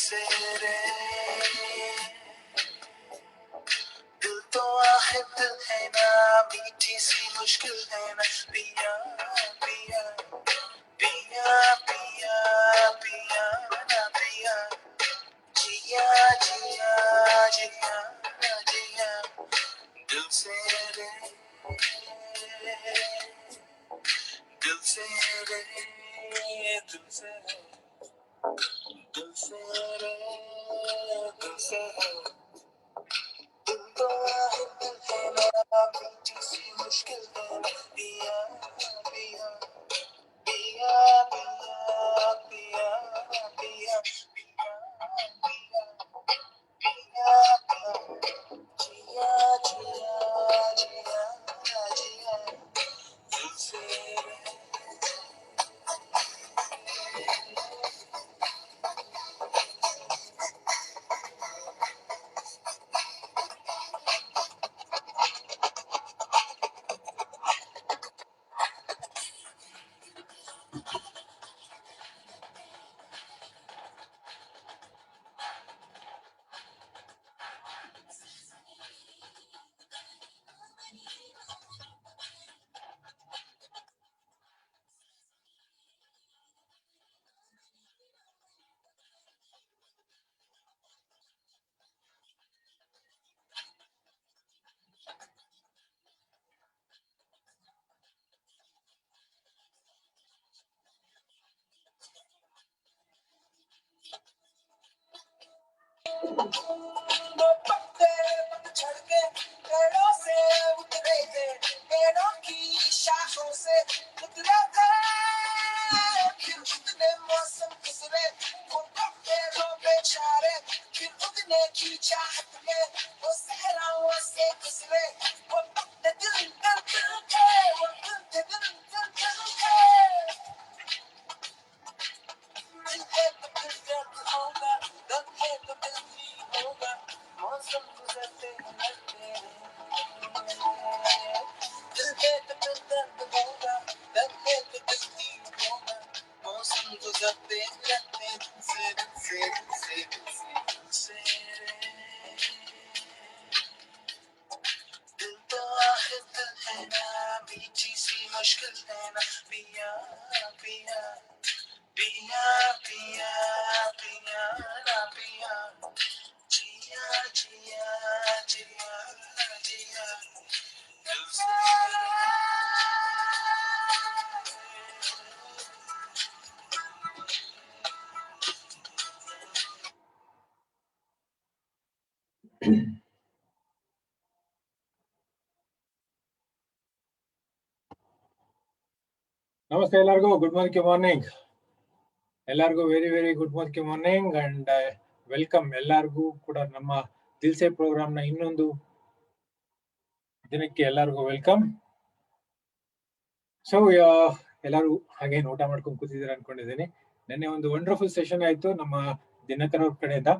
से रे दिल तो आखिर दिल है ना, मीठी सी मुश्किल है ना, पिया पिया पिया पिया पिया ना पिया, जिया जिया जिया जिया दिल से रे दिल से रे दिल से दिल से रे दिल से दिल तो है दिल है ना, मीठी सी मुश्किल है ना, पिया पिया पिया पिया पिया पिया पिया पिया जिया जिया जिया जिया दिल से ನಮಸ್ತೆ ಎಲ್ಲರಿಗೂ ಗುಡ್ ಮಾರ್ನಿಂಗ್ ಎಲ್ಲರಿಗೂ very good morning and welcome ಎಲ್ಲರಿಗೂ ಕೂಡ ನಮ್ಮ ದಿಲ್ಸೆ ಪ್ರೋಗ್ರಾಮ್ ನ ಇನ್ನೊಂದು ದಿನಕ್ಕೆ ಎಲ್ಲರಿಗೂ ವೆಲ್ಕಮ್. ಸೊ ಎಲ್ಲರೂ ಹಾಗೆ ಊಟ ಮಾಡ್ಕೊಂಡು ಕೂತಿದ್ದೀರಾ ಅನ್ಕೊಂಡಿದ್ದೀನಿ. ನಿನ್ನೆ ಒಂದು ವಂಡರ್ಫುಲ್ ಸೆಷನ್ ಆಯ್ತು ನಮ್ಮ ದಿನಕರ್ ಅವ್ರ ಕಡೆಯಿಂದ.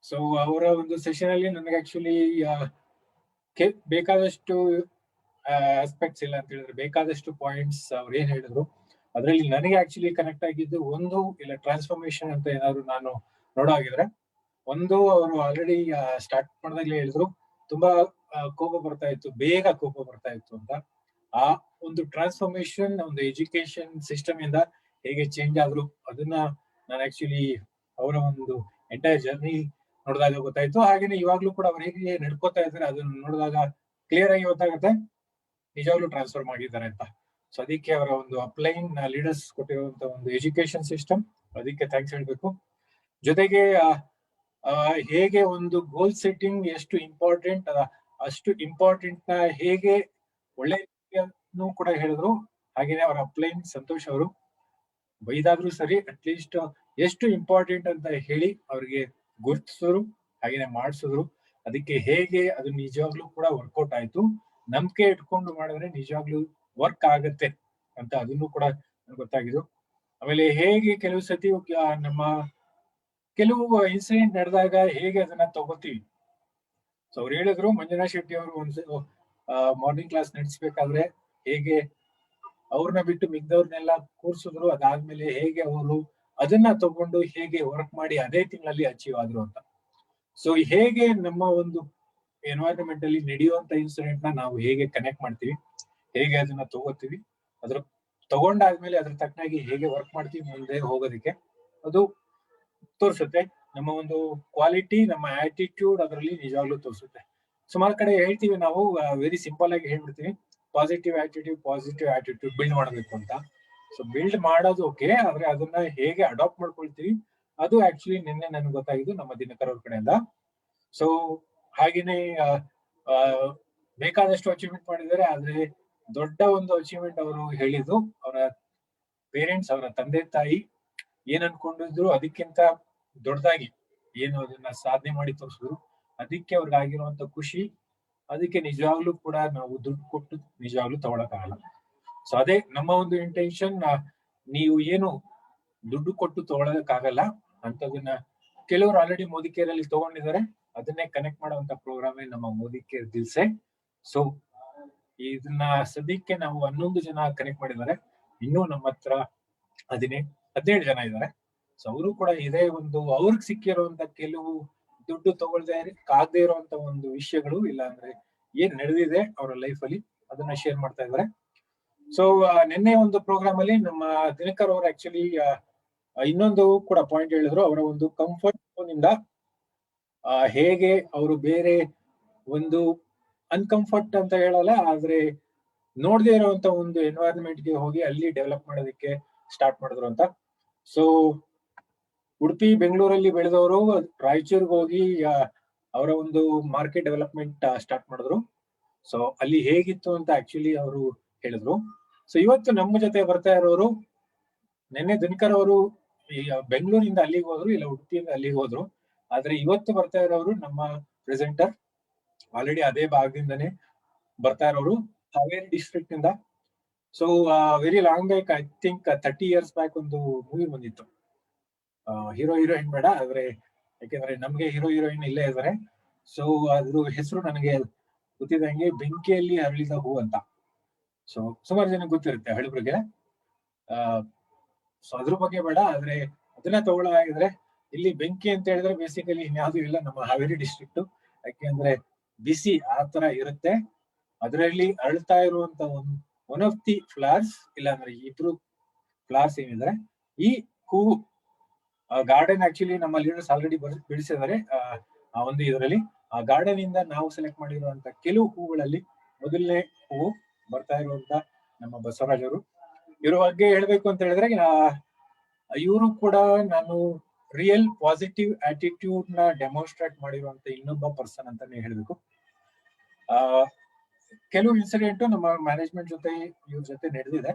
ಸೊ ಅವರ ಒಂದು ಸೆಷನ್ ಅಲ್ಲಿ ನನಗೆ ಆಕ್ಚುಲಿ ಬೇಕಾದಷ್ಟು ಆಸ್ಪೆಕ್ಟ್ಸ್ ಇಲ್ಲ ಅಂತ ಹೇಳಿದ್ರೆ, ಬೇಕಾದಷ್ಟು ಪಾಯಿಂಟ್ಸ್ ಅವ್ರು ಏನ್ ಹೇಳಿದ್ರು ಅದರಲ್ಲಿ ನನಗೆ ಆಕ್ಚುಲಿ ಕನೆಕ್ಟ್ ಆಗಿದ್ದು ಒಂದು ಇಲ್ಲ ಟ್ರಾನ್ಸ್ಫಾರ್ಮೇಶನ್ ಅಂತ ಏನಾದ್ರು ನಾನು ನೋಡೋಗಿದ್ರೆ, ಒಂದು ಅವರು ಆಲ್ರೆಡಿ ಸ್ಟಾರ್ಟ್ ಮಾಡಿದಾಗಲೇ ಹೇಳಿದ್ರು ತುಂಬಾ ಕೋಪ ಬರ್ತಾ ಇತ್ತು, ಬೇಗ ಕೋಪ ಬರ್ತಾ ಇತ್ತು ಅಂತ. ಆ ಒಂದು ಟ್ರಾನ್ಸ್ಫಾರ್ಮೇಶನ್ ಒಂದು ಎಜುಕೇಶನ್ ಸಿಸ್ಟಮ್ ಇಂದ ಹೇಗೆ ಚೇಂಜ್ ಆದ್ರು ಅದನ್ನ ನಾನು ಆಕ್ಚುಲಿ ಅವರ ಒಂದು ಎಂಟೈರ್ ಜರ್ನಿ ನೋಡಿದಾಗ ಗೊತ್ತಾಯ್ತು. ಹಾಗೇನೆ ಇವಾಗ್ಲೂ ಕೂಡ ಅವ್ರು ಹೇಗೆ ನಡ್ಕೋತಾ ಇದ್ದಾರೆ ಅದನ್ನ ನೋಡಿದಾಗ ಕ್ಲಿಯರ್ ಆಗಿ ಗೊತ್ತಾಗುತ್ತೆ ನಿಜವಾಗ್ಲೂ ಟ್ರಾನ್ಸ್ಫರ್ ಮಾಡಿದ್ದಾರೆ ಅಂತ. ಸೊ ಅದಕ್ಕೆ ಅವರ ಒಂದು ಅಪ್ಲೈನ್ ಲೀಡರ್ಸ್ ಕೊಟ್ಟಿರುವಂತ ಒಂದು ಎಜುಕೇಶನ್ ಸಿಸ್ಟಮ್, ಅದಕ್ಕೆ ಥ್ಯಾಂಕ್ಸ್ ಹೇಳ್ಬೇಕು. ಜೊತೆಗೆ ಹೇಗೆ ಒಂದು ಗೋಲ್ ಸೆಟ್ಟಿಂಗ್ ಎಷ್ಟು ಇಂಪಾರ್ಟೆಂಟ್, ಅಷ್ಟು ಇಂಪಾರ್ಟೆಂಟ್ ನ ಹೇಗೆ ಒಳ್ಳೆ ಕೂಡ ಹೇಳಿದ್ರು. ಹಾಗೇನೆ ಅವರ ಅಪ್ಲೈನ್ ಸಂತೋಷ್ ಅವರು ಬೈದಾದ್ರೂ ಸರಿ ಅಟ್ಲೀಸ್ಟ್ ಎಷ್ಟು ಇಂಪಾರ್ಟೆಂಟ್ ಅಂತ ಹೇಳಿ ಅವ್ರಿಗೆ ಗುರ್ತಿಸಿದ್ರು, ಹಾಗೇನೆ ಮಾಡಿಸಿದ್ರು. ಅದಕ್ಕೆ ಹೇಗೆ ಅದು ನಿಜವಾಗ್ಲೂ ಕೂಡ ವರ್ಕೌಟ್ ಆಯ್ತು, ನಂಬಿಕೆ ಇಟ್ಕೊಂಡು ಮಾಡಿದ್ರೆ ನಿಜವಾಗ್ಲೂ ವರ್ಕ್ ಆಗತ್ತೆ ಅಂತ ಅದನ್ನು ಕೂಡ ಗೊತ್ತಾಗಿದ್ದು. ಆಮೇಲೆ ಹೇಗೆ ಕೆಲವು ಸತಿ ನಮ್ಮ ಕೆಲವು ಇನ್ಸಿಡೆಂಟ್ ನಡೆದಾಗ ಹೇಗೆ ಅದನ್ನ ತಗೋತೀವಿ. ಸೊ ಅವ್ರು ಹೇಳಿದ್ರು, ಮಂಜುನಾಥ್ ಶೆಟ್ಟಿ ಅವರು ಒಂದು ಮಾರ್ನಿಂಗ್ ಕ್ಲಾಸ್ ನಡೆಸ್ಬೇಕಾದ್ರೆ ಹೇಗೆ ಅವ್ರನ್ನ ಬಿಟ್ಟು ಮಿಗ್ದವ್ರನ್ನೆಲ್ಲ ಕೂರ್ಸಿದ್ರು, ಅದಾದ್ಮೇಲೆ ಹೇಗೆ ಅವರು ಅದನ್ನ ತಗೊಂಡು ಹೇಗೆ ವರ್ಕ್ ಮಾಡಿ ಅದೇ ತಿಂಗಳಲ್ಲಿ ಅಚೀವ್ ಆದ್ರು ಅಂತ. ಸೊ ಹೇಗೆ ನಮ್ಮ ಒಂದು ಎನ್ವೈರನ್ಮೆಂಟ್ ಅಲ್ಲಿ ನಡೆಯುವಂತ ಇನ್ಸಿಡೆಂಟ್ ನ ನಾವು ಹೇಗೆ ಕನೆಕ್ಟ್ ಮಾಡ್ತೀವಿ, ಹೇಗೆ ಅದನ್ನ ತಗೋತೀವಿ, ಅದ್ರ ತಗೊಂಡಾದ್ಮೇಲೆ ಅದ್ರ ತಕ್ಕನಾಗಿ ಹೇಗೆ ವರ್ಕ್ ಮಾಡ್ತೀವಿ ಮುಂದೆ ಹೋಗೋದಕ್ಕೆ ಅದು ತೋರಿಸುತ್ತೆ. ನಮ್ಮ ಒಂದು ಕ್ವಾಲಿಟಿ, ನಮ್ಮ ಆಟಿಟ್ಯೂಡ್ ಅದರಲ್ಲಿ ನಿಜವಾಗ್ಲೂ ತೋರಿಸುತ್ತೆ. ಸುಮಾರು ಕಡೆ ಹೇಳ್ತೀವಿ ನಾವು, ವೆರಿ ಸಿಂಪಲ್ ಆಗಿ ಹೇಳ್ಬಿಡ್ತೀವಿ, ಪಾಸಿಟಿವ್ ಆಟಿಟ್ಯೂಡ್ ಬಿಲ್ಡ್ ಮಾಡಬೇಕು ಅಂತ. ಸೊ ಬಿಲ್ಡ್ ಮಾಡೋದು ಓಕೆ, ಆದ್ರೆ ಅದನ್ನ ಹೇಗೆ ಅಡಾಪ್ಟ್ ಮಾಡ್ಕೊಳ್ತೀವಿ ಅದು ಆಕ್ಚುಲಿ ನಿನ್ನೆ ನನಗೆ ಗೊತ್ತಾಗಿದ್ದು ನಮ್ಮ ದಿನಕರ್ ಅವ್ರ ಕಡೆಯಿಂದ. ಸೊ ಹಾಗೇನೆ ಬೇಕಾದಷ್ಟು ಅಚೀವ್ಮೆಂಟ್ ಮಾಡಿದ್ದಾರೆ, ಆದ್ರೆ ದೊಡ್ಡ ಒಂದು ಅಚೀವ್ಮೆಂಟ್ ಅವರು ಹೇಳಿದ್ದು ಅವರ ಪೇರೆಂಟ್ಸ್, ಅವರ ತಂದೆ ತಾಯಿ ಏನ್ ಅನ್ಕೊಂಡಿದ್ರು ಅದಕ್ಕಿಂತ ದೊಡ್ಡದಾಗಿ ಏನು ಅದನ್ನ ಸಾಧನೆ ಮಾಡಿ ತೋರಿಸಿದ್ರು. ಅದಕ್ಕೆ ಅವ್ರಿಗೆ ಆಗಿರುವಂತ ಖುಷಿ, ಅದಕ್ಕೆ ನಿಜವಾಗ್ಲೂ ಕೂಡ ನಾವು ದುಡ್ಡು ಕೊಟ್ಟು ನಿಜವಾಗ್ಲೂ ತಗೊಳಕ್ಕಾಗಲ್ಲ. ಸೊ ಅದೇ ನಮ್ಮ ಒಂದು ಇಂಟೆನ್ಷನ್, ನೀವು ಏನು ದುಡ್ಡು ಕೊಟ್ಟು ತಗೊಳಕ್ಕಾಗಲ್ಲ ಅಂತದನ್ನ ಕೆಲವರು ಆಲ್ರೆಡಿ ಮೋದಿ ಕೇರ್ ಅಲ್ಲಿ ತಗೊಂಡಿದ್ದಾರೆ, ಅದನ್ನೇ ಕನೆಕ್ಟ್ ಮಾಡುವಂತ ಪ್ರೋಗ್ರಾಮೇ ನಮ್ಮ ಮೋದಿ ಕೇರ್ ದಿಲ್ಸೆ. ಸೊ ಇದನ್ನ ಸದ್ಯಕ್ಕೆ ನಾವು 11 ಜನ ಕನೆಕ್ಟ್ ಮಾಡಿದ್ದಾರೆ, ಇನ್ನೂ ನಮ್ಮ ಹತ್ರ 17 ಜನ ಇದ್ದಾರೆ. ಸೊ ಅವರು ಕೂಡ ಇದೇ ಒಂದು ಅವ್ರಿಗೆ ಸಿಕ್ಕಿರುವಂತ ಕೆಲವು ದುಡ್ಡು ತಗೊಳ್ದೇ ಆಗದೆ ಇರುವಂತ ಒಂದು ವಿಷಯಗಳು, ಇಲ್ಲ ಅಂದ್ರೆ ಏನ್ ನಡೆದಿದೆ ಅವರ ಲೈಫ್ ಅಲ್ಲಿ ಅದನ್ನ ಶೇರ್ ಮಾಡ್ತಾ ಇದ್ದಾರೆ. ಸೊ ನಿನ್ನೆ ಒಂದು ಪ್ರೋಗ್ರಾಮ್ ಅಲ್ಲಿ ನಮ್ಮ ದಿನಕರ್ ಅವರು ಆಕ್ಚುಲಿ ಇನ್ನೊಂದು ಕೂಡ ಪಾಯಿಂಟ್ ಹೇಳಿದ್ರು, ಅವರ ಒಂದು ಕಂಫರ್ಟ್ ಝೋನ್ ಇಂದ ಹೇಗೆ ಅವರು ಬೇರೆ ಒಂದು ಅನ್ಕಂಫರ್ಟ್ ಅಂತ ಹೇಳಲ್ಲ, ಆದ್ರೆ ನೋಡದೇ ಇರುವಂತ ಒಂದು ಎನ್ವೈರನ್ಮೆಂಟ್ ಗೆ ಹೋಗಿ ಅಲ್ಲಿ ಡೆವಲಪ್ ಮಾಡೋದಕ್ಕೆ ಸ್ಟಾರ್ಟ್ ಮಾಡಿದ್ರು ಅಂತ. ಸೊ ಉಡುಪಿ ಬೆಂಗಳೂರಲ್ಲಿ ಬೆಳೆದವರು ರಾಯಚೂರ್ಗೆ ಹೋಗಿ ಅವರ ಒಂದು ಮಾರ್ಕೆಟ್ ಡೆವಲಪ್ಮೆಂಟ್ ಸ್ಟಾರ್ಟ್ ಮಾಡಿದ್ರು. ಸೊ ಅಲ್ಲಿ ಹೇಗಿತ್ತು ಅಂತ ಆಕ್ಚುಲಿ ಅವರು ಹೇಳಿದ್ರು. ಸೊ ಇವತ್ತು ನಮ್ಮ ಜೊತೆ ಬರ್ತಾ ಇರೋರು, ನಿನ್ನೆ ದಿನಕರ್ ಅವರು ಬೆಂಗಳೂರಿಂದ ಅಲ್ಲಿಗೆ ಹೋದ್ರು, ಇಲ್ಲ ಉಡುಪಿಯಿಂದ ಅಲ್ಲಿಗೆ ಹೋದ್ರು, ಆದ್ರೆ ಇವತ್ತು ಬರ್ತಾ ಇರೋರು ನಮ್ಮ ಪ್ರೆಸೆಂಟರ್, ಆಲ್ರೆಡಿ ಅದೇ ಭಾಗದಿಂದನೇ ಬರ್ತಾ ಇರೋರು, ಹಾವೇರಿ ಡಿಸ್ಟ್ರಿಕ್ಟ್ ಇಂದ. So very long back, I think 30 years back ಒಂದು ಮೂವಿ ಬಂದಿತ್ತು, ಹೀರೋ ಹೀರೋಯಿನ್ ಬೇಡ, ಆದ್ರೆ ಯಾಕೆಂದ್ರೆ ನಮ್ಗೆ ಹೀರೋ ಹೀರೋಯಿನ್ ಇಲ್ಲೇ ಇದ್ದಾರೆ. ಸೊ ಅದ್ರ ಹೆಸರು ನನಗೆ ಗೊತ್ತಿದ್ದಂಗೆ ಬೆಂಕಿಯಲ್ಲಿ ಅರಳಿದ ಹೂ ಅಂತ. ಸೊ ಸುಮಾರು ಜನ ಗೊತ್ತಿರುತ್ತೆ ಹಳಬ್ರಿಗೆ. ಸೊ ಅದ್ರ ಬಗ್ಗೆ ಬೇಡ, ಆದ್ರೆ ಅದನ್ನ ತಗೊಳ್ಳೋದಾಗಿದ್ರೆ ಇಲ್ಲಿ ಬೆಂಕಿ ಅಂತ ಹೇಳಿದ್ರೆ ಬೇಸಿಕಲಿ ಇನ್ಯಾವುದೂ ಇಲ್ಲ, ನಮ್ಮ ಹಾವೇರಿ ಡಿಸ್ಟ್ರಿಕ್ಟ್. ಯಾಕೆಂದ್ರೆ ಬಿಸಿ ಆ ತರ ಇರುತ್ತೆ, ಅದರಲ್ಲಿ ಅರಳ್ತಾ ಇರುವಂತ ಒನ್ ಆಫ್ ದಿ ಫ್ಲವರ್ಸ್, ಇಲ್ಲ ಅಂದ್ರೆ ಇಬ್ರು ಫ್ಲವರ್ಸ್ ಏನಿದ್ರೆ ಈ ಹೂ ಗಾರ್ಡನ್ ಆಕ್ಚುಲಿ ನಮ್ಮ ಲೀಡರ್ಸ್ ಆಲ್ರೆಡಿ ಬೆಳೆಸಿದ್ದಾರೆ. ಆ ಒಂದು ಇದರಲ್ಲಿ ಆ ಗಾರ್ಡನ್ ಇಂದ ನಾವು ಸೆಲೆಕ್ಟ್ ಮಾಡಿರುವಂತ ಕೆಲವು ಹೂಗಳಲ್ಲಿ ಮೊದಲನೇ ಹೂವು ಬರ್ತಾ ಇರುವಂತ ನಮ್ಮ ಬಸವರಾಜ್ ಅವರು. ಇವ್ರ ಬಗ್ಗೆ ಹೇಳ್ಬೇಕು ಅಂತ ಹೇಳಿದ್ರೆ, ಇವರು ಕೂಡ ನಾನು ರಿಯಲ್ ಪಾಸಿಟಿವ್ ಆಟಿಟ್ಯೂಡ್ ನ ಡೆಮಾನ್ಸ್ಟ್ರೇಟ್ ಮಾಡಿರುವಂತ ಇನ್ನೊಬ್ಬ ಪರ್ಸನ್ ಅಂತಾನೆ ಹೇಳ್ಬೇಕು. ಕೆಲವು ಇನ್ಸಿಡೆಂಟ್ ನಮ್ಮ ಮ್ಯಾನೇಜ್ಮೆಂಟ್ ಜೊತೆ ಇವ್ರ ಜೊತೆ ನಡೆದಿದೆ,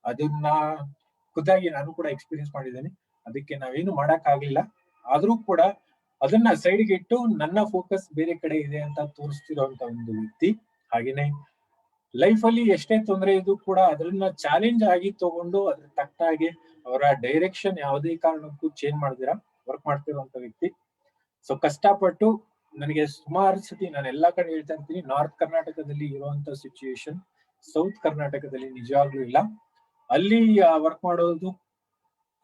ಅದನ್ನ ಖುದ್ದಾಗಿ ನಾನು ಕೂಡ ಎಕ್ಸ್ಪೀರಿಯನ್ಸ್ ಮಾಡಿದ್ದೇನೆ. ಅದಕ್ಕೆ ನಾವೇನು ಮಾಡಕ್ ಆಗ್ಲಿಲ್ಲ, ಆದ್ರೂ ಕೂಡ ಅದನ್ನ ಸೈಡ್ಗೆ ಇಟ್ಟು ನನ್ನ ಫೋಕಸ್ ಬೇರೆ ಕಡೆ ಇದೆ ಅಂತ ತೋರಿಸ್ತಿರೋಂತ ಒಂದು ವ್ಯಕ್ತಿ. ಹಾಗೇನೆ ಲೈಫ್ ಅಲ್ಲಿ ಎಷ್ಟೇ ತೊಂದರೆ ಇದ್ದು ಕೂಡ ಅದನ್ನ ಚಾಲೆಂಜ್ ಆಗಿ ತಗೊಂಡು ಅದ್ರ ತಕ್ಕಾಗಿ ಅವರ ಡೈರೆಕ್ಷನ್ ಯಾವುದೇ ಕಾರಣಕ್ಕೂ ಚೇಂಜ್ ಮಾಡ್ದಿರಾ ವರ್ಕ್ ಮಾಡ್ತಿರುವಂತ ವ್ಯಕ್ತಿ. ಸೊ ಕಷ್ಟಪಟ್ಟು, ನನಗೆ ಸುಮಾರು ಸತಿ ನಾನು ಎಲ್ಲಾ ಕಡೆ ಹೇಳ್ತಾ ಇರ್ತೀನಿ, ನಾರ್ತ್ ಕರ್ನಾಟಕದಲ್ಲಿ ಇರುವಂತ ಸಿಚುಯೇಷನ್ ಸೌತ್ ಕರ್ನಾಟಕದಲ್ಲಿ ನಿಜವಾಗ್ಲೂ ಇಲ್ಲ. ಅಲ್ಲಿ ವರ್ಕ್ ಮಾಡೋದು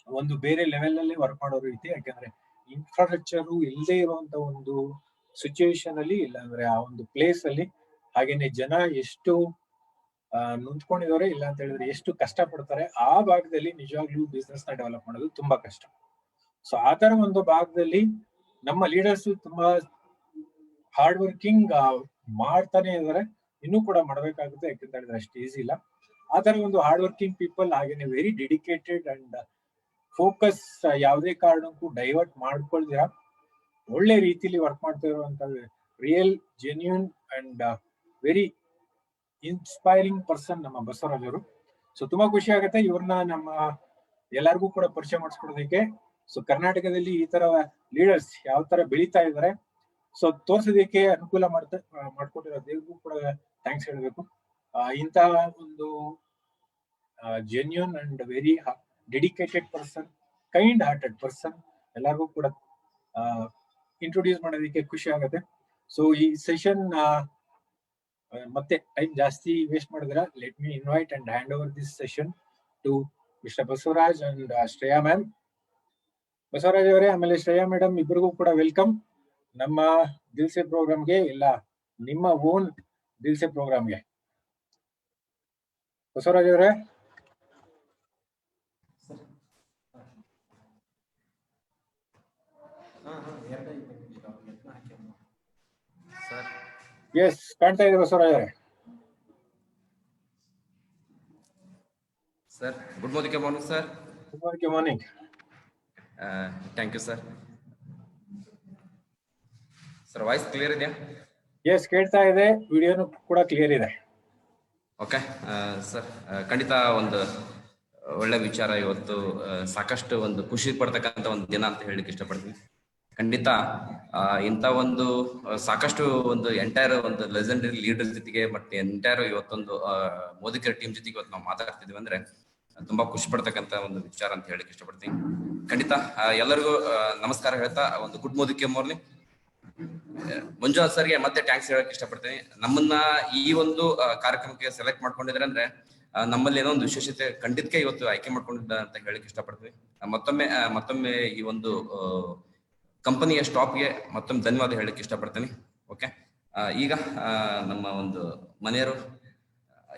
ಒಂದು ಬೇರೆ ಲೆವೆಲ್ ಅಲ್ಲಿ ವರ್ಕ್ ಮಾಡೋ ರೀತಿ. ಯಾಕಂದ್ರೆ ಇನ್ಫ್ರಾಸ್ಟ್ರಕ್ಚರ್ ಇಲ್ಲದೆ ಇರುವಂತ ಒಂದು ಸಿಚುಯೇಷನ್ ಅಲ್ಲಿ, ಇಲ್ಲ ಅಂದ್ರೆ ಆ ಒಂದು ಪ್ಲೇಸ್ ಅಲ್ಲಿ, ಹಾಗೇನೆ ಜನ ಎಷ್ಟು ನೊಂದ್ಕೊಂಡಿದ್ದಾರೆ, ಇಲ್ಲ ಅಂತ ಹೇಳಿದ್ರೆ ಎಷ್ಟು ಕಷ್ಟ ಪಡ್ತಾರೆ, ಆ ಭಾಗದಲ್ಲಿ ನಿಜವಾಗ್ಲೂ ಬಿಸ್ನೆಸ್ ನ ಡೆವಲಪ್ ಮಾಡೋದು ತುಂಬಾ ಕಷ್ಟ. ಸೊ ಆ ತರ ಒಂದು ಭಾಗದಲ್ಲಿ ನಮ್ಮ ಲೀಡರ್ಸ್ ತುಂಬಾ ಹಾರ್ಡ್ ವರ್ಕಿಂಗ್ ಮಾಡ್ತಾನೆ ಇದಾರೆ, ಇನ್ನೂ ಕೂಡ ಮಾಡ್ಬೇಕಾಗುತ್ತೆ, ಯಾಕಂತ ಹೇಳಿದ್ರೆ ಅಷ್ಟು ಈಸಿ ಇಲ್ಲ. ಆ ತರ ಒಂದು ಹಾರ್ಡ್ ವರ್ಕಿಂಗ್ ಪೀಪಲ್, ಹಾಗೇನೆ ವೆರಿ ಡೆಡಿಕೇಟೆಡ್ ಅಂಡ್ ಫೋಕಸ್, ಯಾವುದೇ ಕಾರಣಕ್ಕೂ ಡೈವರ್ಟ್ ಮಾಡ್ಕೊಳ್ದಿರಾ ಒಳ್ಳೆ ರೀತಿಲಿ ವರ್ಕ್ ಮಾಡ್ತಾ ಇರುವಂತ real genuine and very inspiring person ನಮ್ಮ ಬಸವರಾಜ್ ಅವರು. ಸೊ ತುಂಬಾ ಖುಷಿ ಆಗುತ್ತೆ ಇವ್ರನ್ನ ನಮ್ಮ ಎಲ್ಲರಿಗೂ ಕೂಡ ಪರಿಚಯ ಮಾಡಿಸ್ಕೊಡೋದಕ್ಕೆ. ಸೊ ಕರ್ನಾಟಕದಲ್ಲಿ ಈ ತರ ಲೀಡರ್ಸ್ ಯಾವ ತರ ಬೆಳೀತಾ ಇದ್ದಾರೆ, ಸೊ ತೋರ್ಸೋದಕ್ಕೆ ಅನುಕೂಲ ಮಾಡ್ಕೊಟ್ಟಿರೋ ದೇವ್ರಿಗೂ ಕೂಡ ಥ್ಯಾಂಕ್ಸ್ ಹೇಳ್ಬೇಕು. ಇಂತಹ ಒಂದು genuine and very dedicated person, kind hearted person ಎಲ್ಲರಿಗೂ ಕೂಡ ಇಂಟ್ರೊಡ್ಯೂಸ್ ಮಾಡೋದಕ್ಕೆ ಖುಷಿ ಆಗುತ್ತೆ. ಸೊ ಈ ಸೆಷನ್ ಮತ್ತೆ ಟೈಮ್ ಜಾಸ್ತಿ ವೇಸ್ಟ್ ಮಾಡಿದ್ರ, let me invite and hand over this session to mister Basavaraj and Shreya ma'am. Basavaraj ಅವರೇ, ಆಮೇಲೆ ಶ್ರೇಯಾ ಮೇಡಮ್, ಇಬ್ಬರಿಗೂ ಕೂಡ ವೆಲ್ಕಮ್ ನಮ್ಮ ದಿಲ್ಸೆ ಪ್ರೋಗ್ರಾಮ್ಗೆ, ಇಲ್ಲ ನಿಮ್ಮ ಓನ್ ದಿಲ್ಸೆ ಪ್ರೋಗ್ರಾಮ್ಗೆ. ಬಸವರಾಜ್ ಅವರೇ. ಎಸ್, ಕಾಣ್ತಾ ಇದೆ ಬಸವರಾಜ್ ಅವರೇ. Sir, good morning sir. Good morning. Thank you sir. Sir, voice clear ಇದೆಯಾ? ಎಸ್, ಕೇಳ್ತಾ ಇದೆ. ವಿಡಿಯೋನು ಕೂಡ ಕ್ಲಿಯರ್ ಇದೆ. ಓಕೆ ಸರ್, ಖಂಡಿತ ಒಂದು ಒಳ್ಳೆ ವಿಚಾರ. ಇವತ್ತು ಸಾಕಷ್ಟು ಒಂದು ಖುಷಿ ಪಡ್ತಕ್ಕಂಥ ಒಂದು ದಿನ ಅಂತ ಹೇಳಲಿಕ್ಕೆ ಇಷ್ಟಪಡ್ತೀನಿ. ಖಂಡಿತ ಇಂಥ ಒಂದು ಸಾಕಷ್ಟು ಒಂದು ಎಂಟೈರ್ ಒಂದು ಲೆಜೆಂಡರಿ ಲೀಡರ್ ಜೊತೆಗೆ ಮತ್ತೆ ಎಂಟೈರ್ ಇವತ್ತೊಂದು ಮೋದಿಕೇರ್ ಟೀಮ್ ಜೊತೆಗೆ ಇವತ್ತು ನಾವು ಮಾತಾಡ್ತಿದ್ವಿ ಅಂದ್ರೆ ತುಂಬಾ ಖುಷಿ ಪಡ್ತಕ್ಕಂಥ ಒಂದು ವಿಚಾರ ಅಂತ ಹೇಳಲಿಕ್ಕೆ ಇಷ್ಟಪಡ್ತೀನಿ. ಖಂಡಿತ ಎಲ್ಲರಿಗೂ ನಮಸ್ಕಾರ ಹೇಳ್ತಾ ಒಂದು ಗುಡ್ ಮೋದಿಕೆ ಮಾರ್ನಿಂಗ್. ಮಂಜುನಾಥ್ ಸರ್ಗೆ ಮತ್ತೆ ಟ್ಯಾಂಕ್ಸ್ ಹೇಳಕ್ ಇಷ್ಟಪಡ್ತೀನಿ. ನಮ್ಮನ್ನ ಈ ಒಂದು ಕಾರ್ಯಕ್ರಮಕ್ಕೆ ಸೆಲೆಕ್ಟ್ ಮಾಡ್ಕೊಂಡಿದ್ರೆ ಅಂದ್ರೆ ನಮ್ಮಲ್ಲಿ ಏನೋ ಒಂದು ವಿಶೇಷತೆ ಖಂಡಿತಕ್ಕೆ ಇವತ್ತು ಆಯ್ಕೆ ಮಾಡ್ಕೊಂಡಿದ್ದ ಅಂತ ಹೇಳಕ್ ಇಷ್ಟಪಡ್ತೀನಿ. ಮತ್ತೊಮ್ಮೆ ಈ ಒಂದು ಕಂಪನಿಯ ಸ್ಟಾಪ್ಗೆ ಮತ್ತೊಮ್ಮೆ ಧನ್ಯವಾದ ಹೇಳಕ್ ಇಷ್ಟಪಡ್ತೀನಿ. ಓಕೆ, ಈಗ ನಮ್ಮ ಒಂದು ಮನೆಯವರು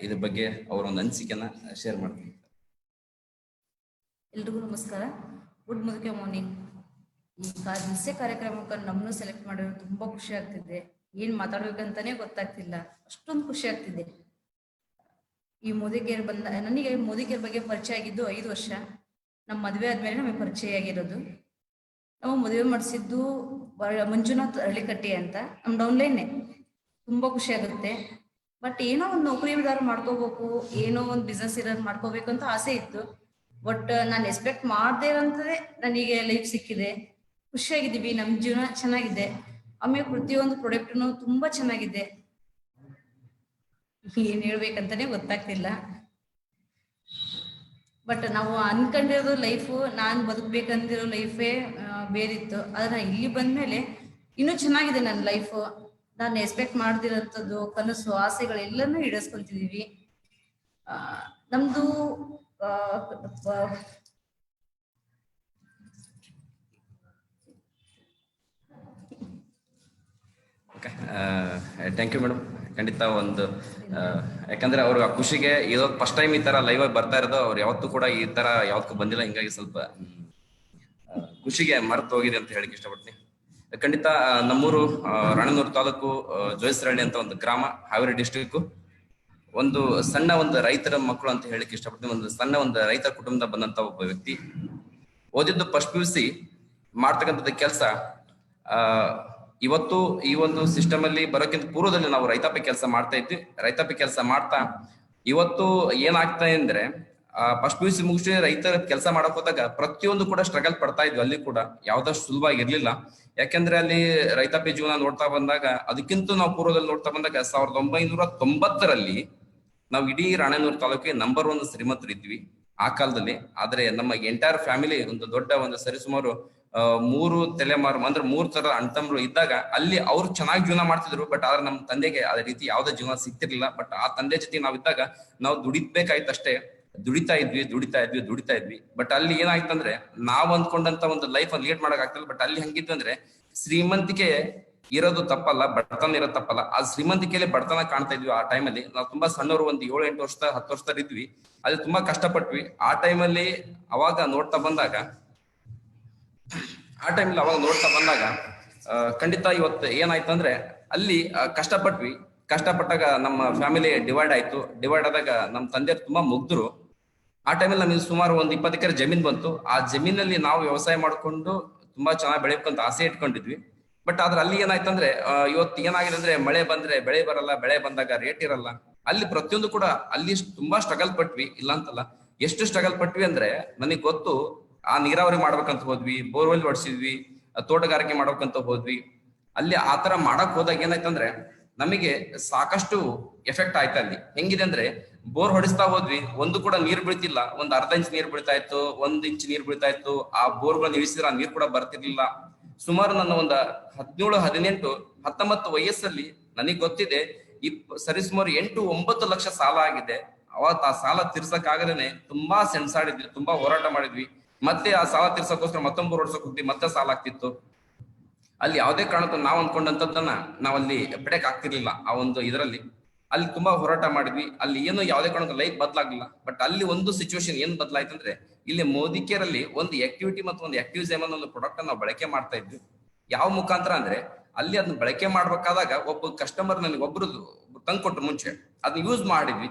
ಇದ್ರ ಬಗ್ಗೆ ಅವರ ಒಂದು ಅನಿಸಿಕೆನ ಶೇರ್ ಮಾಡ್ತೀನಿ. ಎಲ್ರಿಗೂ ನಮಸ್ಕಾರ. ಗುಡ್ ಮುದುಕೆ ಮಾರ್ನಿಂಗ್. ಈ ದಿಲ್ಸೆ ಕಾರ್ಯಕ್ರಮಕ್ಕೆ ನಮ್ಮನ್ನು ಸೆಲೆಕ್ಟ್ ಮಾಡಿದ್ರೆ ತುಂಬಾ ಖುಷಿ ಆಗ್ತಿದೆ. ಏನ್ ಮಾತಾಡ್ಬೇಕಂತಾನೆ ಗೊತ್ತಾಗ್ತಿಲ್ಲ, ಅಷ್ಟೊಂದು ಖುಷಿ ಆಗ್ತಿದೆ. ಈ ಮೋದಿಕೇರ್ ನನಗೆ ಮೋದಿಕೇರ್ ಬಗ್ಗೆ ಪರಿಚಯ ಆಗಿದ್ದು 5 ವರ್ಷ. ನಮ್ಮ ಮದುವೆ ಆದ್ಮೇಲೆ ನಮಗೆ ಪರಿಚಯ ಆಗಿರೋದು. ನಾವು ಮದುವೆ ಮಾಡಿಸಿದ್ದು ಮಂಜುನಾಥ್ ಅರಳಿಕಟ್ಟಿ ಅಂತ, ನಮ್ಮ ಡೌನ್ಲೈನ್ನೇ. ತುಂಬಾ ಖುಷಿ ಆಗುತ್ತೆ. ಬಟ್ ಏನೋ ಒಂದು ನೌಕರಿದಾರ ಮಾಡ್ಕೋಬೇಕು, ಏನೋ ಒಂದು ಬಿಸ್ನೆಸ್ ಇರೋದು ಮಾಡ್ಕೋಬೇಕು ಅಂತ ಆಸೆ ಇತ್ತು. ಬಟ್ ನಾನು ಎಕ್ಸ್ಪೆಕ್ಟ್ ಮಾಡದೇ ಇರೋಂಥದ್ದೇ ನನಗೆ ಲೈಫ್ ಸಿಕ್ಕಿದೆ. ಖುಷಿಯಾಗಿದ್ದೀವಿ, ನಮ್ಮ ಜೀವನ ಚೆನ್ನಾಗಿದೆ. ಆಮೇಲೆ ಪ್ರತಿಯೊಂದು ಪ್ರಾಡಕ್ಟ್ನು ತುಂಬಾ ಚೆನ್ನಾಗಿದೆ. ಏನ್ ಹೇಳ್ಬೇಕಂತಾನೆ ಗೊತ್ತಾಗ್ತಿಲ್ಲ. ಬಟ್ ನಾವು ಅನ್ಕೊಂಡಿರೋದು ಲೈಫು, ನಾನು ಬದುಕ್ಬೇಕಂದಿರೋ ಲೈಫೇ ಬೇರಿತ್ತು. ಆದ್ರೆ ಇಲ್ಲಿ ಬಂದ್ಮೇಲೆ ಇನ್ನೂ ಚೆನ್ನಾಗಿದೆ ನನ್ನ ಲೈಫು. ನಾನು ಎಕ್ಸ್ಪೆಕ್ಟ್ ಮಾಡ್ದಿರೋಂಥದ್ದು ಕನಸು, ಆಸೆಗಳೆಲ್ಲನೂ ಈಡೇರಿಸ್ಕೊಂತಿದೀವಿ. ನಮ್ದು ಓಕೆ, ಥ್ಯಾಂಕ್ ಯು ಮೇಡಮ್. ಖಂಡಿತ ಒಂದು ಯಾಕಂದ್ರೆ ಅವ್ರ ಖುಷಿಗೆ ಇದೋ ಫಸ್ಟ್ ಟೈಮ್ ಈ ತರ ಲೈವ್ ಆಗಿ ಬರ್ತಾ ಇರೋದು. ಅವ್ರು ಯಾವತ್ತೂ ಕೂಡ ಈ ತರ ಯಾವತ್ತೂ ಬಂದಿಲ್ಲ. ಹಿಂಗಾಗಿ ಸ್ವಲ್ಪ ಖುಷಿಗೆ ಮರೆತು ಹೋಗಿದೆ ಅಂತ ಹೇಳಕ್ ಇಷ್ಟಪಡ್ತೀನಿ. ಖಂಡಿತ ನಮ್ಮೂರು ರಾಣೆನೂರು ತಾಲೂಕು ಜೋಯಿಸರಹಳ್ಳಿ ಅಂತ ಒಂದು ಗ್ರಾಮ, ಹಾವೇರಿ ಡಿಸ್ಟ್ರಿಕ್ಟ್. ಒಂದು ಸಣ್ಣ ಒಂದು ರೈತರ ಮಕ್ಕಳು ಅಂತ ಹೇಳಕ್ ಇಷ್ಟಪಡ್ತೀನಿ. ಒಂದು ಸಣ್ಣ ಒಂದು ರೈತರ ಕುಟುಂಬದಿಂದ ಬಂದಂತ ಒಬ್ಬ ವ್ಯಕ್ತಿ. ಓದಿದ್ದು ಫಸ್ಟ್ PUC, ಮಾಡ್ತಕ್ಕಂಥದ್ದು ಕೆಲಸ. ಇವತ್ತು ಈ ಒಂದು ಸಿಸ್ಟಮ್ ಅಲ್ಲಿ ಬರೋಕ್ಕಿಂತ ಪೂರ್ವದಲ್ಲಿ ನಾವು ರೈತಾಪಿ ಕೆಲಸ ಮಾಡ್ತಾ ಇದ್ವಿ. ರೈತಾಪಿ ಕೆಲಸ ಮಾಡ್ತಾ ಇವತ್ತು ಏನಾಗ್ತಾ ಅಂದ್ರೆ ಫಸ್ಟ್ PUC ಮುಗಿಸಿ ರೈತರ ಕೆಲಸ ಮಾಡಕ್ ಹೋದಾಗ ಪ್ರತಿಯೊಂದು ಕೂಡ ಸ್ಟ್ರಗಲ್ ಪಡ್ತಾ ಇದ್ವಿ. ಅಲ್ಲಿ ಕೂಡ ಯಾವ್ದಷ್ಟು ಸುಲಭವಾಗಿ ಇರ್ಲಿಲ್ಲ. ಯಾಕಂದ್ರೆ ಅಲ್ಲಿ ರೈತಾಪಿ ಜೀವನ ನೋಡ್ತಾ ಬಂದಾಗ, ಅದಕ್ಕಿಂತ ನಾವು ಪೂರ್ವದಲ್ಲಿ ನೋಡ್ತಾ ಬಂದಾಗ 1990ರಲ್ಲಿ ನಾವು ಇಡೀ ರಾಣೆನೂರು ತಾಲೂಕಿಗೆ ನಂಬರ್ 1 ಶ್ರೀಮಂತರಿದ್ವಿ ಆ ಕಾಲದಲ್ಲಿ. ಆದ್ರೆ ನಮ್ಮ ಎಂಟೈರ್ ಫ್ಯಾಮಿಲಿ ಒಂದು ದೊಡ್ಡ ಒಂದು ಸರಿಸುಮಾರು 3 ತಲೆಮಾರು ಅಂದ್ರೆ 3 ತರ ಅಣ್ತಂಬ್ರು ಇದ್ದಾಗ ಅಲ್ಲಿ ಅವ್ರು ಚೆನ್ನಾಗಿ ಜೀವನ ಮಾಡ್ತಿದ್ರು. ಬಟ್ ಆದ್ರೆ ನಮ್ಮ ತಂದೆಗೆ ಅದೇ ರೀತಿ ಯಾವ್ದೇ ಜೀವನ ಸಿಗ್ತಿರ್ಲಿಲ್ಲ. ಬಟ್ ಆ ತಂದೆ ಜೊತೆ ನಾವಿದ್ದಾಗ ನಾವು ದುಡಿಬೇಕಾಯ್ತಷ್ಟೇ. ದುಡಿತಾ ಇದ್ವಿ. ಬಟ್ ಅಲ್ಲಿ ಏನಾಯ್ತಂದ್ರೆ ನಾವ್ ಅಂದ್ಕೊಂಡಂತ ಒಂದು ಲೈಫ್ ಲೀಡ್ ಮಾಡಕ್ ಆಗ್ತಿಲ್ಲ. ಬಟ್ ಅಲ್ಲಿ ಹಂಗಿತ್ತು ಅಂದ್ರೆ ಶ್ರೀಮಂತಿಕೆ ಇರೋದು ತಪ್ಪಲ್ಲ, ಬಡತನ ಇರೋದು ತಪ್ಪಲ್ಲ. ಆ ಶ್ರೀಮಂತಿಕೆಯಲ್ಲಿ ಬಡತನ ಕಾಣ್ತಾ ಇದ್ವಿ. ಆ ಟೈಮಲ್ಲಿ ನಾವು ತುಂಬಾ ಸಣ್ಣವರು, ಒಂದು 7-8 ವರ್ಷ 10 ವರ್ಷದ ಇದ್ವಿ. ಅಲ್ಲಿ ತುಂಬಾ ಕಷ್ಟಪಟ್ವಿ. ಆ ಟೈಮಲ್ಲಿ ಅವಾಗ ನೋಡ್ತಾ ಬಂದಾಗ ಖಂಡಿತ ಇವತ್ತು ಏನಾಯ್ತಂದ್ರೆ ಅಲ್ಲಿ ಕಷ್ಟಪಟ್ಟಾಗ ನಮ್ಮ ಫ್ಯಾಮಿಲಿ ಡಿವೈಡ್ ಆಯ್ತು. ಡಿವೈಡ್ ಆದಾಗ ನಮ್ಮ ತಂದೆ ತುಂಬಾ ಮುಗ್ದ್ರು. ಆ ಟೈಮಲ್ಲಿ ನಮಗೆ ಸುಮಾರು ಒಂದು 20 ಎಕರೆ ಜಮೀನ್ ಬಂತು. ಆ ಜಮೀನಲ್ಲಿ ನಾವು ವ್ಯವಸಾಯ ಮಾಡ್ಕೊಂಡು ತುಂಬಾ ಚೆನ್ನಾಗಿ ಬೆಳೆಯಬೇಕಂತ ಆಸೆ ಇಟ್ಕೊಂಡಿದ್ವಿ. ಬಟ್ ಆದ್ರೆ ಅಲ್ಲಿ ಏನಾಯ್ತಂದ್ರೆ ಇವತ್ತು ಏನಾಗಿದೆ ಅಂದ್ರೆ ಮಳೆ ಬಂದ್ರೆ ಬೆಳೆ ಬರಲ್ಲ, ಬೆಳೆ ಬಂದಾಗ ರೇಟ್ ಇರಲ್ಲ. ಅಲ್ಲಿ ಪ್ರತಿಯೊಂದು ಕೂಡ ಅಲ್ಲಿ ತುಂಬಾ ಸ್ಟ್ರಗಲ್ ಪಟ್ವಿ, ಇಲ್ಲ ಅಂತಲ್ಲ. ಎಷ್ಟು ಸ್ಟ್ರಗಲ್ ಪಟ್ವಿ ಅಂದ್ರೆ ನನಗೆ ಗೊತ್ತು. ಆ ನೀರಾವರಿ ಮಾಡ್ಬೇಕಂತ ಹೋದ್ವಿ, ಬೋರ್ವೆಲ್ ಹೊಡ್ಸಿದ್ವಿ, ತೋಟಗಾರಿಕೆ ಮಾಡ್ಬೇಕಂತ ಹೋದ್ವಿ. ಅಲ್ಲಿ ಆತರ ಮಾಡಕ್ ಹೋದಾಗ ಏನಾಯ್ತಂದ್ರೆ ನಮಗೆ ಸಾಕಷ್ಟು ಎಫೆಕ್ಟ್ ಆಯ್ತು. ಅಲ್ಲಿ ಹೆಂಗಿದೆ ಅಂದ್ರೆ ಬೋರ್ ಹೊಡಿಸ್ತಾ ಹೋದ್ವಿ, ಒಂದು ಕೂಡ ನೀರ್ ಬೀಳ್ತಿಲ್ಲ. ಒಂದ್ ಅರ್ಧ ಇಂಚ್ ನೀರ್ ಬೀಳ್ತಾ ಇತ್ತು, 1 ಇಂಚ್ ನೀರ್ ಬೀಳ್ತಾ ಇತ್ತು. ಆ ಬೋರ್ಗಳನ್ನ ಇಳಿಸಿದ್ರೆ ಆ ನೀರ್ ಕೂಡ ಬರ್ತಿರ್ಲಿಲ್ಲ. ಸುಮಾರು ನನ್ನ ಒಂದು 17, 18, 19 ವಯಸ್ಸಲ್ಲಿ ನನಗ್ ಗೊತ್ತಿದೆ ಸರಿಸುಮಾರು 8-9 ಲಕ್ಷ ಸಾಲ ಆಗಿದೆ. ಅವತ್ತು ಆ ಸಾಲ ತೀರ್ಸಕ್ ಆಗದೇನೆ ತುಂಬಾ ಸೆಣಸಾಡಿದ್ವಿ, ತುಂಬಾ ಹೋರಾಟ ಮಾಡಿದ್ವಿ. ಮತ್ತೆ ಆ ಸಾಲ ತೀರ್ಸಕ್ಕೋಸ್ಕರ ಮತ್ತೊಬ್ಬರು ಓಡಿಸಕ್ ಹೋಗ್ತೀವಿ, ಮತ್ತೆ ಸಾಲ ಆಗ್ತಿತ್ತು. ಅಲ್ಲಿ ಯಾವುದೇ ಕಾರಣಕ್ಕೂ ನಾವು ಅನ್ಕೊಂಡಂತದ್ದನ್ನ ನಾವಲ್ಲಿ ಬಿಡಕ್ ಆಗ್ತಿರ್ಲಿಲ್ಲ. ಆ ಒಂದು ಇದರಲ್ಲಿ ಅಲ್ಲಿ ತುಂಬಾ ಹೋರಾಟ ಮಾಡಿದ್ವಿ. ಅಲ್ಲಿ ಏನು ಯಾವುದೇ ಕಾರಣಕ್ಕೂ ಲೈಫ್ ಬದಲಾಗ್ಲಿಲ್ಲ. ಬಟ್ ಅಲ್ಲಿ ಒಂದು ಸಿಚುವೇಶನ್ ಏನ್ ಬದಲಾಯ್ತಂದ್ರೆ, ಇಲ್ಲಿ ಮೋದಿಕೇರಲ್ಲಿ ಒಂದು ಆಕ್ಟಿವಿಟಿ ಮತ್ತು ಒಂದು ಆಕ್ಟಿವಿಸಮ್ ಅನ್ನೋ ಒಂದು ಪ್ರಾಡಕ್ಟ್ ನಾವು ಬಳಕೆ ಮಾಡ್ತಾ ಇದ್ವಿ. ಯಾವ ಮುಖಾಂತರ ಅಂದ್ರೆ, ಅಲ್ಲಿ ಅದನ್ನ ಬಳಕೆ ಮಾಡ್ಬೇಕಾದಾಗ ಒಬ್ಬ ಕಸ್ಟಮರ್ ನನಗೆ ಒಬ್ರು ತಂದ್ಕೊಟ್ರು ಮುಂಚೆ, ಅದನ್ನ ಯೂಸ್ ಮಾಡಿದ್ವಿ,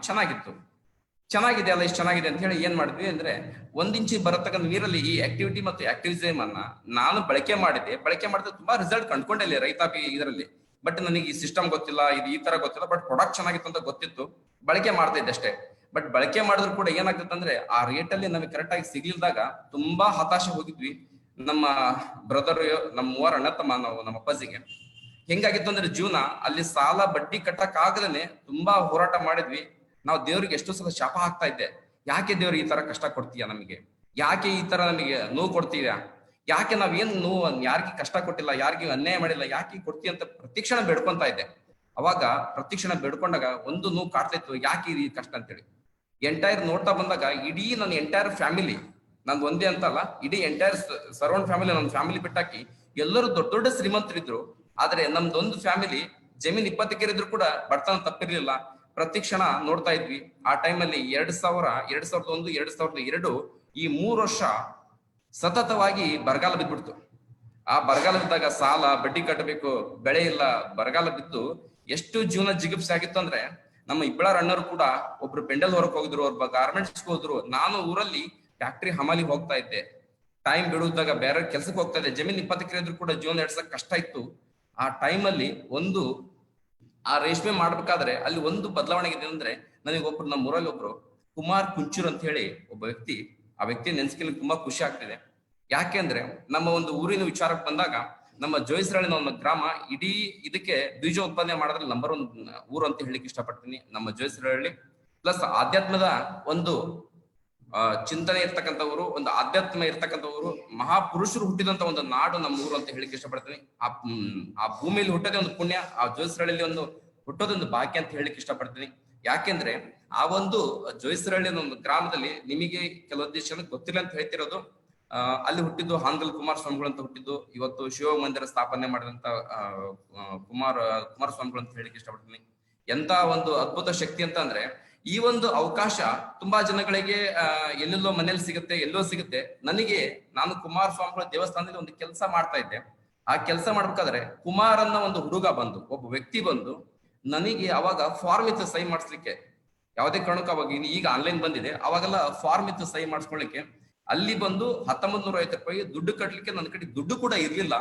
ಚೆನ್ನಾಗಿದೆ ಅಲ್ಲ, ಇಷ್ಟು ಚೆನ್ನಾಗಿದೆ ಅಂತ ಹೇಳಿ ಏನ್ ಮಾಡಿದ್ವಿ ಅಂದ್ರೆ, 1 ಇಂಚಿ ಬರತಕ್ಕಂಥ ನೀರಲ್ಲಿ ಈ ಆಕ್ಟಿವಿಟಿ ಮತ್ತು ಆಕ್ಟಿವಿಸಮ್ ಅನ್ನ ನಾನು ಬಳಕೆ ಮಾಡಿದ್ರೆ ತುಂಬಾ ರಿಸಲ್ಟ್ ಕಂಡ್ಕೊಂಡೆ ಇಲ್ಲಿ ರೈತಾಪಿ ಇದರಲ್ಲಿ. ಬಟ್ ನನಗೆ ಈ ಸಿಸ್ಟಮ್ ಗೊತ್ತಿಲ್ಲ, ಇದು ಈ ತರ ಗೊತ್ತಿಲ್ಲ, ಬಟ್ ಪ್ರಾಡಕ್ಟ್ ಚೆನ್ನಾಗಿತ್ತು ಅಂತ ಗೊತ್ತಿತ್ತು, ಬಳಕೆ ಮಾಡ್ತಾ ಇದ್ದೆ ಅಷ್ಟೇ. ಬಟ್ ಬಳಕೆ ಮಾಡಿದ್ರು ಕೂಡ ಏನಾಗ್ತದೆ ಅಂದ್ರೆ, ಆ ರೇಟ್ ಅಲ್ಲಿ ನಮಗೆ ಕರೆಕ್ಟ್ ಆಗಿ ಸಿಗ್ಲಿಲ್ದಾಗ ತುಂಬಾ ಹತಾಶೆ ಹೋಗಿದ್ವಿ. ನಮ್ಮ ಬ್ರದರ್, ನಮ್ಮ 3 ಅಣ್ಣ ತಮ್ಮ, ನಾವು ನಮ್ಮ ಅಪ್ಪಾಜಿಗೆ ಹೆಂಗಾಗಿತ್ತು ಅಂದ್ರೆ ಜೀವನ, ಅಲ್ಲಿ ಸಾಲ ಬಡ್ಡಿ ಕಟ್ಟಕ್ ಆಗದೇನೆ ತುಂಬಾ ಹೋರಾಟ ಮಾಡಿದ್ವಿ. ನಾವು ದೇವ್ರಿಗೆ ಎಷ್ಟೋ ಸಲ ಶಾಪ ಹಾಕ್ತಾ ಇದ್ದೆ, ಯಾಕೆ ದೇವ್ರಿಗೆ ಈ ತರ ಕಷ್ಟ ಕೊಡ್ತೀಯ ನಮಗೆ, ಯಾಕೆ ಈ ತರ ನಮಗೆ ನೋವು ಕೊಡ್ತೀಯ, ಯಾಕೆ ನಾವೇನ್ ನೋವು, ಯಾರಿಗೆ ಕಷ್ಟ ಕೊಟ್ಟಿಲ್ಲ, ಯಾರಿಗೆ ಅನ್ಯಾಯ ಮಾಡಿಲ್ಲ, ಯಾಕೆ ಕೊಡ್ತೀಯ ಅಂತ ಪ್ರತಿಕ್ಷಣ ಬೇಡ್ಕೊಂತ ಇದ್ದೆ. ಅವಾಗ ಪ್ರತಿಕ್ಷಣ ಬೇಡ್ಕೊಂಡಾಗ ಒಂದು ನೋವು ಕಾಡ್ತಿತ್ತು, ಯಾಕೆ ಈ ಕಷ್ಟ ಅಂತೇಳಿ. ಎಂಟೈರ್ ನೋಡ್ತಾ ಬಂದಾಗ ಇಡೀ ನನ್ನ ಎಂಟೈರ್ ಫ್ಯಾಮಿಲಿ, ನಂದು ಒಂದೇ ಅಂತಲ್ಲ, ಇಡೀ ಎಂಟೈರ್ ಸರೌಂಡ್ ಫ್ಯಾಮಿಲಿ, ನನ್ನ ಫ್ಯಾಮಿಲಿ ಬಿಟ್ಟಾಕಿ ಎಲ್ಲರೂ ದೊಡ್ಡ ದೊಡ್ಡ ಶ್ರೀಮಂತರಿದ್ರು. ಆದ್ರೆ ನಮ್ದೊಂದು ಫ್ಯಾಮಿಲಿ ಜಮೀನ್ 20 ಎಕರೆ ಇದ್ರು ಕೂಡ ಬಡತನ ತಪ್ಪಿರ್ಲಿಲ್ಲ. ಪ್ರತಿಕ್ಷಣ ನೋಡ್ತಾ ಇದ್ವಿ. ಆ ಟೈಮಲ್ಲಿ 2000, 2001, 2002 ಈ 3 ವರ್ಷ ಸತತವಾಗಿ ಬರಗಾಲ ಬಿದ್ಬಿಡ್ತು. ಆ ಬರಗಾಲ ಬಿದ್ದಾಗ ಸಾಲ ಬಡ್ಡಿ ಕಟ್ಟಬೇಕು, ಬೆಳೆ ಇಲ್ಲ, ಬರಗಾಲ ಬಿದ್ದು ಎಷ್ಟು ಜೀವನ ಜಿಗುಪ್ಸೆ ಆಗಿತ್ತು ಅಂದ್ರೆ, ನಮ್ಮ ಇಬ್ಬಳಾರ್ ಅಣ್ಣರು ಕೂಡ ಒಬ್ರು ಪೆಂಡಲ್ ಹೊರಕ್ ಹೋಗಿದ್ರು, ಒಬ್ಬ ಗಾರ್ಮೆಂಟ್ಸ್ ಹೋದ್ರು. ನಾನು ಊರಲ್ಲಿ ಫ್ಯಾಕ್ಟ್ರಿ ಹಮಾಲಿ ಹೋಗ್ತಾ ಇದ್ದೆ. ಟೈಮ್ ಬಿಡುವಾಗ ಬೇರೆ ಕೆಲ್ಸಕ್ಕೆ ಹೋಗ್ತಾ ಇದ್ದೆ. ಜಮೀನ್ 20 ಎಕರೆ ಇದ್ರು ಕೂಡ ಜೀವನ ನಡೆಸಕ್ ಕಷ್ಟ ಇತ್ತು. ಆ ಟೈಮಲ್ಲಿ ಆ ರೇಷ್ಮೆ ಮಾಡ್ಬೇಕಾದ್ರೆ ಅಲ್ಲಿ ಒಂದು ಬದಲಾವಣೆ ಇದೆ ಅಂದ್ರೆ, ನನಗೆ ಒಬ್ರು ನಮ್ಮ ಊರಲ್ಲಿ ಒಬ್ರು ಕುಮಾರ್ ಕುಂಚೂರ್ ಅಂತ ಹೇಳಿ ಒಬ್ಬ ವ್ಯಕ್ತಿ, ಆ ವ್ಯಕ್ತಿ ನೆನ್ಸ್ಕೊಳ್ಳಿ ತುಂಬಾ ಖುಷಿ ಆಗ್ತಿದೆ. ಯಾಕೆಂದ್ರೆ ನಮ್ಮ ಒಂದು ಊರಿನ ವಿಚಾರಕ್ಕೆ ಬಂದಾಗ, ನಮ್ಮ ಜೋಯಿಸರಳ್ಳಿ ಒಂದು ಗ್ರಾಮ ಇಡೀ ಇದಕ್ಕೆ ಬೀಜ ಉತ್ಪಾದನೆ ಮಾಡೋದ್ರಲ್ಲಿ ನಂಬರ್ 1 ಊರು ಅಂತ ಹೇಳಿಕ್ಕೆ ಇಷ್ಟಪಡ್ತೀನಿ. ನಮ್ಮ ಜೋಯಿಸರಳ್ಳಿ ಪ್ಲಸ್ ಆಧ್ಯಾತ್ಮದ ಒಂದು ಚಿಂತನೆ ಇರ್ತಕ್ಕಂಥವ್ರು, ಒಂದು ಆಧ್ಯಾತ್ಮ ಇರ್ತಕ್ಕಂಥವ್ರು, ಮಹಾಪುರುಷರು ಹುಟ್ಟಿದಂತ ಒಂದು ನಾಡು ನಮ್ಮ ಊರು ಅಂತ ಹೇಳಿಕ್ಕೆ ಇಷ್ಟಪಡ್ತೀನಿ. ಆ ಭೂಮಿಯಲ್ಲಿ ಹುಟ್ಟೋದೇ ಒಂದು ಪುಣ್ಯ, ಆ ಜೋಯಿಸರಳ್ಳಿಯಲ್ಲಿ ಒಂದು ಹುಟ್ಟೋದೊಂದು ಭಾಗ್ಯ ಅಂತ ಹೇಳಿಕ್ಕೆ ಇಷ್ಟಪಡ್ತೀನಿ. ಯಾಕೆಂದ್ರೆ ಆ ಒಂದು ಜೋಯಿಸರಳ್ಳಿ ಒಂದು ಗ್ರಾಮದಲ್ಲಿ, ನಿಮಗೆ ಕೆಲವೊಂದಿಷ್ಟು ಜನ ಗೊತ್ತಿಲ್ಲ ಅಂತ ಹೇಳ್ತಿರೋದು, ಅಲ್ಲಿ ಹುಟ್ಟಿದ್ದು ಹಾನಗಲ್ ಕುಮಾರಸ್ವಾಮಿಗಳು ಅಂತ ಹುಟ್ಟಿದ್ದು. ಇವತ್ತು ಶಿವ ಮಂದಿರ ಸ್ಥಾಪನೆ ಮಾಡಿದಂತ ಕುಮಾರಸ್ವಾಮಿಗಳು ಅಂತ ಹೇಳಿಕ್ಕೆ ಇಷ್ಟಪಡ್ತೀನಿ. ಎಂತ ಒಂದು ಅದ್ಭುತ ಶಕ್ತಿ ಅಂತ ಅಂದ್ರೆ, ಈ ಒಂದು ಅವಕಾಶ ತುಂಬಾ ಜನಗಳಿಗೆ ಎಲ್ಲೆಲ್ಲೋ ಮನೇಲಿ ಸಿಗುತ್ತೆ, ಎಲ್ಲೋ ಸಿಗುತ್ತೆ. ನಾನು ಕುಮಾರಸ್ವಾಮಿಗಳ ದೇವಸ್ಥಾನದಲ್ಲಿ ಒಂದು ಕೆಲಸ ಮಾಡ್ತಾ ಇದ್ದೆ. ಆ ಕೆಲಸ ಮಾಡ್ಬೇಕಾದ್ರೆ ಕುಮಾರ್ ಅನ್ನೋ ಒಂದು ಹುಡುಗ ಬಂದು, ಒಬ್ಬ ವ್ಯಕ್ತಿ ಬಂದು ನನಗೆ ಅವಾಗ ಫಾರ್ಮ್ ಇತ್ತು ಸಹಿ ಮಾಡಿಸ್ಲಿಕ್ಕೆ. ಯಾವುದೇ ಕಾರಣಕ್ಕೂ ಅವಾಗ ಈಗ ಆನ್ಲೈನ್ ಬಂದಿದೆ, ಅವಾಗೆಲ್ಲ ಫಾರ್ಮ್ ಇತ್ತು ಸಹಿ ಮಾಡಿಸ್ಕೊಳ್ಳಿಕ್ಕೆ. ಅಲ್ಲಿ ಬಂದು 1950 ರೂಪಾಯಿ ದುಡ್ಡು ಕಟ್ಲಿಕ್ಕೆ ನನ್ನ ಕಡೆ ದುಡ್ಡು ಕೂಡ ಇರ್ಲಿಲ್ಲ.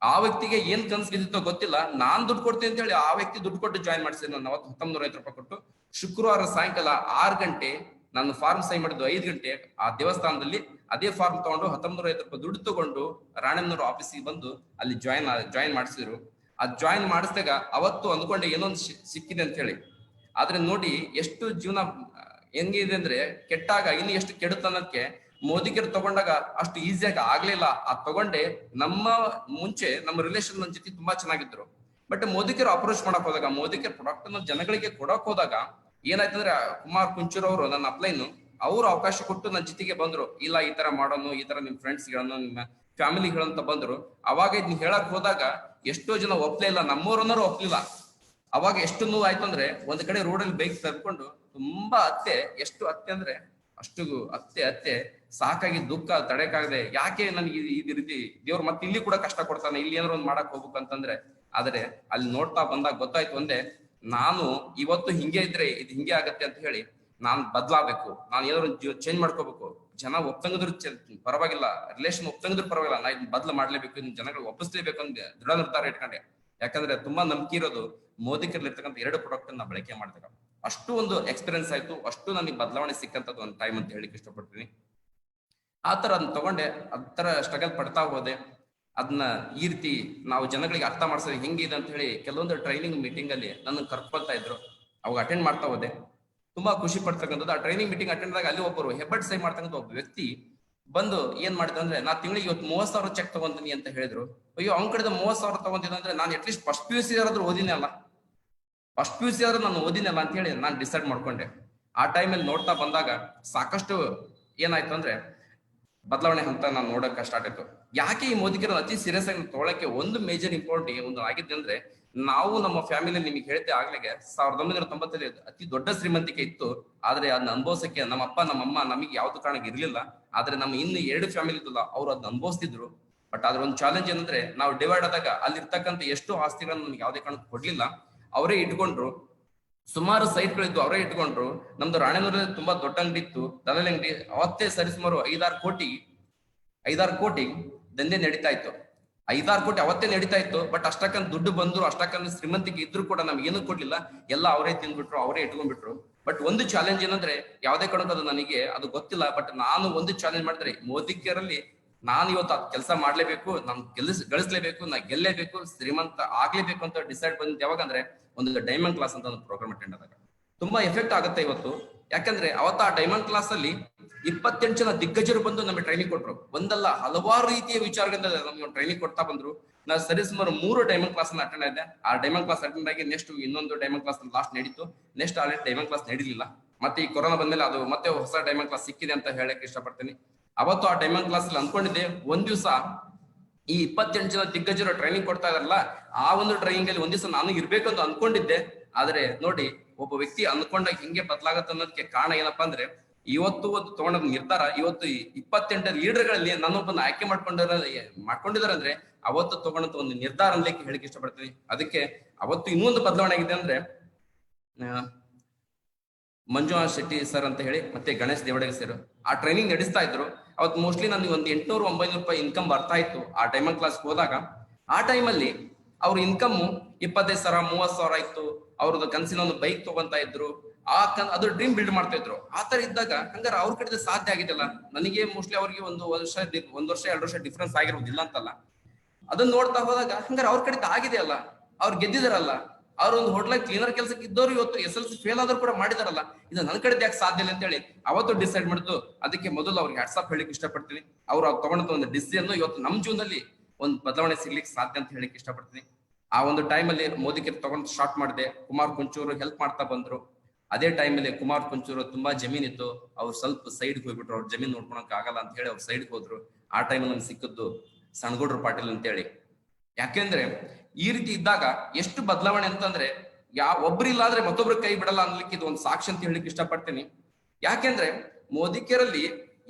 ಆ ವ್ಯಕ್ತಿಗೆ ಏನ್ ಕನ್ಸು ಬಿದ್ದಿತ್ತೋ ಗೊತ್ತಿಲ್ಲ, ನಾನ್ ದುಡ್ಡು ಕೊಡ್ತೀನಿ ಅಂತ ಹೇಳಿ ಆ ವ್ಯಕ್ತಿ ದುಡ್ಡು ಕೊಟ್ಟು ಜಾಯ್ನ್ ಮಾಡಿಸಿದ್ರು. ನಾನು ಅವತ್ತು 1950 ರೂಪಾಯಿ ಕೊಟ್ಟು ಶುಕ್ರವಾರ ಸಾಯಂಕಾಲ 6 ಗಂಟೆ ನಾನು ಫಾರ್ಮ್ ಸಹಿ ಮಾಡಿದ್ದು 5 ಗಂಟೆ ಆ ದೇವಸ್ಥಾನದಲ್ಲಿ ಅದೇ ಫಾರ್ಮ್ ತಗೊಂಡು 1950 ರೂಪಾಯಿ ದುಡ್ಡು ತಗೊಂಡು ರಾಣೆಮ್ನವ್ರ ಆಫೀಸಿಗೆ ಬಂದು ಅಲ್ಲಿ ಜಾಯಿನ್ ಮಾಡಿಸಿದ್ರು. ಅದ್ ಜಾಯಿನ್ ಮಾಡಿಸಿದಾಗ ಅವತ್ತು ಅಂದ್ಕೊಂಡೆ ಏನೊಂದು ಸಿಕ್ಕಿದೆ ಅಂತ ಹೇಳಿ. ಆದ್ರೆ ನೋಡಿ ಎಷ್ಟು ಜೀವನ ಹೆಂಗಿದೆ ಅಂದ್ರೆ, ಕೆಟ್ಟಾಗ ಇನ್ನು ಎಷ್ಟು ಕೆಡುತ್ತನ್ನಕ್ಕೆ ಮೋದಿಕರ್ ತಗೊಂಡಾಗ ಅಷ್ಟು ಈಸಿಯಾಗಿ ಆಗ್ಲಿಲ್ಲ. ಅದ್ ತಗೊಂಡೆ ಮುಂಚೆ ನಮ್ಮ ರಿಲೇಷನ್ ನನ್ನ ಜೊತೆ ತುಂಬಾ ಚೆನ್ನಾಗಿದ್ರು. ಬಟ್ ಮೋದಿಕರ್ ಅಪ್ರೋಚ್ ಮಾಡಕ್ ಹೋದಾಗ, ಮೋದಿಕರ್ ಪ್ರಾಡಕ್ಟ್ ಅನ್ನು ಜನಗಳಿಗೆ ಕೊಡಕ್ ಹೋದಾಗ ಏನಾಯ್ತಂದ್ರೆ, ಕುಮಾರ್ ಕುಂಚೂರ್ ಅವರು ನನ್ನ ಅಪ್ಲೈನ್ ಅವ್ರು ಅವಕಾಶ ಕೊಟ್ಟು ನನ್ನ ಜೊತೆಗೆ ಬಂದ್ರು. ಇಲ್ಲ ಈ ತರ ಮಾಡೋನು, ಈ ತರ ನಿಮ್ ಫ್ರೆಂಡ್ಸ್ ಗಳನ್ನು, ನಿಮ್ಮ ಫ್ಯಾಮಿಲಿಗಳಂತ ಬಂದ್ರು. ಅವಾಗ ಇದನ್ನ ಹೇಳಕ್ ಹೋದಾಗ ಎಷ್ಟೋ ಜನ ಒಪ್ಲೇ ಇಲ್ಲ, ನಮ್ಮೂರನ್ನೋರು ಒಪ್ಲಿಲ್ಲ. ಅವಾಗ ಎಷ್ಟು ನೋವು ಆಯ್ತು ಅಂದ್ರೆ, ಒಂದ್ ಕಡೆ ರೋಡಲ್ಲಿ ಬೈಕ್ ತರ್ಕೊಂಡು ತುಂಬಾ ಎಷ್ಟು ಅತ್ತೆ ಅಂದ್ರೆ ಅಷ್ಟು ಅತ್ತೆ ಸಾಕಾಗಿ ದುಃಖ ತಡೆಕಾಗದೆ, ಯಾಕೆ ನನಗೆ ಈ ರೀತಿ ದೇವ್ರು ಮತ್ತೆ ಇಲ್ಲಿ ಕೂಡ ಕಷ್ಟ ಕೊಡ್ತಾನೆ, ಇಲ್ಲಿ ಏನಾರು ಒಂದ್ ಮಾಡಕ್ ಹೋಗ್ಬೇಕು ಅಂತಂದ್ರೆ. ಆದ್ರೆ ಅಲ್ಲಿ ನೋಡ್ತಾ ಬಂದಾಗ ಗೊತ್ತಾಯ್ತು ಒಂದೇ, ನಾನು ಇವತ್ತು ಹಿಂಗೆ ಇದ್ರೆ ಇದು ಹಿಂಗೆ ಆಗತ್ತೆ ಅಂತ ಹೇಳಿ ನಾನ್ ಬದ್ಲಾಗಬೇಕು, ನಾನು ಏನಾದ್ರು ಚೇಂಜ್ ಮಾಡ್ಕೋಬೇಕು. ಜನ ಒಪ್ತಂಗಿದ್ರು ಪರವಾಗಿಲ್ಲ, ರಿಲೇಷನ್ ಒಪ್ತಂಗಿದ್ರು ಪರವಾಗಿಲ್ಲ, ನಾ ಇದನ್ನ ಬದ್ಲು ಮಾಡ್ಲೇಬೇಕು, ಇದನ್ನ ಜನಗಳು ಒಪ್ಪಿಸ್ಲೇಬೇಕು ಅಂತ ದೃಢ ನಿರ್ಧಾರ ಇಟ್ಕೊಂಡೆ. ಯಾಕಂದ್ರೆ ತುಂಬಾ ನಂಬಿಕೆ ಇರೋದು ಮೋದಿಕರ್ಲಿರ್ತಕ್ಕಂಥ 2 ಪ್ರಾಡಕ್ಟ್ ನಾ ಬಳಕೆ ಮಾಡಿದಾಗ ಅಷ್ಟು ಒಂದು ಎಕ್ಸ್ಪೀರಿಯನ್ಸ್ ಆಯ್ತು, ಅಷ್ಟು ನನಗೆ ಬದಲಾವಣೆ ಸಿಕ್ಕಂತದ್ದು ಒಂದು ಟೈಮ್ ಅಂತ ಹೇಳಿಕ್ಕೆ ಇಷ್ಟಪಡ್ತೀನಿ. ಆತರ ಅದನ್ನ ತಗೊಂಡೆ, ಅದರ ಸ್ಟ್ರಗಲ್ ಪಡ್ತಾ ಹೋದೆ. ಅದನ್ನ ಈ ರೀತಿ ನಾವು ಜನಗಳಿಗೆ ಅರ್ಥ ಮಾಡ್ಸೋದು ಹೆಂಗಿದೆ ಅಂತ ಹೇಳಿ ಕೆಲವೊಂದು ಟ್ರೈನಿಂಗ್ ಮೀಟಿಂಗ್ ಅಲ್ಲಿ ನನ್ನ ಕರ್ಕೊಳ್ತಾ ಇದ್ರು. ಅವಾಗ ಅಟೆಂಡ್ ಮಾಡ್ತಾ ಹೋದೆ, ತುಂಬಾ ಖುಷಿ ಪಡ್ತಕ್ಕಂಥದ್ದು. ಆ ಟ್ರೈನಿಂಗ್ ಮೀಟಿಂಗ್ ಅಟೆಂಡ್ ಆದಾಗ ಅಲ್ಲಿ ಒಬ್ಬರು ಹೆಬ್ಬೆಟ್ ಸಹಿ ಮಾಡ್ತಕ್ಕಂಥ ಒಬ್ಬ ವ್ಯಕ್ತಿ ಬಂದು ಏನ್ ಮಾಡಿದ್ರು ಅಂದ್ರೆ, ನಾ ತಿಂಗಳಿಗೆ ಇವತ್ತು 30,000 ಚೆಕ್ ತಗೊಂತೀನಿ ಅಂತ ಹೇಳಿದ್ರು. ಅಯ್ಯೋ, ಅವ್ನ ಕಡೆದ 30,000 ತಗೊಂತೀನಿ ಅಂದ್ರೆ ನಾನು ಅಟ್ಲೀಸ್ಟ್ ಫಸ್ಟ್ PUC ಆದ್ರೂ ಓದಿನೇ ಅಲ್ಲ, ಫಸ್ಟ್ PUC ಆದ್ರೂ ನಾನು ಓದಿನಲ್ಲ ಅಂತ ಹೇಳಿ ನಾನು ಡಿಸೈಡ್ ಮಾಡ್ಕೊಂಡೆ. ಆ ಟೈಮಲ್ಲಿ ನೋಡ್ತಾ ಬಂದಾಗ ಸಾಕಷ್ಟು ಏನಾಯ್ತು ಅಂದ್ರೆ, ಬದಲಾವಣೆ ಹಂತ ನಾನು ನೋಡಕ್ಕೆ ಸ್ಟಾರ್ಟ್ ಆಯ್ತು. ಯಾಕೆ ಈ ಮೋದಿಕರ ಅತಿ ಸೀರಿಯಸ್ ಆಗಿ ತೊಗೊಳಕ್ಕೆ ಒಂದು ಮೇಜರ್ ಇಂಪಾರ್ಟೆಂಟ್ ಒಂದು ಆಗಿದೆ ಅಂದ್ರೆ, ನಾವು ನಮ್ಮ ಫ್ಯಾಮಿಲಿ ನಿಮಗೆ ಹೇಳ್ತೆ ಆಗ್ಲಿಗೆ 1990 ಅತಿ ದೊಡ್ಡ ಶ್ರೀಮಂತಿಕೆ ಇತ್ತು. ಆದ್ರೆ ಅದನ್ನ ಅನುಭವಿಸಕ್ಕೆ ನಮ್ಮ ಅಪ್ಪ ನಮ್ಮಮ್ಮ ನಮಗೆ ಯಾವ್ದು ಕಾರಣ ಇರ್ಲಿಲ್ಲ. ಆದ್ರೆ ನಮ್ಮ ಇನ್ನು 2 ಫ್ಯಾಮಿಲಿ ಇದ್ದಲ್ಲ ಅವ್ರು ಅದನ್ನ ಅನುಭವಿಸ್ತಿದ್ರು. ಬಟ್ ಅದ್ರ ಒಂದು ಚಾಲೆಂಜ್ ಏನಂದ್ರೆ, ನಾವು ಡಿವೈಡ್ ಆದಾಗ ಅಲ್ಲಿರ್ತಕ್ಕಂಥ ಎಷ್ಟು ಆಸ್ತಿಗಳನ್ನ ನಮ್ಗೆ ಯಾವ್ದೇ ಕಾರಣಕ್ಕೆ ಕೊಡ್ಲಿಲ್ಲ, ಅವರೇ ಇಟ್ಕೊಂಡ್ರು. ಸುಮಾರು ಸೈಟ್ಗಳಿದ್ದು ಅವರೇ ಇಟ್ಕೊಂಡ್ರು. ನಮ್ದು ರಾಣೆನೂರಲ್ಲಿ ತುಂಬಾ ದೊಡ್ಡ ಅಂಗಡಿ ಇತ್ತು, ದಲಾಲಿ ಅಂಗಡಿ. ಅವತ್ತೇ ಸರಿಸುಮಾರು 5-6 ಕೋಟಿ ದಂಧೆ ನಡೀತಾ ಇತ್ತು. 5-6 ಕೋಟಿ ಅವತ್ತೇ ನಡೀತಾ ಇತ್ತು. ಬಟ್ ಅಷ್ಟಕ್ಕಂತ ದುಡ್ಡು ಬಂದ್ರು, ಅಷ್ಟಕ್ಕಂತ ಶ್ರೀಮಂತಿಗೆ ಇದ್ರು ಕೂಡ ನಮ್ಗೆ ಏನು ಕೊಡ್ಲಿಲ್ಲ. ಎಲ್ಲ ಅವರೇ ತಿಂದ್ಬಿಟ್ರು, ಅವರೇ ಇಟ್ಕೊಂಡ್ಬಿಟ್ರು. ಬಟ್ ಒಂದು ಚಾಲೆಂಜ್ ಏನಂದ್ರೆ, ಯಾವ್ದೇ ಕಾರಣಕ್ಕೂ ಅದು ನನಗೆ ಅದು ಗೊತ್ತಿಲ್ಲ. ಬಟ್ ನಾನು ಒಂದು ಚಾಲೆಂಜ್ ಮಾಡಿದ್ರೆ, ಮೋದಿಕರಲ್ಲಿ ನಾನು ಇವತ್ತು ಅದು ಕೆಲಸ ಮಾಡ್ಲೇಬೇಕು, ನಾನು ಗಳಿಸ್ಲೇಬೇಕು, ನಾ ಗೆಲ್ಲೇಬೇಕು, ಶ್ರೀಮಂತ ಆಗ್ಲೇಬೇಕು ಅಂತ ಡಿಸೈಡ್ ಬಂದಿದ್ದು ಯಾವಾಗಂದ್ರೆ, ಒಂದು ಡೈಮಂಡ್ ಕ್ಲಾಸ್ ಅಂತ ಒಂದು ಪ್ರೋಗ್ರಾಮ್ ಅಟೆಂಡ್ ಆದಾಗ ತುಂಬಾ ಎಫೆಕ್ಟ್ ಆಗುತ್ತೆ ಇವತ್ತು. ಯಾಕಂದ್ರೆ ಅವತ್ತು ಆ ಡೈಮಂಡ್ ಕ್ಲಾಸ್ ಅಲ್ಲಿ 28 ಜನ ದಿಗ್ಗಜರು ಬಂದು ನಮಗೆ ಟ್ರೈನಿಂಗ್ ಕೊಟ್ರು. ಒಂದಲ್ಲ ಹಲವಾರು ರೀತಿಯ ವಿಚಾರಗಳಿಂದ ನಮ್ಗೆ ಟ್ರೈನಿಂಗ್ ಕೊಡ್ತಾ ಬಂದ್ರು. ನಾವು ಸರಿಸುಮಾರು 3 ಡೈಮಂಡ್ ಕ್ಲಾಸ್ ಅಟೆಂಡ್ ಆಗಿದೆ. ಆ ಡೈಮಂಡ್ ಕ್ಲಾಸ್ ಅಟೆಂಡ್ ಆಗಿ ನೆಕ್ಸ್ಟ್ ಇನ್ನೊಂದು ಡೈಮಂಡ್ ಕ್ಲಾಸ್ ಲಾಸ್ಟ್ ನಡೀತು. ನೆಕ್ಸ್ಟ್ ಆಲ್ರೆಡಿ ಡೈಮಂಡ್ ಕ್ಲಾಸ್ ನಡೀಲಿಲ್ಲ. ಮತ್ತೆ ಈ ಕೊರೋನಾ ಬಂದ್ಮೇಲೆ ಅದು ಮತ್ತೆ ಹೊಸ ಡೈಮಂಡ್ ಕ್ಲಾಸ್ ಸಿಕ್ಕಿದೆ ಅಂತ ಹೇಳಕ್ ಇಷ್ಟಪಡ್ತೀನಿ. ಅವತ್ತು ಆ ಡೈಮಂಡ್ ಕ್ಲಾಸ್ ಅಲ್ಲಿ ಅನ್ಕೊಂಡಿದ್ದೆ, ಒಂದ್ ದಿವಸ ಈ 28 ಜನ ದಿಗ್ಗಜರು ಟ್ರೈನಿಂಗ್ ಕೊಡ್ತಾ ಇದಾರಲ್ಲ, ಆ ಒಂದು ಟ್ರೈನಿಂಗ್ ಅಲ್ಲಿ ಒಂದ್ ದಿವಸ ನಾನು ಇರ್ಬೇಕಂತ ಅನ್ಕೊಂಡಿದ್ದೆ. ಆದ್ರೆ ನೋಡಿ, ಒಬ್ಬ ವ್ಯಕ್ತಿ ಅನ್ಕೊಂಡಾಗ ಹಿಂಗೆ ಬದಲಾಗತ್ತೆ ಅನ್ನೋದಕ್ಕೆ ಕಾರಣ ಏನಪ್ಪಾ ಅಂದ್ರೆ, ಇವತ್ತು ಒಂದು ತಗೊಂಡ ನಿರ್ಧಾರ, ಇವತ್ತು 28 ಲೀಡರ್ಗಳಲ್ಲಿ ನನ್ನೊಬ್ಬನ ಆಯ್ಕೆ ಮಾಡ್ಕೊಂಡಿದಾರೆ ಅಂದ್ರೆ ಅವತ್ತು ತಗೊಂಡಂತ ಒಂದು ನಿರ್ಧಾರ ಅನ್ಲಿಕ್ಕೆ ಹೇಳಿಕ್ಕೆ ಇಷ್ಟಪಡ್ತೀನಿ. ಅದಕ್ಕೆ ಅವತ್ತು ಇನ್ನೊಂದು ಬದಲಾವಣೆ ಆಗಿದೆ ಅಂದ್ರೆ, ಮಂಜುನಾಥ್ ಶೆಟ್ಟಿ ಸರ್ ಅಂತ ಹೇಳಿ ಮತ್ತೆ ಗಣೇಶ್ ದೇವಡಗೆ ಸರ್ ಆ ಟ್ರೈನಿಂಗ್ ನಡೆಸ್ತಾ ಇದ್ರು. ಅವತ್ತು ಮೋಸ್ಟ್ಲಿ ನನಗೆ ಒಂದು 800-900 ರೂಪಾಯಿ ಇನ್ಕಮ್ ಬರ್ತಾ ಇತ್ತು ಆ ಡೈಮಂಡ್ ಕ್ಲಾಸ್ ಹೋದಾಗ. ಆ ಟೈಮಲ್ಲಿ ಅವ್ರ ಇನ್ಕಮ್ 25,000 30,000 ಇತ್ತು. ಅವ್ರದ್ದು ಕನಸಿನ ಒಂದು ಬೈಕ್ ತಗೊಂತ ಇದ್ರು. ಅದು ಡ್ರೀಮ್ ಬಿಲ್ಡ್ ಮಾಡ್ತಾ ಇದ್ರು. ಆ ತರ ಇದ್ದಾಗ ಹಂಗಾರೆ ಅವ್ರ ಕಡೆ ಸಾಧ್ಯ ಆಗಿದೆಲ್ಲ. ನನಗೆ ಮೋಸ್ಟ್ಲಿ ಅವ್ರಿಗೆ 1 ವರ್ಷ 2 ವರ್ಷ ಡಿಫ್ರೆನ್ಸ್ ಆಗಿರೋದಿಲ್ಲ ಅಂತಲ್ಲ. ಅದನ್ನ ನೋಡ್ತಾ ಹೋದಾಗ ಹಂಗಾರೆ ಅವ್ರ ಕಡೆ ಆಗಿದೆ ಅಲ್ಲ, ಅವ್ರು ಗೆದ್ದಿದಾರಲ್ಲ. ಅವ್ರ ಒಂದು ಹೋಟ್ಲಾಗ ಕ್ಲೀನರ್ ಕೆಲಸಕ್ಕೆ ಇದ್ದವ್ರು ಇವತ್ತು SLC ಫೇಲ್ ಆದ್ರೂ ಕೂಡ ಮಾಡಿದಾರಲ್ಲ. ಇದು ನನ್ನ ಕಡೆ ಯಾಕೆ ಸಾಧ್ಯ ಇಲ್ಲ ಅಂತ ಹೇಳಿ ಅವತ್ತು ಡಿಸೈಡ್ ಮಾಡಿದ್ದು. ಅದಕ್ಕೆ ಮೊದಲು ಅವ್ರಿಗೆ ಹ್ಯಾಟ್ಸಾಪ್ ಹೇಳಿಕ್ ಇಷ್ಟಪಡ್ತೀನಿ. ಅವ್ರು ತಗೊಂಡಂತ ಒಂದು ಡಿಸಿಷನ್ ಇವತ್ತು ನಮ್ಮ ಜೀವನದಲ್ಲಿ ಒಂದು ಬದಲಾವಣೆ ಸಿಗ್ಲಿಕ್ಕೆ ಸಾಧ್ಯ ಅಂತ ಹೇಳಿಕ್ ಇಷ್ಟಪಡ್ತೀನಿ. ಆ ಒಂದು ಟೈಮಲ್ಲಿ ಮೋದಿಗೆ ತಗೊಂಡು ಸ್ಟಾರ್ಟ್ ಮಾಡಿದೆ. ಕುಮಾರ್ ಕುಂಚೂರು ಹೆಲ್ಪ್ ಮಾಡ್ತಾ ಬಂದ್ರು. ಅದೇ ಟೈಮಲ್ಲಿ ಕುಮಾರ್ ಕುಂಚೂರು ತುಂಬಾ ಜಮೀನಿತ್ತು, ಅವ್ರು ಸ್ವಲ್ಪ ಸೈಡ್ಗೆ ಹೋಗ್ಬಿಟ್ರು. ಅವ್ರ ಜಮೀನ್ ನೋಡ್ಕೊಳಕ್ ಆಗಲ್ಲ ಅಂತ ಹೇಳಿ ಅವ್ರು ಸೈಡ್ಗೆ ಹೋದ್ರು. ಆ ಟೈಮಲ್ಲಿ ನಮ್ಗೆ ಸಿಕ್ಕದ್ದು ಸಣ್ಗೌಡ್ರು ಪಾಟೀಲ್ ಅಂತ ಹೇಳಿ. ಯಾಕೆಂದ್ರೆ ಈ ರೀತಿ ಇದ್ದಾಗ ಎಷ್ಟು ಬದಲಾವಣೆ ಅಂತಂದ್ರೆ, ಒಬ್ರಿಲ್ಲ ಆದ್ರೆ ಮತ್ತೊಬ್ರು ಕೈ ಬಿಡಲ್ಲ ಅನ್ಲಿಕ್ಕೆ ಇದು ಒಂದು ಸಾಕ್ಷಿ ಅಂತ ಹೇಳಿಕ್ ಇಷ್ಟಪಡ್ತೀನಿ. ಯಾಕೆಂದ್ರೆ ಮೋದಿಕರಲ್ಲಿ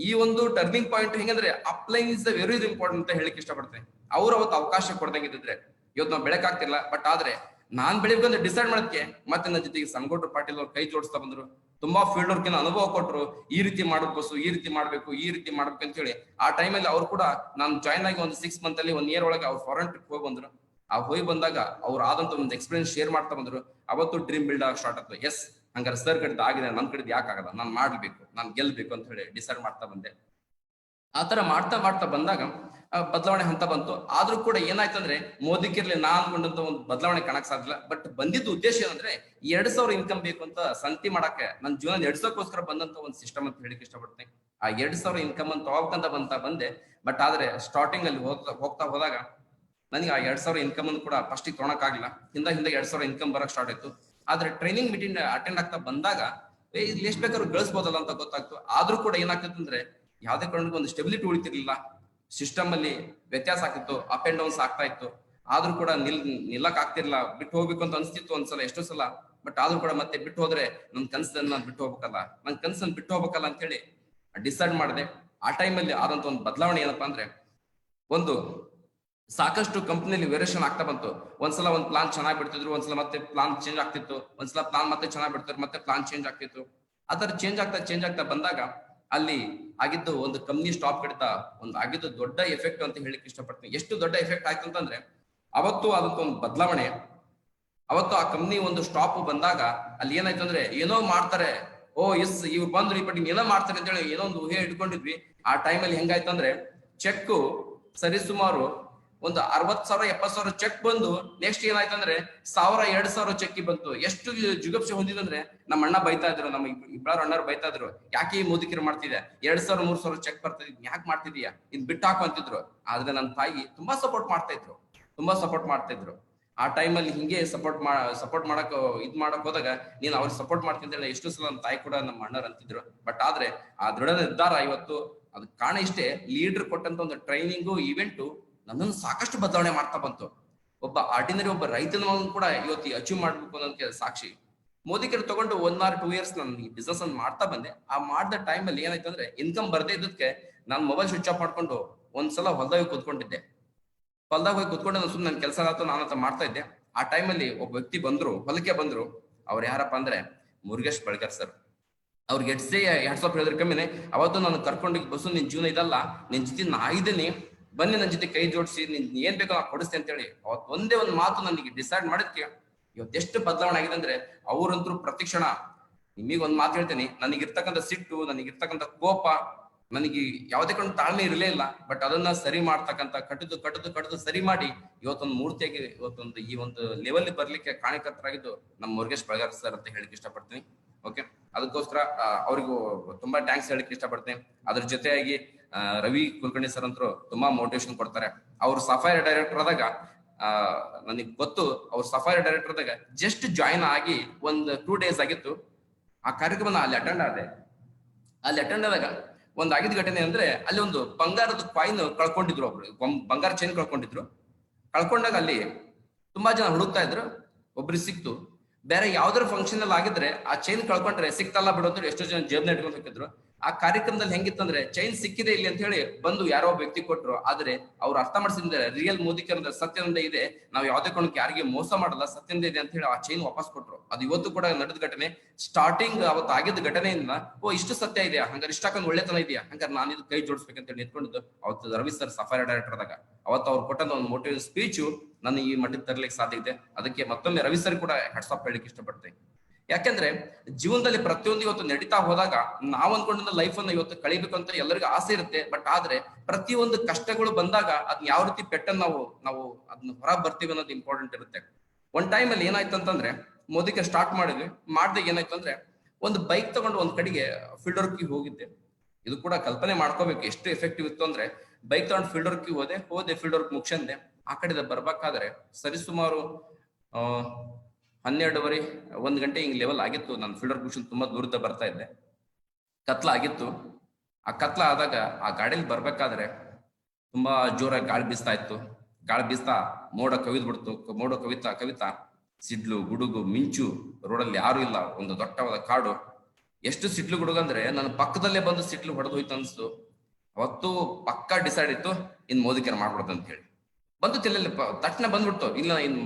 ಈ ಒಂದು ಟರ್ನಿಂಗ್ ಪಾಯಿಂಟ್ ಹೆಂಗಂದ್ರೆ, ಅಪ್ಲೈನ್ ಇಸ್ ದ ವೆರಿ ಇಂಪಾರ್ಟೆಂಟ್ ಅಂತ ಹೇಳಿಕ್ ಇಷ್ಟಪಡ್ತೀನಿ. ಅವ್ರು ಅವತ್ತು ಅವಕಾಶ ಕೊಡ್ದಂಗಿದ್ರೆ ಇವತ್ತು ನಾವು ಬೆಳಕಾಗ್ತಿಲ್ಲ. ಬಟ್ ಆದ್ರೆ ನಾನ್ ಬೆಳಿಬೇಕಂತ ಡಿಸೈಡ್ ಮಾಡೋದಕ್ಕೆ ಮತ್ತೆ ನನ್ನ ಜೊತೆಗೆ ಸಣ್ಗೌಡ್ರು ಪಾಟೀಲ್ ಅವ್ರು ಕೈ ಜೋಡಿಸ್ತಾ ಬಂದ್ರು. ತುಂಬಾ ಫೀಲ್ಡ್ ವರ್ಕಿನ ಅನುಭವ ಕೊಟ್ರು. ಈ ರೀತಿ ಮಾಡ್ಬೇಕು, ಈ ರೀತಿ ಮಾಡ್ಬೇಕು, ಈ ರೀತಿ ಮಾಡ್ಬೇಕು ಅಂತ ಹೇಳಿ. ಆ ಟೈಮಲ್ಲಿ ಅವ್ರು ಕೂಡ ನಾನು ಜಾಯ್ನ್ ಆಗಿ ಒಂದು 6 ಮಂತ್ ಅಲ್ಲಿ 1 ಇಯರ್ ಒಳಗೆ ಅವ್ರು ಫಾರಿನ್ ಟ್ರಿಪ್ ಹೋಗಿ ಬಂದ್ರು. ಆ ಹೋಗಿ ಬಂದಾಗ ಅವ್ರು ಆದಂತ ಒಂದು ಎಕ್ಸ್ಪೀರಿಯನ್ಸ್ ಶೇರ್ ಮಾಡ್ತಾ ಬಂದ್ರು. ಅವತ್ತು ಡ್ರೀಮ್ ಬಿಲ್ಡ್ ಆಗಿ ಸ್ಟಾರ್ಟ್ ಆಯ್ತು. ಎಸ್, ಹಂಗಾರೆ ಸರ್ ಕಡೆ ಆಗಿದೆ, ನನ್ ಕಡೆ ಯಾಕೆ ಆಗಲ್ಲ, ನಾನ್ ಮಾಡ್ಬೇಕು, ನಾನ್ ಗೆಲ್ಬೇಕು ಅಂತ ಹೇಳಿ ಡಿಸೈಡ್ ಮಾಡ್ತಾ ಬಂದೆ. ಆತರ ಮಾಡ್ತಾ ಬಂದಾಗ ಬದಲಾವಣೆ ಹಂತ ಬಂತು. ಆದ್ರೂ ಕೂಡ ಏನಾಯ್ತಂದ್ರೆ, ಮೋದಿಗಿರ್ಲಿ ನಾ ಅನ್ಕೊಂಡಂತ ಒಂದು ಬದಲಾವಣೆ ಕಾಣಕ್ ಸಾಧ್ಯ. ಬಟ್ ಬಂದಿದ್ದ ಉದ್ದೇಶ ಏನಂದ್ರೆ, 2,000 ಇನ್ಕಮ್ ಬೇಕು ಅಂತ ಸಂತಿ ಮಾಡಕ್ಕೆ ನನ್ನ ಜೀವನ ನಡೆಸೋಕೋಸ್ಕರ ಬಂದಂತ ಒಂದು ಸಿಸ್ಟಮ್ ಅಂತ ಹೇಳಿಕ್ ಇಷ್ಟಪಡ್ತೀನಿ. ಆ 2,000 ಇನ್ಕಮ್ ಅಂತ ತಗೋಬೇಕಂತ ಬಂದೆ. ಬಟ್ ಆದ್ರೆ ಸ್ಟಾರ್ಟಿಂಗ್ ಅಲ್ಲಿ ಹೋಗ್ತಾ ಹೋದಾಗ ನನಗೆ ಆ 2,000 ಇನ್ಕಮ್ ಅನ್ನು ಕೂಡ ಫಸ್ಟ್ ತೊಗೊಳಕ್ ಆಗಿಲ್ಲ. ಹಿಂದೆ 2,000 ಇನ್ಕಮ್ ಬರಕ್ ಸ್ಟಾರ್ಟ್ ಆಯ್ತು. ಆದ್ರೆ ಟ್ರೈನಿಂಗ್ ಮೀಟಿಂಗ್ ಅಟೆಂಡ್ ಆಗ್ತಾ ಬಂದಾಗ ಇಲ್ಲಿ ಎಷ್ಟು ಬೇಕಾದ್ರೂ ಗಳಿಸಬಹುದಲ್ಲ ಅಂತ ಗೊತ್ತಾಗ್ತು. ಆದ್ರೂ ಕೂಡ ಏನಾಗ್ತಿತ್ತು ಅಂದ್ರೆ, ಯಾವ್ದೇ ಕಾರಣಕ್ಕೂ ಒಂದು ಸ್ಟೆಬಿಲಿಟಿ ಉಳಿತಿರ್ಲಿಲ್ಲ. ಸಿಸ್ಟಮ್ ಅಲ್ಲಿ ವ್ಯತ್ಯಾಸ ಆಗ್ತಿತ್ತು, ಅಪ್ ಅಂಡ್ ಡೌನ್ಸ್ ಆಗ್ತಾ ಇತ್ತು. ಆದ್ರೂ ಕೂಡ ನಿಲ್ಲಕ್ ಆಗ್ತಿರ್ಲಿಲ್ಲ. ಬಿಟ್ಟು ಹೋಗ್ಬೇಕು ಅಂತ ಅನ್ಸ್ತಿತ್ತು ಒಂದ್ಸಲ, ಎಷ್ಟೋ ಸಲ. ಬಟ್ ಆದ್ರೂ ಕೂಡ ಮತ್ತೆ ಬಿಟ್ಟು ಹೋದ್ರೆ ನನ್ ಕನ್ಸನ್ನ ಬಿಟ್ಟು ಹೋಗ್ಬೇಕಲ್ಲ, ನನ್ ಕನ್ಸನ್ನ ಬಿಟ್ಟು ಹೋಗ್ಬೇಕಲ್ಲ ಅಂತ ಹೇಳಿ ಡಿಸೈಡ್ ಮಾಡಿದೆ. ಆ ಟೈಮಲ್ಲಿ ಆದಂತ ಒಂದು ಬದಲಾವಣೆ ಏನಪ್ಪಾ ಅಂದ್ರೆ, ಒಂದು ಸಾಕಷ್ಟು ಕಂಪನಿಯಲ್ಲಿ ವೇರಿಯೇಷನ್ ಆಗ್ತಾ ಬಂತು. ಒಂದ್ಸಲ ಒಂದು ಪ್ಲಾನ್ ಚೆನ್ನಾಗಿ ಬಿಡ್ತಿದ್ರು, ಒಂದ್ಸಲ ಮತ್ತೆ ಪ್ಲಾನ್ ಚೇಂಜ್ ಆಗ್ತಿತ್ತು, ಒಂದ್ಸಲ ಪ್ಲಾನ್ ಮತ್ತೆ ಚೆನ್ನಾಗಿ ಬಿಡ್ತಾರೆ, ಮತ್ತೆ ಪ್ಲಾನ್ ಚೇಂಜ್ ಆಗ್ತಿತ್ತು. ಆತರ ಚೇಂಜ್ ಆಗ್ತಾ ಬಂದಾಗ ಅಲ್ಲಿ ಆಗಿದ್ದು ಒಂದು ಕಂಪ್ನಿ ಸ್ಟಾಪ್ ಕಡಿತ ಒಂದು ಆಗಿದ್ದು ದೊಡ್ಡ ಎಫೆಕ್ಟ್ ಅಂತ ಹೇಳಿಕ್ ಇಷ್ಟಪಡ್ತೀನಿ. ಎಷ್ಟು ದೊಡ್ಡ ಎಫೆಕ್ಟ್ ಆಯ್ತು ಅಂತಂದ್ರೆ, ಅವತ್ತು ಆದಂತ ಒಂದು ಬದಲಾವಣೆ, ಅವತ್ತು ಆ ಕಂಪ್ನಿ ಒಂದು ಸ್ಟಾಪ್ ಬಂದಾಗ ಅಲ್ಲಿ ಏನಾಯ್ತು ಅಂದ್ರೆ, ಏನೋ ಮಾಡ್ತಾರೆ, ಎಸ್ ಇವ್ರು ಬಂದ್ರು ಈ ಪಟ್ಟಿ ಏನೋ ಮಾಡ್ತಾರೆ ಅಂತ ಹೇಳಿ ಏನೋ ಒಂದು ಊಹೆ ಇಟ್ಕೊಂಡಿದ್ವಿ. ಆ ಟೈಮಲ್ಲಿ ಹೆಂಗಾಯ್ತು ಅಂದ್ರೆ, ಚೆಕ್ ಸರಿಸುಮಾರು ಒಂದು 60,000 70,000 ಚೆಕ್ ಬಂದು ನೆಕ್ಸ್ಟ್ ಏನಾಯ್ತು ಅಂದ್ರೆ 1,000 2,000 ಚೆಕ್ ಬಂತು. ಎಷ್ಟು ಜುಗುಪ್ಸೆ ಹೊಂದಿದಂದ್ರೆ, ನಮ್ಮ ಅಣ್ಣ ಬೈತಾ ಇದ್ರು, ನಮ್ಮ ಇಬ್ಬರು ಅಣ್ಣರು ಬೈತಾ ಇದ್ರು, ಯಾಕೆ ಈ ಮುದುಕಿರು ಮಾಡ್ತಿದ್ಯಾ, 2,000 3,000 ಚೆಕ್ ಬರ್ತಿದ್, ಯಾಕೆ ಮಾಡ್ತಿದೀಯಾ, ಇದ್ ಬಿಟ್ಟಾಕು ಅಂತಿದ್ರು. ಆದ್ರೆ ನನ್ನ ತಾಯಿ ತುಂಬಾ ಸಪೋರ್ಟ್ ಮಾಡ್ತಾ ಇದ್ರು. ಆ ಟೈಮಲ್ಲಿ ಹಿಂಗೆ ಸಪೋರ್ಟ್ ಮಾಡಕ್ ಮಾಡಕ್ ಹೋದಾಗ, ನೀನ್ ಅವ್ರಿಗೆ ಸಪೋರ್ಟ್ ಮಾಡ್ತಿದ್ದೆ ಎಷ್ಟು ಸಲ ನಮ್ಮ ತಾಯಿ ಕೂಡ ನಮ್ಮ ಅಣ್ಣರು ಅಂತಿದ್ರು. ಬಟ್ ಆದ್ರೆ ಆ ದೃಢ ನಿರ್ಧಾರ ಇವತ್ತು ಅದಕ್ಕೆ ಕಾರಣ ಇಷ್ಟೇ, ಲೀಡರ್ ಕೊಟ್ಟಂತ ಒಂದು ಟ್ರೈನಿಂಗು ಇವೆಂಟು ನನ್ನನ್ನು ಸಾಕಷ್ಟು ಬದಲಾವಣೆ ಮಾಡ್ತಾ ಬಂತು. ಒಬ್ಬ ಆರ್ಡಿನರಿ ಒಬ್ಬ ರೈತನ ಮಗನ್ ಕೂಡ ಇವತ್ತು ಅಚೀವ್ ಮಾಡ್ಬೇಕು ಅನ್ನೋದಕ್ಕೆ ಸಾಕ್ಷಿ. ಮೋದಿಕರು ತಗೊಂಡು 1 or 2 years ನಾನು ಈ ಬಿಸ್ನೆಸ್ ಅನ್ನು ಮಾಡ್ತಾ ಬಂದೆ. ಆ ಮಾಡಿದ ಟೈಮ್ ಅಲ್ಲಿ ಏನಾಯ್ತು ಅಂದ್ರೆ ಇನ್ಕಮ್ ಬರ್ದೇ ಇದ್ದಕ್ಕೆ ನಾನು ಮೊಬೈಲ್ ಸ್ವಿಚ್ ಆಫ್ ಮಾಡ್ಕೊಂಡು ಒಂದ್ಸಲ ಹೊಲದಾಗ ಕೂತ್ಕೊಂಡಿದ್ದೆ. ಹೊಲದಾಗ ಹೋಗಿ ಕೂತ್ಕೊಂಡು ನಾನು ಸುಮ್ಮನೆ ನನ್ನ ಕೆಲಸ ಆಯ್ತು ನಾನು ಅಂತ ಮಾಡ್ತಾ ಇದ್ದೆ. ಆ ಟೈಮಲ್ಲಿ ಒಬ್ಬ ವ್ಯಕ್ತಿ ಬಂದ್ರು, ಹೊಲಕ್ಕೆ ಬಂದ್ರು. ಅವ್ರು ಯಾರಪ್ಪ ಅಂದ್ರೆ ಮುರುಗೇಶ್ ಬಳ್ಗರ್ ಸರ್. ಅವ್ರಿಗೆ ಹ್ಯಾಟ್ಸ್ ಹೇಳಿದ್ರೆ ಕಮ್ಮಿನೇ. ಅವತ್ತು ನಾನು ಕರ್ಕೊಂಡು ಬಸ್ಸು ನಿನ್ ಜೀವನ ಇದಲ್ಲ, ನಿನ್ ಜೊತೆ ನಾ ಇದ್ದೀನಿ, ಬನ್ನಿ ನನ್ನ ಜೊತೆ ಕೈ ಜೋಡಿಸಿ, ನಿನ್ ಏನ್ ಬೇಕೋ ನಾ ಕೊಡಿಸ್ತೇನೆ ಅಂತ ಹೇಳಿ ಅವತ್ತು ಒಂದೇ ಒಂದು ಮಾತು ನನಗೆ ಡಿಸೈಡ್ ಮಾಡಿದ್ಕೆ ಇವತ್ತೆಷ್ಟು ಬದಲಾವಣೆ ಆಗಿದೆ ಅಂದ್ರೆ ಅವ್ರಂತೂ ಪ್ರತಿಕ್ಷಣ. ನಿಮಗ್ ಒಂದ್ ಮಾತು ಹೇಳ್ತೇನೆ, ನನಗಿರ್ತಕ್ಕಂಥ ಸಿಟ್ಟು, ನನಗಿರ್ತಕ್ಕಂಥ ಕೋಪ, ನನಗೆ ಯಾವುದೇ ಕೊಂಡು ತಾಳ್ಮೆ ಇರಲೇ ಇಲ್ಲ. ಬಟ್ ಅದನ್ನ ಸರಿ ಮಾಡ್ತಕ್ಕಂಥ ಕಟ್ಟದು ಸರಿ ಮಾಡಿ ಇವತ್ತೊಂದು ಮೂರ್ತಿಯಾಗಿ ಇವತ್ತೊಂದು ಈ ಒಂದು ಲೆವೆಲ್ ಬರ್ಲಿಕ್ಕೆ ಕಾರಣಕರ್ತರಾಗಿದ್ದು ನಮ್ಮ ಮುರುಗೇಶ್ ಬಳ್ಗಾರ್ ಸರ್ ಅಂತ ಹೇಳಿಕ್ ಇಷ್ಟಪಡ್ತೀನಿ. ಓಕೆ, ಅದಕ್ಕೋಸ್ಕರ ಅವ್ರಿಗೂ ತುಂಬಾ ಥ್ಯಾಂಕ್ಸ್ ಹೇಳಿಕ್ ಇಷ್ಟಪಡ್ತೀನಿ. ಅದ್ರ ಜೊತೆಯಾಗಿ ರವಿ ಕುಲಕರ್ಣಿ ಸರ್ ಅಂತೂ ತುಂಬಾ ಮೋಟಿವೇಶನ್ ಕೊಡ್ತಾರೆ. ಅವ್ರು ಸಫಾಯಿ ಡೈರೆಕ್ಟರ್ ಆದಾಗ ನನಗೆ ಗೊತ್ತು, ಅವ್ರು ಸಫಾರಿ ಡೈರೆಕ್ಟರ್ ಆದಾಗ ಜಸ್ಟ್ ಜಾಯಿನ್ ಆಗಿ ಒಂದು 2 days ಆಗಿತ್ತು. ಆ ಕಾರ್ಯಕ್ರಮ ಅಲ್ಲಿ ಅಟೆಂಡ್ ಆದೆ. ಅಲ್ಲಿ ಅಟೆಂಡ್ ಆದಾಗ ಒಂದು ಆಗಿದ್ದ ಘಟನೆ ಅಂದ್ರೆ ಅಲ್ಲಿ ಒಂದು ಬಂಗಾರದ ಕಾಯಿನ್ ಕಳ್ಕೊಂಡಿದ್ರು, ಒಬ್ರು ಬಂಗಾರ ಚೈನ್ ಕಳ್ಕೊಂಡಾಗ ಅಲ್ಲಿ ತುಂಬಾ ಜನ ಹುಡುಕ್ತಾ ಇದ್ರು. ಒಬ್ರಿಗೆ ಸಿಕ್ತು. ಬೇರೆ ಯಾವ್ದಾರ ಫಂಕ್ಷನ್ ಅಲ್ಲಿ ಆಗಿದ್ರೆ ಆ ಚೈನ್ ಕಳ್ಕೊಂಡ್ರೆ ಸಿಕ್ತಲ್ಲ ಬಿಡು ಅಂತ ಎಷ್ಟೋ ಜನ ಜೇಬ್ನ ಇಟ್ಕೊಂಡು ಹೋಗಿದ್ರು. ಆ ಕಾರ್ಯಕ್ರಮದಲ್ಲಿ ಹೆಂಗಿತ್ತಂದ್ರೆ ಚೈನ್ ಸಿಕ್ಕಿದೆ ಇಲ್ಲಿ ಅಂತ ಹೇಳಿ ಬಂದು ಯಾರೋ ವ್ಯಕ್ತಿ ಕೊಟ್ರು. ಆದ್ರೆ ಅವ್ರು ಅರ್ಥ ಮಾಡಿಸಿದ್ರೆ ರಿಯಲ್ ಮೋದಿಕರ ಸತ್ಯದಿಂದ ಇದೆ, ನಾವು ಯಾವ್ದೇ ಕಾರಣಕ್ಕೆ ಯಾರಿಗೆ ಮೋಸ ಮಾಡಲ್ಲ, ಸತ್ಯದಿಂದ ಇದೆ ಅಂತ ಹೇಳಿ ಆ ಚೈನ್ ವಾಪಸ್ ಕೊಟ್ರು. ಅದು ಇವತ್ತು ಕೂಡ ನಡೆದ ಘಟನೆ. ಸ್ಟಾರ್ಟಿಂಗ್ ಅವತ್ತು ಆಗಿದ್ದ ಘಟನೆಯಿಂದ ಇಷ್ಟು ಸತ್ಯ ಇದೆಯಾ, ಹಂಗಾರೆ ಇಷ್ಟಕ್ಕೊಂದು ಒಳ್ಳೆತನ ಇದೆಯಾ, ಹಂಗಾರೆ ನಾನು ಇದು ಕೈ ಜೋಡಿಸ್ಬೇಕಂತ ಹೇಳಿ ನಿಂತ್ಕೊಂಡಿದ್ದು ಅವತ್ತು ರವಿ ಸರ್ ಸಫಾರಿ ಡೈರೆಕ್ಟರ್ ಆದಾಗ. ಅವತ್ತು ಅವ್ರು ಕೊಟ್ಟಂತ ಒಂದು ಮೋಟಿವೇಶನ್ ಸ್ಪೀಚು ನನ್ನ ಈ ಮಟ್ಟಕ್ಕೆ ತರಲಿಕ್ಕೆ ಸಾಧ್ಯ ಇದೆ. ಅದಕ್ಕೆ ಮತ್ತೊಮ್ಮೆ ರವಿ ಸರ್ ಕೂಡ ಹ್ಯಾಟ್ಸ್ ಆಫ್ ಹೇಳಲಿಕ್ಕೆ ಇಷ್ಟಪಡ್ತೇನೆ. ಯಾಕೆಂದ್ರೆ ಜೀವನದಲ್ಲಿ ಪ್ರತಿಯೊಂದು ಇವತ್ತು ನಡೀತಾ ಹೋದಾಗ ನಾವ್ ಅನ್ಕೊಂಡಿದ್ದ ಲೈಫ್ ಅನ್ನ ಇವತ್ತು ಕಳಿಬೇಕು ಅಂತ ಎಲ್ಲರಿಗೂ ಆಸೆ ಇರುತ್ತೆ. ಬಟ್ ಆದ್ರೆ ಪ್ರತಿಯೊಂದು ಕಷ್ಟಗಳು ಬಂದಾಗ ಅದನ್ನ ಯಾವ ರೀತಿ ಪೆಟ್ಟನ್ನು ನಾವು ಅದನ್ನ ಹೊರ ಬರ್ತೀವಿ ಅನ್ನೋದು ಇಂಪಾರ್ಟೆಂಟ್ ಇರುತ್ತೆ. ಒಂದ್ ಟೈಮ್ ಅಲ್ಲಿ ಏನಾಯ್ತು ಅಂತಂದ್ರೆ ಮೋದಿಗೆ ಸ್ಟಾರ್ಟ್ ಮಾಡ್ದಾಗ ಏನಾಯ್ತು ಅಂದ್ರೆ ಒಂದು ಬೈಕ್ ತಗೊಂಡು ಒಂದ್ ಕಡೆಗೆ ಫೀಲ್ಡ್ ವರ್ಕ್ ಹೋಗಿದ್ದೆ. ಇದು ಕೂಡ ಕಲ್ಪನೆ ಮಾಡ್ಕೋಬೇಕು ಎಷ್ಟು ಎಫೆಕ್ಟಿವ್ ಇತ್ತು ಅಂದ್ರೆ, ಬೈಕ್ ತಗೊಂಡು ಫೀಲ್ಡ್ ವರ್ಕ್ ಹೋದೆ ಫೀಲ್ಡ್ ವರ್ಕ್ ಮುಗಿಸಂದೆ. ಆ ಕಡೆ ಬರ್ಬೇಕಾದ್ರೆ ಸರಿಸುಮಾರು 12:30 1 ಗಂಟೆ ಹಿಂಗ್ ಲೆವೆಲ್ ಆಗಿತ್ತು. ನಾನು ಫೀಲ್ಡ್ ವರ್ಕ್ ಮುಗಿಸ್ ತುಂಬಾ ದೂರದ ಬರ್ತಾ ಇದ್ದೆ. ಕತ್ಲ ಆಗಿತ್ತು. ಆ ಕತ್ಲ ಆದಾಗ ಆ ಗಾಡಿಯಲ್ಲಿ ಬರ್ಬೇಕಾದ್ರೆ ತುಂಬಾ ಜೋರಾಗಿ ಗಾಳಿ ಬೀಸ್ತಾ ಇತ್ತು. ಗಾಳಿ ಬೀಸ್ತಾ ಮೋಡ ಕವಿದ್ಬಿಡ್ತು. ಮೋಡ ಕವಿತಾ ಸಿಡ್ಲು, ಗುಡುಗು, ಮಿಂಚು, ರೋಡಲ್ಲಿ ಯಾರು ಇಲ್ಲ, ಒಂದು ದೊಡ್ಡವಾದ ಕಾಡು. ಎಷ್ಟು ಸಿಡ್ಲು ಗುಡುಗಂದ್ರೆ ನನ್ನ ಪಕ್ಕದಲ್ಲೇ ಬಂದು ಸಿಡ್ಲು ಹೊಡೆದು ಹೋಯ್ತು ಅನ್ಸ್ತು. ಅವತ್ತು ಪಕ್ಕಾ ಡಿಸೈಡ್ ಇತ್ತು, ಇನ್ ಮೋದಿಕರ ಮಾಡ್ಬಿಡ್ತು ಅಂತ ಹೇಳಿ ಬಂದು ತಲೆಯಲ್ಲಿ ತಕ್ಷಣ ಬಂದ್ಬಿಡ್ತು. ಇಲ್ಲ ಇನ್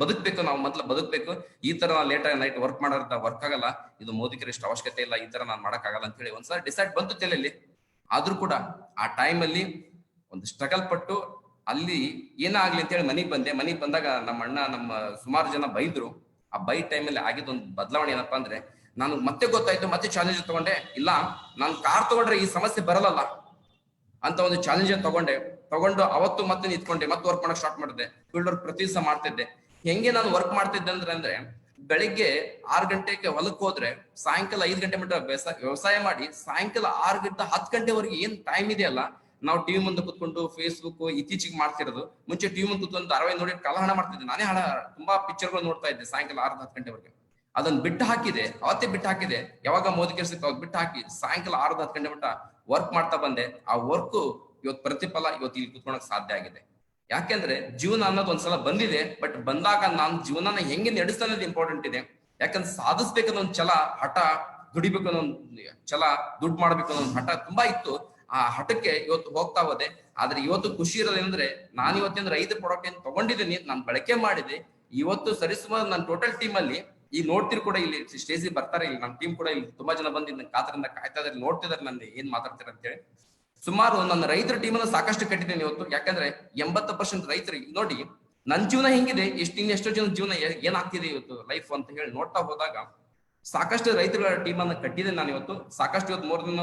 ಬದುಕ್ಬೇಕು, ನಾವು ಮೊದ್ಲು ಬದುಕ್ಬೇಕು. ಈ ತರ ನಾ ಲೇಟ್ ಆಗಿ ನೈಟ್ ವರ್ಕ್ ಮಾಡೋದ ವರ್ಕ್ ಆಗಲ್ಲ, ಇದು ಮೋದಿಕರ ಇಷ್ಟು ಅವಶ್ಯಕತೆ ಇಲ್ಲ, ಈ ತರ ನಾನ್ ಮಾಡಕ್ ಆಗಲ್ಲ ಅಂತ ಹೇಳಿ ಒಂದ್ಸಲ ಡಿಸೈಡ್ ಬಂತು ತಲೆಯಲ್ಲಿ. ಆದ್ರೂ ಕೂಡ ಆ ಟೈಮ್ ಅಲ್ಲಿ ಒಂದು ಸ್ಟ್ರಗಲ್ ಪಟ್ಟು ಅಲ್ಲಿ ಏನಾಗ್ಲಿ ಅಂತ ಹೇಳಿ ಮನೆಗ್ ಬಂದಾಗ ನಮ್ಮ ಅಣ್ಣ, ನಮ್ಮ ಸುಮಾರು ಜನ ಬೈದ್ರು. ಆ ಬೈ ಟೈಮ್ ಅಲ್ಲಿ ಆಗಿದ್ದೊಂದು ಬದಲಾವಣೆ ಏನಪ್ಪಾ ಅಂದ್ರೆ, ನಾನು ಮತ್ತೆ ಗೊತ್ತಾಯ್ತು, ಮತ್ತೆ ಚಾಲೆಂಜ್ ತಗೊಂಡೆ. ಇಲ್ಲ, ನಾನು ಕಾರ್ ತಗೊಂಡ್ರೆ ಈ ಸಮಸ್ಯೆ ಬರಲ್ಲ ಅಂತ ಒಂದು ಚಾಲೆಂಜ್ ತಗೊಂಡು ಅವತ್ತು ಮತ್ತೆ ನಿಂತ್ಕೊಂಡೆ, ಮತ್ತೆ ವರ್ಕ್ ಮಾಡಕ್ ಸ್ಟಾರ್ಟ್ ಮಾಡಿದೆ. ಫೀಲ್ಡ್ ವರ್ಕ್ ಪ್ರತಿ ದಿವಸ ಮಾಡ್ತಿದ್ದೆ. ಹೆಂಗೆ ನಾನು ವರ್ಕ್ ಮಾಡ್ತಿದ್ದೆ ಅಂದ್ರೆ ಬೆಳಿಗ್ಗೆ 6 ಗಂಟೆಗೆ ಹೊಲಕ್ಕೆ ಹೋದ್ರೆ ಸಾಯಂಕಾಲ 5 ಗಂಟೆ ಮಟ್ಟ ವ್ಯವಸಾಯ ಮಾಡಿ ಸಾಯಂಕಾಲ 6 ಗಂಟೆ 10 ಗಂಟೆವರೆಗೆ ಏನ್ ಟೈಮ್ ಇದೆಯಲ್ಲ, ನಾವು ಟಿವಿ ಮುಂದೆ ಕುತ್ಕೊಂಡು ಫೇಸ್ಬುಕ್ ಇತ್ತೀಚೆಗೆ ಮಾಡ್ತಿರೋದು. ಮುಂಚೆ ಟಿವಿ ಮುಂದೆ ಕುತ್ಕೊಂಡು ಧಾರಾವಾಹಿ ನೋಡಿ ಕಾಲಹರಣ ಮಾಡ್ತಿದ್ದೆ. ನಾನೇ ತುಂಬಾ ಪಿಕ್ಚರ್ಗಳು ನೋಡ್ತಾ ಇದ್ದೆ ಸಾಯಂಕಾಲ 6-10 ಗಂಟೆವರೆಗೆ. ಅದನ್ನ ಬಿಟ್ಟು ಹಾಕಿದೆ, ಅವತ್ತೇ ಬಿಟ್ಟು ಹಾಕಿದೆ. ಯಾವಾಗ ಮೋದಿ ಕೆಲಸ ಅವಾಗ ಬಿಟ್ಟು ಹಾಕಿ ಸಾಯಂಕಾಲ 6-10 ಗಂಟೆ ಮಟ್ಟ ವರ್ಕ್ ಮಾಡ್ತಾ ಬಂದೆ. ಆ ವರ್ಕ್ ಇವತ್ತು ಪ್ರತಿಫಲ ಇವತ್ತು ಇಲ್ಲಿ ಕುತ್ಕೊಳಕ್ ಸಾಧ್ಯ ಆಗಿದೆ. ಯಾಕೆಂದ್ರೆ ಜೀವನ ಅನ್ನೋದು ಒಂದ್ಸಲ ಬಂದಿದೆ. ಬಟ್ ಬಂದಾಗ ನಾನು ಜೀವನನ ಹೆಂಗೆ ನಡೆಸ್ತಾ ಅನ್ನೋದು ಇಂಪಾರ್ಟೆಂಟ್ ಇದೆ. ಯಾಕಂದ್ರೆ ಸಾಧಿಸ್ಬೇಕನ್ನೋ ಒಂದು ಛಲ, ಹಠ, ದುಡಿಬೇಕು ಅನ್ನೋ ಒಂದು ಛಲ, ದುಡ್ಡು ಮಾಡ್ಬೇಕು ಅನ್ನೋ ಒಂದು ಹಠ ತುಂಬಾ ಇತ್ತು. ಆ ಹಠಕ್ಕೆ ಇವತ್ತು ಹೋಗ್ತಾ ಹೋದೆ. ಆದ್ರೆ ಇವತ್ತು ಖುಷಿ ಇರೋದಂದ್ರೆ ನಾನು ಇವತ್ತಿನ 5 ಪ್ರಾಡಕ್ಟ್ ಏನ್ ತಗೊಂಡಿದ್ದೀನಿ, ನಾನು ಬಳಕೆ ಮಾಡಿದೆ. ಇವತ್ತು ಸರಿಸುಮಾರು ನನ್ನ ಟೋಟಲ್ ಟೀಮ್ ಅಲ್ಲಿ ಈ ನೋಡ್ತಿರ್ ಕೂಡ ಇಲ್ಲಿ ಸ್ಟೇಜ್ ಬರ್ತಾರೆ. ಇಲ್ಲಿ ನನ್ನ ಟೀಮ್ ಕೂಡ ಇಲ್ಲಿ ತುಂಬಾ ಜನ ಬಂದು ಕಾತರಿಂದ ಕಾಯ್ತಾ ಇದಾರೆ, ನೋಡ್ತಿದಾರೆ ನನ್ನ ಏನ್ ಮಾತಾಡ್ತಾರೆ ಅಂತ ಹೇಳಿ. ಸುಮಾರು ನನ್ನ ರೈತರ ಟೀಮ್ ಅನ್ನು ಸಾಕಷ್ಟು ಕಟ್ಟಿದ್ದೇನೆ ಇವತ್ತು. ಯಾಕಂದ್ರೆ 80% ರೈತರಿಗೆ ನೋಡಿ ನನ್ನ ಜೀವನ ಹೆಂಗಿದೆ, ಎಷ್ಟೋ ಜನ ಜೀವನ ಏನಾಗ್ತಿದೆ ಇವತ್ತು ಲೈಫ್ ಅಂತ ಹೇಳಿ ನೋಡ್ತಾ ಹೋದಾಗ ಸಾಕಷ್ಟು ರೈತರ ಟೀಮ್ ಅನ್ನು ಕಟ್ಟಿದ್ದೇನೆ ನಾನು ಇವತ್ತು. ಸಾಕಷ್ಟು ಇವತ್ತು ಮೋರ್ ದೆನ್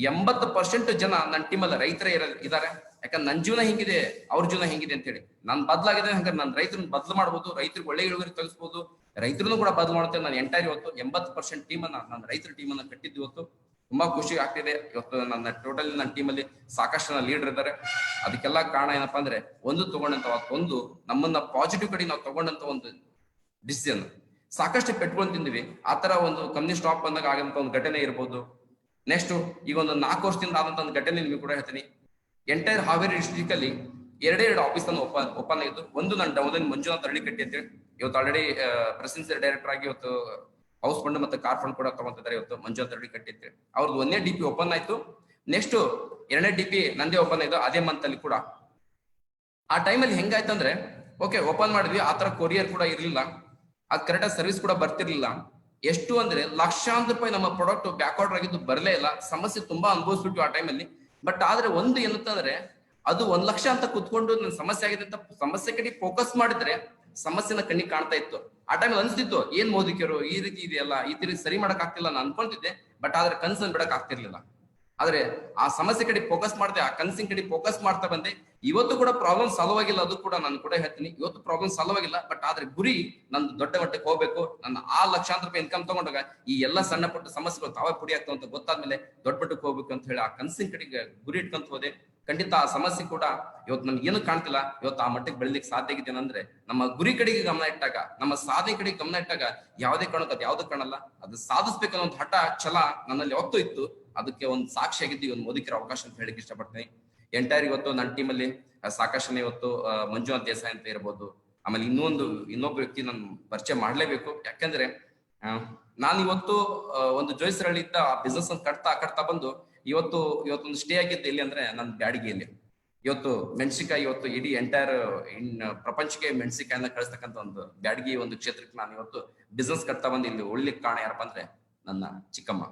80% ಜನ ನನ್ನ ಟೀಮಲ್ಲಿ ರೈತರೇ ಇದ್ದಾರೆ. ಯಾಕಂದ್ರೆ ನನ್ನ ಜೀವನ ಹೆಂಗಿದೆ, ಅವ್ರ ಜೀವನ ಹೆಂಗಿದೆ ಅಂತ ಹೇಳಿ ನಾನು ಬದಲಾಗಿದೆ. ಹಂಗಾರೆ ನಾನು ರೈತರನ್ನ ಬದಲು ಮಾಡ್ಬೋದು, ರೈತರಿಗೆ ಒಳ್ಳೆ ಇಳುವರಿ ತರಿಸಬಹುದು, ರೈತರನ್ನು ಕೂಡ ಬದಲು ಮಾಡುತ್ತೇನೆ. ನಾನು ಎಂಟೈರ್ ಇವತ್ತು 80% ಟೀಮ್ ಅನ್ನ, ನನ್ನ ರೈತರ ಟೀಮ್ ಅನ್ನ ಕಟ್ಟಿದ್ದು ಇವತ್ತು ತುಂಬಾ ಖುಷಿ ಆಗ್ತಿದೆ. ಇವತ್ತು ನನ್ನ ಟೋಟಲ್ ನನ್ನ ಟೀಮಲ್ಲಿ ಸಾಕಷ್ಟು ಜನ ಲೀಡರ್ ಇದ್ದಾರೆ. ಅದಕ್ಕೆಲ್ಲ ಕಾರಣ ಏನಪ್ಪಾ ಅಂದ್ರೆ ಒಂದು ನಮ್ಮನ್ನ ಪಾಸಿಟಿವ್ ಕಡೆ ನಾವು ತಗೊಂಡಂತ ಒಂದು ಡಿಸಿಷನ್. ಸಾಕಷ್ಟು ಪೆಟ್ಕೊಂಡು ತಿಂದಿವಿ. ಆತರ ಒಂದು ಕಂಪ್ನಿ ಸ್ಟಾಪ್ ಬಂದಾಗ ಆಗಂತ ಒಂದು ಘಟನೆ ಇರ್ಬೋದು, ನೆಕ್ಸ್ಟ್ ಈಗ ಒಂದು 4 ವರ್ಷದಿಂದ ಆದಂತ ಒಂದು ಘಟನೆ ನಿಮಗೆ ಕೂಡ ಹೇಳ್ತೀನಿ. ಎಂಟೈರ್ ಹಾವೇರಿ ಡಿಸ್ಟ್ರಿಕ್ಟ್ ಅಲ್ಲಿ ಎರಡೇ ಆಫೀಸ್ ಅನ್ನು ಓಪನ್ ಆಗಿದ್ದು. ಒಂದು ನನ್ನ ಡೌನ್ ಮಂಜುನಾಥ್ ಅರಳಿಕಟ್ಟಿ ಅಂತ ಹೇಳಿ ಇವತ್ತು ಆಲ್ರೆಡಿ ಪ್ರೆಸಿಡೆನ್ಸಿಯಲ್ ಡೈರೆಕ್ಟರ್ ಆಗಿ ಇವತ್ತು ಹೌಸ್ ಫಂಡ್ ಮತ್ತೆ ಕಾರ್ ಫಂಡ್ ಕೂಡ ತಗೊಂತಿದ್ದಾರೆ ಇವತ್ತು ಮಂಜುನಾಥ್ ಅರಳಿಕಟ್ಟಿ ಅಂತ ಹೇಳಿ. ಅವ್ರದ್ದು 1ನೇ DP ಓಪನ್ ಆಯ್ತು. ನೆಕ್ಸ್ಟ್ 2ನೇ DP ನಂದೇ ಓಪನ್ ಆಯ್ತು ಅದೇ ಮಂತ್ ಅಲ್ಲಿ ಕೂಡ. ಆ ಟೈಮಲ್ಲಿ ಹೆಂಗಾಯ್ತಂದ್ರೆ ಓಕೆ ಓಪನ್ ಮಾಡಿದ್ವಿ, ಆತರ ಕೊರಿಯರ್ ಕೂಡ ಇರ್ಲಿಲ್ಲ, ಅದ್ ಕರೆಕ್ಟ್ ಸರ್ವಿಸ್ ಕೂಡ ಬರ್ತಿರ್ಲಿಲ್ಲ. ಎಷ್ಟು ಅಂದ್ರೆ ಲಕ್ಷಾಂತರ ರೂಪಾಯಿ ನಮ್ಮ ಪ್ರಾಡಕ್ಟ್ ಬ್ಯಾಕ್ ಆರ್ಡರ್ ಆಗಿದ್ದು ಬರಲೇ ಇಲ್ಲ. ಸಮಸ್ಯೆ ತುಂಬಾ ಅನುಭವಿಸ್ಬಿಟ್ಟು ಆ ಟೈಮಲ್ಲಿ. ಬಟ್ ಆದ್ರೆ ಒಂದು ಏನಂತಂದ್ರೆ ಅದು 1 ಲಕ್ಷ ಅಂತ ಕುತ್ಕೊಂಡು ನನ್ನ ಸಮಸ್ಯೆ ಆಗಿದೆ ಅಂತ ಸಮಸ್ಯೆ ಕಡೆ ಫೋಕಸ್ ಮಾಡಿದ್ರೆ ಸಮಸ್ಯೆನ ಕಣ್ಣಿಗೆ ಕಾಣ್ತಾ ಇತ್ತು. ಆ ಟೈಮಲ್ಲಿ ಅನ್ಸ್ತಿತ್ತು ಏನ್ ಮೋದಿಕರು ಈ ರೀತಿ ಇದೆಯಲ್ಲ, ಈ ರೀತಿ ಸರಿ ಮಾಡಕ್ ಆಗ್ತಿಲ್ಲ ನಾನು ಅನ್ಕೊಂತಿದ್ದೆ. ಬಟ್ ಆದ್ರೆ ಕನ್ಸನ್ ಬಿಡಕ್ ಆಗ್ತಿರ್ಲಿಲ್ಲ. ಆದ್ರೆ ಆ ಸಮಸ್ಯೆ ಕಡೆ ಫೋಕಸ್ ಮಾಡಿದೆ, ಆ ಕನ್ಸಿನ ಕಡೆ ಫೋಕಸ್ ಮಾಡ್ತಾ ಬಂದೆ. ಇವತ್ತು ಕೂಡ ಪ್ರಾಬ್ಲಮ್ ಸಾಲ್ವ್ ಆಗಿಲ್ಲ, ಅದು ಕೂಡ ನಾನು ಕೂಡ ಹೇಳ್ತೀನಿ. ಇವತ್ತು ಪ್ರಾಬ್ಲಮ್ ಸಾಲ್ವ್ ಆಗಿಲ್ಲ, ಬಟ್ ಆದ್ರೆ ಗುರಿ ನಂದು ದೊಡ್ಡ ಮಟ್ಟಕ್ಕೆ ಹೋಗ್ಬೇಕು. ನನ್ನ ಆ ಲಕ್ಷಾಂತರ ರೂಪಾಯಿ ಇನ್ಕಮ್ ತಗೊಂಡಾಗ ಈ ಎಲ್ಲಾ ಸಣ್ಣ ಪುಟ್ಟ ಸಮಸ್ಯೆಗಳು ತಾವೇ ಪುಡಿ ಆಗ್ತಾವ ಅಂತ ಗೊತ್ತಾದ್ಮೇಲೆ ದೊಡ್ಡ ಮಟ್ಟಕ್ಕೆ ಹೋಗ್ಬೇಕು ಅಂತ ಹೇಳಿ ಆ ಕನ್ಸಿನ ಕಡೆಗೆ ಗುರಿ ಇಟ್ಕೊಂತ ಹೋದೆ. ಖಂಡಿತ ಆ ಸಮಸ್ಯೆ ಕೂಡ ಇವತ್ತು ನಮ್ಗೆ ಏನು ಕಾಣ್ತಿಲ್ಲ. ಇವತ್ತು ಆ ಮಟ್ಟಕ್ಕೆ ಬೆಳಿಲಿಕ್ಕೆ ಸಾಧ್ಯ ಆಗಿದೆ ಅಂದ್ರೆ ನಮ್ಮ ಗುರಿ ಕಡೆಗೆ ಗಮನ ಇಟ್ಟಾಗ, ನಮ್ಮ ಸಾಧನೆ ಕಡೆಗೆ ಗಮನ ಇಟ್ಟಾಗ ಯಾವುದೇ ಕಾರಣಕ್ಕೆ ಅದು ಯಾವ್ದು ಕಾಣಲ್ಲ. ಅದು ಸಾಧಿಸ್ಬೇಕನ್ನೋ ಒಂದು ಹಠ ಛಲ ನನ್ನಲ್ಲಿ ಯಾವತ್ತೂ ಇತ್ತು. ಅದಕ್ಕೆ ಒಂದು ಸಾಕ್ಷಿಯಾಗಿದ್ದು ಒಂದು ಮೋದಿಕರ ಅವಕಾಶ ಅಂತ ಹೇಳಿಕ್ಕೆ ಇಷ್ಟಪಡ್ತೀನಿ. ಎಂಟೈರ್ ಇವತ್ತು ನನ್ನ ಟೀಮಲ್ಲಿ ಸಾಕಷ್ಟು ಇವತ್ತು ಮಂಜುನಾಥ್ ದೇಸಾಯಿ ಅಂತ ಇರ್ಬೋದು. ಆಮೇಲೆ ಇನ್ನೊಬ್ಬ ವ್ಯಕ್ತಿ ನಾನು ಪರಿಚಯ ಮಾಡ್ಲೇಬೇಕು. ಯಾಕಂದ್ರೆ ನಾನು ಇವತ್ತು ಒಂದು ಜೋಯಿಸರಳ್ಳಿದ್ದ ಬಿಸ್ನೆಸ್ ಅನ್ನು ಕಟ್ತಾ ಬಂದು ಇವತ್ತೊಂದು ಸ್ಟೇ ಆಗಿದ್ದು ಎಲ್ಲಿ ಅಂದ್ರೆ ನನ್ನ ಬ್ಯಾಡಿಗೆಯಲ್ಲಿ. ಇವತ್ತು ಮೆಣಸಿಕಾಯಿ ಇವತ್ತು ಇಡೀ ಎಂಟೈರ್ ಪ್ರಪಂಚಕ್ಕೆ ಮೆಣಸಿಕಾಯಿನ ಕಳಿಸ್ತಕ್ಕಂಥ ಒಂದು ಬ್ಯಾಡಗಿ ಒಂದು ಕ್ಷೇತ್ರಕ್ಕೆ ನಾನು ಇವತ್ತು ಬಿಸ್ನೆಸ್ ಕಟ್ತಾ ಬಂದು ಇಲ್ಲಿ ಉಳ್ಲಿಕ್ಕೆ ಕಾರಣ ಯಾರಪ್ಪ ಅಂದ್ರೆ ನನ್ನ ಚಿಕ್ಕಮ್ಮ.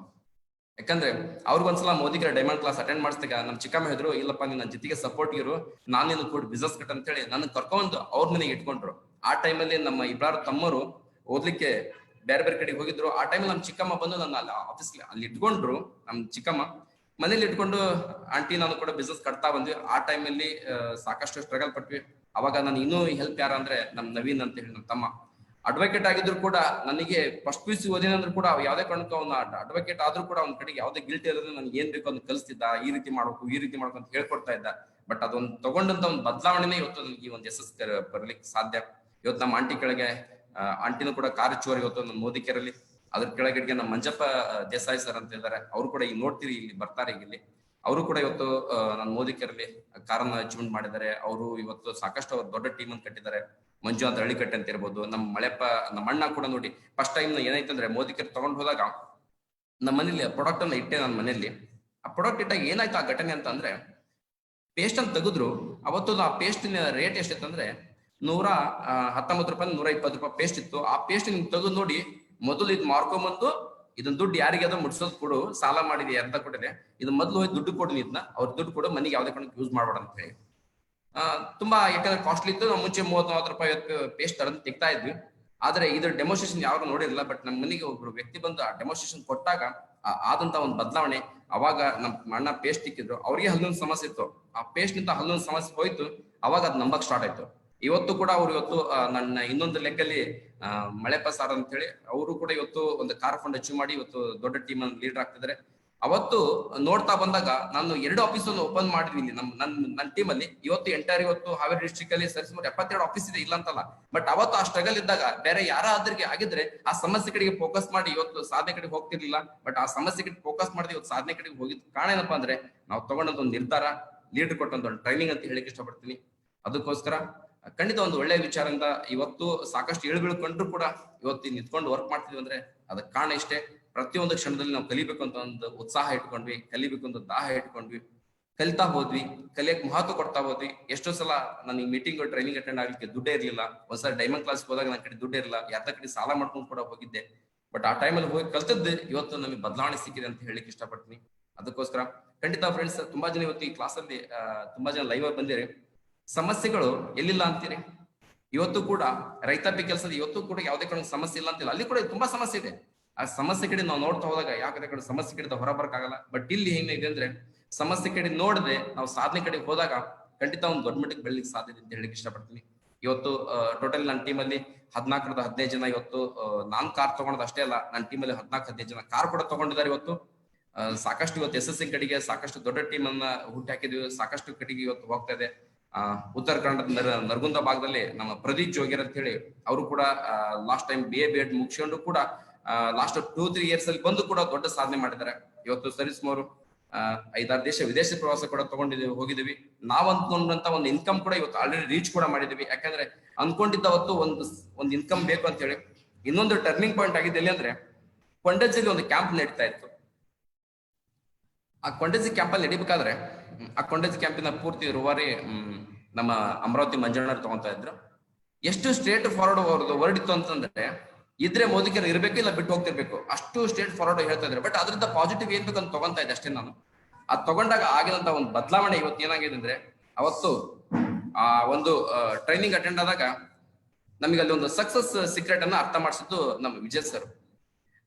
ಯಾಕಂದ್ರೆ ಅವ್ರಿಗೊಂದ್ಸಲ ಮೋದಿಗರ ಡೈಮಂಡ್ ಕ್ಲಾಸ್ ಅಟೆಂಡ್ ಮಾಡಿಸಿದಾಗ ನಮ್ಮ ಚಿಕ್ಕಮ್ಮ ಹೇಳಿದ್ರು, ಇಲ್ಲಪ್ಪ ನೀನ್ ನನ್ನ ಜೊತೆಗೆ ಸಪೋರ್ಟ್ ಇರು, ನಾನು ನಿನ್ನ ಕೂಡ ಬಿಸ್ನೆಸ್ ಕಟ್ ಅಂತ ಹೇಳಿ ನನ್ನ ಕರ್ಕೊಂಡು ಅವ್ರ ಮನೆಗೆ ಇಟ್ಕೊಂಡ್ರು. ಆ ಟೈಮಲ್ಲಿ ನಮ್ಮ ಇಬ್ಬರು ತಮ್ಮರು ಓದ್ಲಿಕ್ಕೆ ಬೇರೆ ಬೇರೆ ಕಡೆಗೆ ಹೋಗಿದ್ರು. ಆ ಟೈಮಲ್ಲಿ ನಮ್ಮ ಚಿಕ್ಕಮ್ಮ ಬಂದು ನನ್ನ ಆಫೀಸ್ ಅಲ್ಲಿ ಇಟ್ಕೊಂಡ್ರು. ನಮ್ಮ ಚಿಕ್ಕಮ್ಮ ಮನೇಲಿ ಇಟ್ಕೊಂಡು ಆಂಟಿ ನಾನು ಕೂಡ ಬಿಸ್ನೆಸ್ ಕಟ್ತಾ ಬಂದ್ವಿ. ಆ ಟೈಮಲ್ಲಿ ಸಾಕಷ್ಟು ಸ್ಟ್ರಗಲ್ ಪಟ್ವಿ. ಅವಾಗ ನಾನು ಇನ್ನೂ ಹೆಲ್ಪ್ ಯಾರ ಅಂದ್ರೆ ನಮ್ ನವೀನ್ ಅಂತ ಹೇಳಿ ನಮ್ಮ ತಮ್ಮ ಅಡ್ವೊಕೇಟ್ ಆಗಿದ್ರು ಕೂಡ ನನಗೆ ಫಸ್ಟ್ PUC ಓದಿನಂದ್ರು ಕೂಡ ಯಾವ್ದೇ ಕಾರಣಕ್ಕೂ ಅವ್ನ ಅಡ್ವೊಕೇಟ್ ಆದ್ರೂ ಕೂಡ ಅವ್ನ ಕಡೆಗೆ ಯಾವ್ದೇ ಗಿಲ್ಟ್ ಇರೋದ್ರೆ ನನ್ಗೆ ಏನ್ ಬೇಕು ಅದನ್ನ ಕಲಿಸ್ತಿದ್ದ. ಈ ರೀತಿ ಮಾಡ್ಬೇಕು ಅಂತ ಹೇಳ್ಕೊಡ್ತಾ ಇದ್ದ. ಬಟ್ ಅದೊಂದು ತಗೊಂಡಂತ ಒಂದು ಬದಲಾವಣೆನೇ ಇವತ್ತು ನನಗೆ ಒಂದು ಯಶಸ್ ಬರ್ಲಿಕ್ಕೆ ಸಾಧ್ಯ. ಇವತ್ತು ನಮ್ಮ ಆಂಟಿ ಕೆಳಗೆ ಆಂಟಿನೂ ಕೂಡ ಕಾರ್ಯಚೋರಿ ಇವತ್ತು ನನ್ನ ಮೋದಿಕೆರಲ್ಲಿ. ಅದ್ರ ಕೆಳಗಡೆಗೆ ನಮ್ಮ ಮಂಜಪ್ಪ ದೇಸಾಯಿ ಸರ್ ಅಂತ ಇದ್ದಾರೆ. ಅವರು ಕೂಡ ಈಗ ನೋಡ್ತೀರಿ ಇಲ್ಲಿ ಬರ್ತಾರೆ ಈಗ ಇಲ್ಲಿ. ಅವರು ಕೂಡ ಇವತ್ತು ನನ್ನ ಮೋದಿಕೆರಲ್ಲಿ ಕಾರನ್ನ ಅಚೀವ್ಮೆಂಟ್ ಮಾಡಿದ್ದಾರೆ. ಅವರು ಇವತ್ತು ಸಾಕಷ್ಟು ಅವ್ರು ದೊಡ್ಡ ಟೀಮ್ ಅನ್ನು ಕಟ್ಟಿದ್ದಾರೆ. ಮಂಜುನಾಥ್ ಅರಳಿಕಟ್ಟೆ ಅಂತ ಇರ್ಬೋದು. ನಮ್ಮ ಅಣ್ಣ ಕೂಡ ನೋಡಿ ಫಸ್ಟ್ ಟೈಮ್ ಏನಾಯ್ತಂದ್ರೆ ಮೋದಿಕರ್ ತಗೊಂಡ್ ಹೋದಾಗ ನಮ್ಮ ಮನೇಲಿ ಪ್ರಾಡಕ್ಟ್ ಅನ್ನ ಇಟ್ಟೆ. ನನ್ನ ಮನೆಯಲ್ಲಿ ಆ ಪ್ರಾಡಕ್ಟ್ ಇಟ್ಟಾಗ ಏನಾಯ್ತು ಆ ಘಟನೆ ಅಂತ ಅಂದ್ರೆ ಪೇಸ್ಟ್ ಅನ್ನು ತೆಗೆದ್ರು. ಅವತ್ತು ಆ ಪೇಸ್ಟಿನ ರೇಟ್ ಎಷ್ಟಿತ್ತಂದ್ರೆ 119 ರೂಪಾಯಿ 120 ರೂಪಾಯಿ ಪೇಸ್ಟ್ ಇತ್ತು. ಆ ಪೇಸ್ಟ್ ನಿಮ್ಗೆ ತೆಗೆದು ನೋಡಿ, ಮೊದಲು ಇದು ಮಾರ್ಕೊಂಬಂದು ಇದನ್ನ ದುಡ್ಡು ಯಾರಿಗೆ ಅದ ಮುಟ್ಸೋದ್ ಕೊಡು, ಸಾಲ ಮಾಡಿದೆ ಅರ್ಧ ಕೊಟ್ಟಿದೆ, ಇದು ಮೊದಲು ಹೋಗಿ ದುಡ್ಡು ಕೊಡು, ಇದನ್ನ ಅವ್ರ ದುಡ್ಡು ಕೊಡು, ಮನೆಗೆ ಯಾವ್ದೇ ಕಾರಣಕ್ಕೆ ಯೂಸ್ ಮಾಡ್ಬೇಡ ಅಂತ ಹೇಳಿ. ತುಂಬಾ ಯಾಕಂದ್ರೆ ಕಾಸ್ಟ್ಲಿ ಇತ್ತು. ನಾವು ಮುಂಚೆ 30-40 ರೂಪಾಯಿ ಪೇಸ್ಟ್ ತರದ್ ತೆಗ್ತಾ ಇದ್ವಿ. ಆದ್ರೆ ಇದ್ರ ಡೆಮೋಸ್ಟ್ರೇಷನ್ ಯಾರು ನೋಡಿರಲಿಲ್ಲ. ಬಟ್ ನಮ್ಮ ಮನೆಗೆ ಒಬ್ರು ವ್ಯಕ್ತಿ ಬಂದು ಆ ಡೆಮೋಸ್ಟ್ರೇಷನ್ ಕೊಟ್ಟಾಗ ಆದಂತ ಒಂದು ಬದಲಾವಣೆ. ಅವಾಗ ನಮ್ಮ ಅಣ್ಣ ಪೇಸ್ಟ್ ತಿಕ್ಕಿದ್ರು. ಅವ್ರಿಗೆ ಹಲ್ಲೊಂದು ಸಮಸ್ಯೆ ಇತ್ತು. ಆ ಪೇಸ್ಟ್ ನಿಂದ ಹಲ್ಲೊಂದು ಸಮಸ್ಯೆ ಹೋಯ್ತು. ಅವಾಗ ಅದ್ ನಂಬಕ್ ಸ್ಟಾರ್ಟ್ ಆಯ್ತು. ಇವತ್ತು ಕೂಡ ಅವ್ರು ಇವತ್ತು ನನ್ನ ಇನ್ನೊಂದು ಲೆಕ್ಕಲ್ಲಿ ಮಳೆಪ್ಪ ಸಾರ್ ಅಂತ ಹೇಳಿ ಅವರು ಕೂಡ ಇವತ್ತು ಒಂದು ಕಾರ್ ಫಂಡ್ ಅಚೀವ್ ಮಾಡಿ ಇವತ್ತು ದೊಡ್ಡ ಟೀಮ್ ಅನ್ನು ಲೀಡರ್ ಆಗ್ತಿದ್ದಾರೆ. ಅವತ್ತು ನೋಡ್ತಾ ಬಂದಾಗ ನಾನು 2 ಆಫೀಸ್ ಅನ್ನು ಓಪನ್ ಮಾಡಿದ್ವಿ ಇಲ್ಲಿ ನನ್ನ ಟೀಮ್ ಅಲ್ಲಿ. ಇವತ್ತು ಹಾವೇರಿ ಡಿಸ್ಟ್ರಿಕ್ಟ್ ಅಲ್ಲಿ ಸರಿಸುಮಾರು 72 ಆಫೀಸ್ ಇದೆ, ಇಲ್ಲ ಅಂತಲ್ಲ. ಬಟ್ ಅವತ್ತು ಆ ಸ್ಟ್ರಗಲ್ ಇದ್ದಾಗ ಬೇರೆ ಯಾರಾದ್ರಿಗೆ ಆಗಿದ್ರೆ ಆ ಸಮಸ್ಯೆ ಕಡೆಗೆ ಫೋಕಸ್ ಮಾಡಿ ಇವತ್ತು ಸಾಧನೆ ಕಡೆಗೆ ಹೋಗ್ತಿರ್ಲಿಲ್ಲ. ಬಟ್ ಆ ಸಮಸ್ಯೆ ಕಡೆ ಫೋಕಸ್ ಮಾಡಿದ್ರೆ ಇವತ್ತು ಸಾಧನೆ ಕಡೆಗೆ ಹೋಗಿದ್ ಕಾರಣ ಏನಪ್ಪಾ ಅಂದ್ರೆ ನಾವು ತಗೊಂಡಂತ ಒಂದು ನಿರ್ಧಾರ, ಲೀಡರ್ ಕೊಟ್ಟಂತ ಒಂದು ಟ್ರೈನಿಂಗ್ ಅಂತ ಹೇಳಿಕ್ಕೆ ಇಷ್ಟಪಡ್ತೀನಿ. ಅದಕ್ಕೋಸ್ಕರ ಖಂಡಿತ ಒಂದು ಒಳ್ಳೆಯ ವಿಚಾರದಿಂದ ಇವತ್ತು ಸಾಕಷ್ಟು ಇಳ್ಬೀಳ್ಕೊಂಡ್ರು ಕೂಡ ಇವತ್ತು ನಿಂತ್ಕೊಂಡು ವರ್ಕ್ ಮಾಡ್ತಿದ್ವಿ ಅಂದ್ರೆ ಅದಕ್ಕೆ ಕಾರಣ ಇಷ್ಟೇ. ಪ್ರತಿಯೊಂದು ಕ್ಷಣದಲ್ಲಿ ನಾವು ಕಲಿಬೇಕು ಅಂತ ಒಂದು ಉತ್ಸಾಹ ಇಟ್ಕೊಂಡ್ವಿ, ಕಲಿಬೇಕು ಅಂತ ದಾಹ ಇಟ್ಕೊಂಡ್ವಿ, ಕಲಿತಾ ಹೋದ್ವಿ, ಕಲಿಯಕ್ ಮಹತ್ವ ಕೊಡ್ತಾ ಹೋದ್ವಿ. ಎಷ್ಟೋ ಸಲ ನನಗೆ ಮೀಟಿಂಗ್ ಟ್ರೈನಿಂಗ್ ಅಟೆಂಡ್ ಆಗ್ಲಿಕ್ಕೆ ದುಡ್ಡೇ ಇರ್ಲಿಲ್ಲ. ಒಂದ್ಸಲ ಡೈಮಂಡ್ ಕ್ಲಾಸ್ ಹೋದಾಗ ನನ್ನ ಕಡೆ ದುಡ್ಡೇ ಇರಲಿಲ್ಲ, ಯಾರ ಕಡೆ ಸಾಲ ಮಾಡ್ಕೊಂಡು ಕೂಡ ಹೋಗಿದ್ದೆ. ಬಟ್ ಆ ಟೈಮಲ್ಲಿ ಹೋಗಿ ಕಲ್ತದ್ದು ಇವತ್ತು ನಮಗೆ ಬದಲಾವಣೆ ಸಿಕ್ಕಿದೆ ಅಂತ ಹೇಳಿಕ್ಕೆ ಇಷ್ಟಪಡ್ತೀನಿ. ಅದಕ್ಕೋಸ್ಕರ ಖಂಡಿತ ಫ್ರೆಂಡ್ಸ್, ತುಂಬಾ ಜನ ಇವತ್ತು ಈ ಕ್ಲಾಸ್ ಅಲ್ಲಿ ತುಂಬಾ ಜನ ಲೈವ್ ಆಗಿ ಬಂದಿರಿ. ಸಮಸ್ಯೆಗಳು ಎಲ್ಲಿಲ್ಲ ಅಂತೀರಿ? ಇವತ್ತು ಕೂಡ ರೈತಾಪಿ ಕೆಲಸದ ಇವತ್ತು ಕೂಡ ಯಾವುದೇ ಕಡೆ ಸಮಸ್ಯೆ ಇಲ್ಲ ಅಂತಿಲ್ಲ, ಅಲ್ಲಿ ಕೂಡ ತುಂಬಾ ಸಮಸ್ಯೆ ಇದೆ. ಆ ಸಮಸ್ಯೆ ಕಡೆ ನಾವು ನೋಡ್ತಾ ಹೋದಾಗ ಯಾಕಂದ್ರೆ ಕಡೆ ಸಮಸ್ಯೆ ಕಡೆ ಹೊರ ಬರಕ್ಕಾಗಲ್ಲ. ಬಟ್ ಇಲ್ಲಿ ಏನಿದೆ ಅಂದ್ರೆ ಸಮಸ್ಯೆ ಕಡೆ ನೋಡದೆ ನಾವು ಸಾಧನೆ ಕಡೆ ಹೋದಾಗ ಖಂಡಿತ ಒಂದು ದೊಡ್ಡ ಮಟ್ಟಿಗೆ ಬೆಳಿಲಿಕ್ಕೆ ಸಾಧ್ಯತೆ ಅಂತ ಹೇಳಿಕ್ಕೆ ಇಷ್ಟಪಡ್ತೀನಿ. ಇವತ್ತು ಟೋಟಲ್ ನನ್ನ ಟೀಮಲ್ಲಿ 14-15 ಜನ ಇವತ್ತು ನಾನ್ ಕಾರ್ ತಗೊಂಡದ್ ಅಷ್ಟೇ ಅಲ್ಲ, ನನ್ನ ಟೀಮಲ್ಲಿ 14-15 ಜನ ಕಾರ್ ಕೂಡ ತಗೊಂಡಿದ್ದಾರೆ. ಇವತ್ತು ಸಾಕಷ್ಟು ಇವತ್ತು SSC ಕಡೆಗೆ ಸಾಕಷ್ಟು ದೊಡ್ಡ ಟೀಮ್ ಅನ್ನ ಹುಟ್ಟಿ ಹಾಕಿದ್ವಿ. ಸಾಕಷ್ಟು ಕಡೆಗೆ ಇವತ್ತು ಹೋಗ್ತಾ ಇದೆ. ಉತ್ತರ ಕನ್ನಡದ ನರಗುಂದ ಭಾಗದಲ್ಲಿ ನಮ್ಮ ಪ್ರದೀಪ್ ಜೋಗಿರ್ ಅಂತ ಹೇಳಿ ಅವರು ಕೂಡ ಲಾಸ್ಟ್ ಟೈಮ್ BA B.Ed ಮುಗಿಸ್ಕೊಂಡು ಕೂಡ ಲಾಸ್ಟ್ 2-3 ಇಯರ್ಸ್ ಅಲ್ಲಿ ಬಂದು ಕೂಡ ದೊಡ್ಡ ಸಾಧನೆ ಮಾಡಿದ್ದಾರೆ. ಇವತ್ತು ಸರಿಸುಮಾರು 5-6 ದೇಶ ವಿದೇಶಿ ಪ್ರವಾಸ ಕೂಡ ಹೋಗಿದ್ದೀವಿ. ನಾವ್ ಅನ್ಕೊಂಡಂತ ಒಂದು ಇನ್ಕಮ್ ಕೂಡ ಇವತ್ತು ಆಲ್ರೆಡಿ ರೀಚ್ ಕೂಡ ಮಾಡಿದೀವಿ. ಯಾಕಂದ್ರೆ ಅನ್ಕೊಂಡಿದ್ದ ಅವತ್ತು ಒಂದು ಇನ್ಕಮ್ ಬೇಕು ಅಂತ ಹೇಳಿ. ಇನ್ನೊಂದು ಟರ್ನಿಂಗ್ ಪಾಯಿಂಟ್ ಆಗಿದೆ ಎಲ್ಲಿ ಅಂದ್ರೆ, ಕೊಂಡಜ್ಜಿಲಿ ಒಂದು ಕ್ಯಾಂಪ್ ನಡೀತಾ ಇತ್ತು. ಆ ಕೊಂಡಜ್ಜಿ ಕ್ಯಾಂಪ್ ಅಲ್ಲಿ ನಡಿಬೇಕಾದ್ರೆ ಆ ಕೊಂಡಜ್ಜಿ ಕ್ಯಾಂಪಿನ ಪೂರ್ತಿ ರೂವಾರಿ ನಮ್ಮ ಅಮರಾವತಿ ಮಂಜಣ್ಣರು ತಗೊಂತಾ ಇದ್ರು. ಎಷ್ಟು ಸ್ಟ್ರೇಟ್ ಫಾರ್ವರ್ಡ್ ಅವ್ರದ್ದು ವರ್ಡ್ ಇತ್ತು ಅಂತಂದ್ರೆ, ಇದ್ರೆ ಮೋದಿಕರು ಇರ್ಬೇಕು, ಇಲ್ಲ ಬಿಟ್ಟು ಹೋಗ್ತಿರ್ಬೇಕು, ಅಷ್ಟು ಸ್ಟ್ರೇಟ್ ಫಾರ್ವರ್ಡ್ ಹೇಳ್ತಾ ಇದ್ರೆ. ಬಟ್ ಅದ್ರಿಂದ ಪಾಸಿಟಿವ್ ಏನ್ ಬೇಕಂತ ತಗೊಂತಾ ಇದ್ದೆ ಅಷ್ಟೇ ನಾನು. ಅದ್ ತಗೊಂಡಾಗ ಆಗಿದಂತ ಒಂದು ಬದಲಾವಣೆ ಇವತ್ತು ಏನಾಗಿದೆ ಅಂದ್ರೆ, ಅವತ್ತು ಆ ಒಂದು ಟ್ರೈನಿಂಗ್ ಅಟೆಂಡ್ ಆದಾಗ ನಮಗೆ ಅಲ್ಲಿ ಒಂದು ಸಕ್ಸಸ್ ಸೀಕ್ರೆಟ್ ಅನ್ನ ಅರ್ಥ ಮಾಡಿಸಿದ್ದು ನಮ್ಮ ವಿಜಯ್ ಸರ್.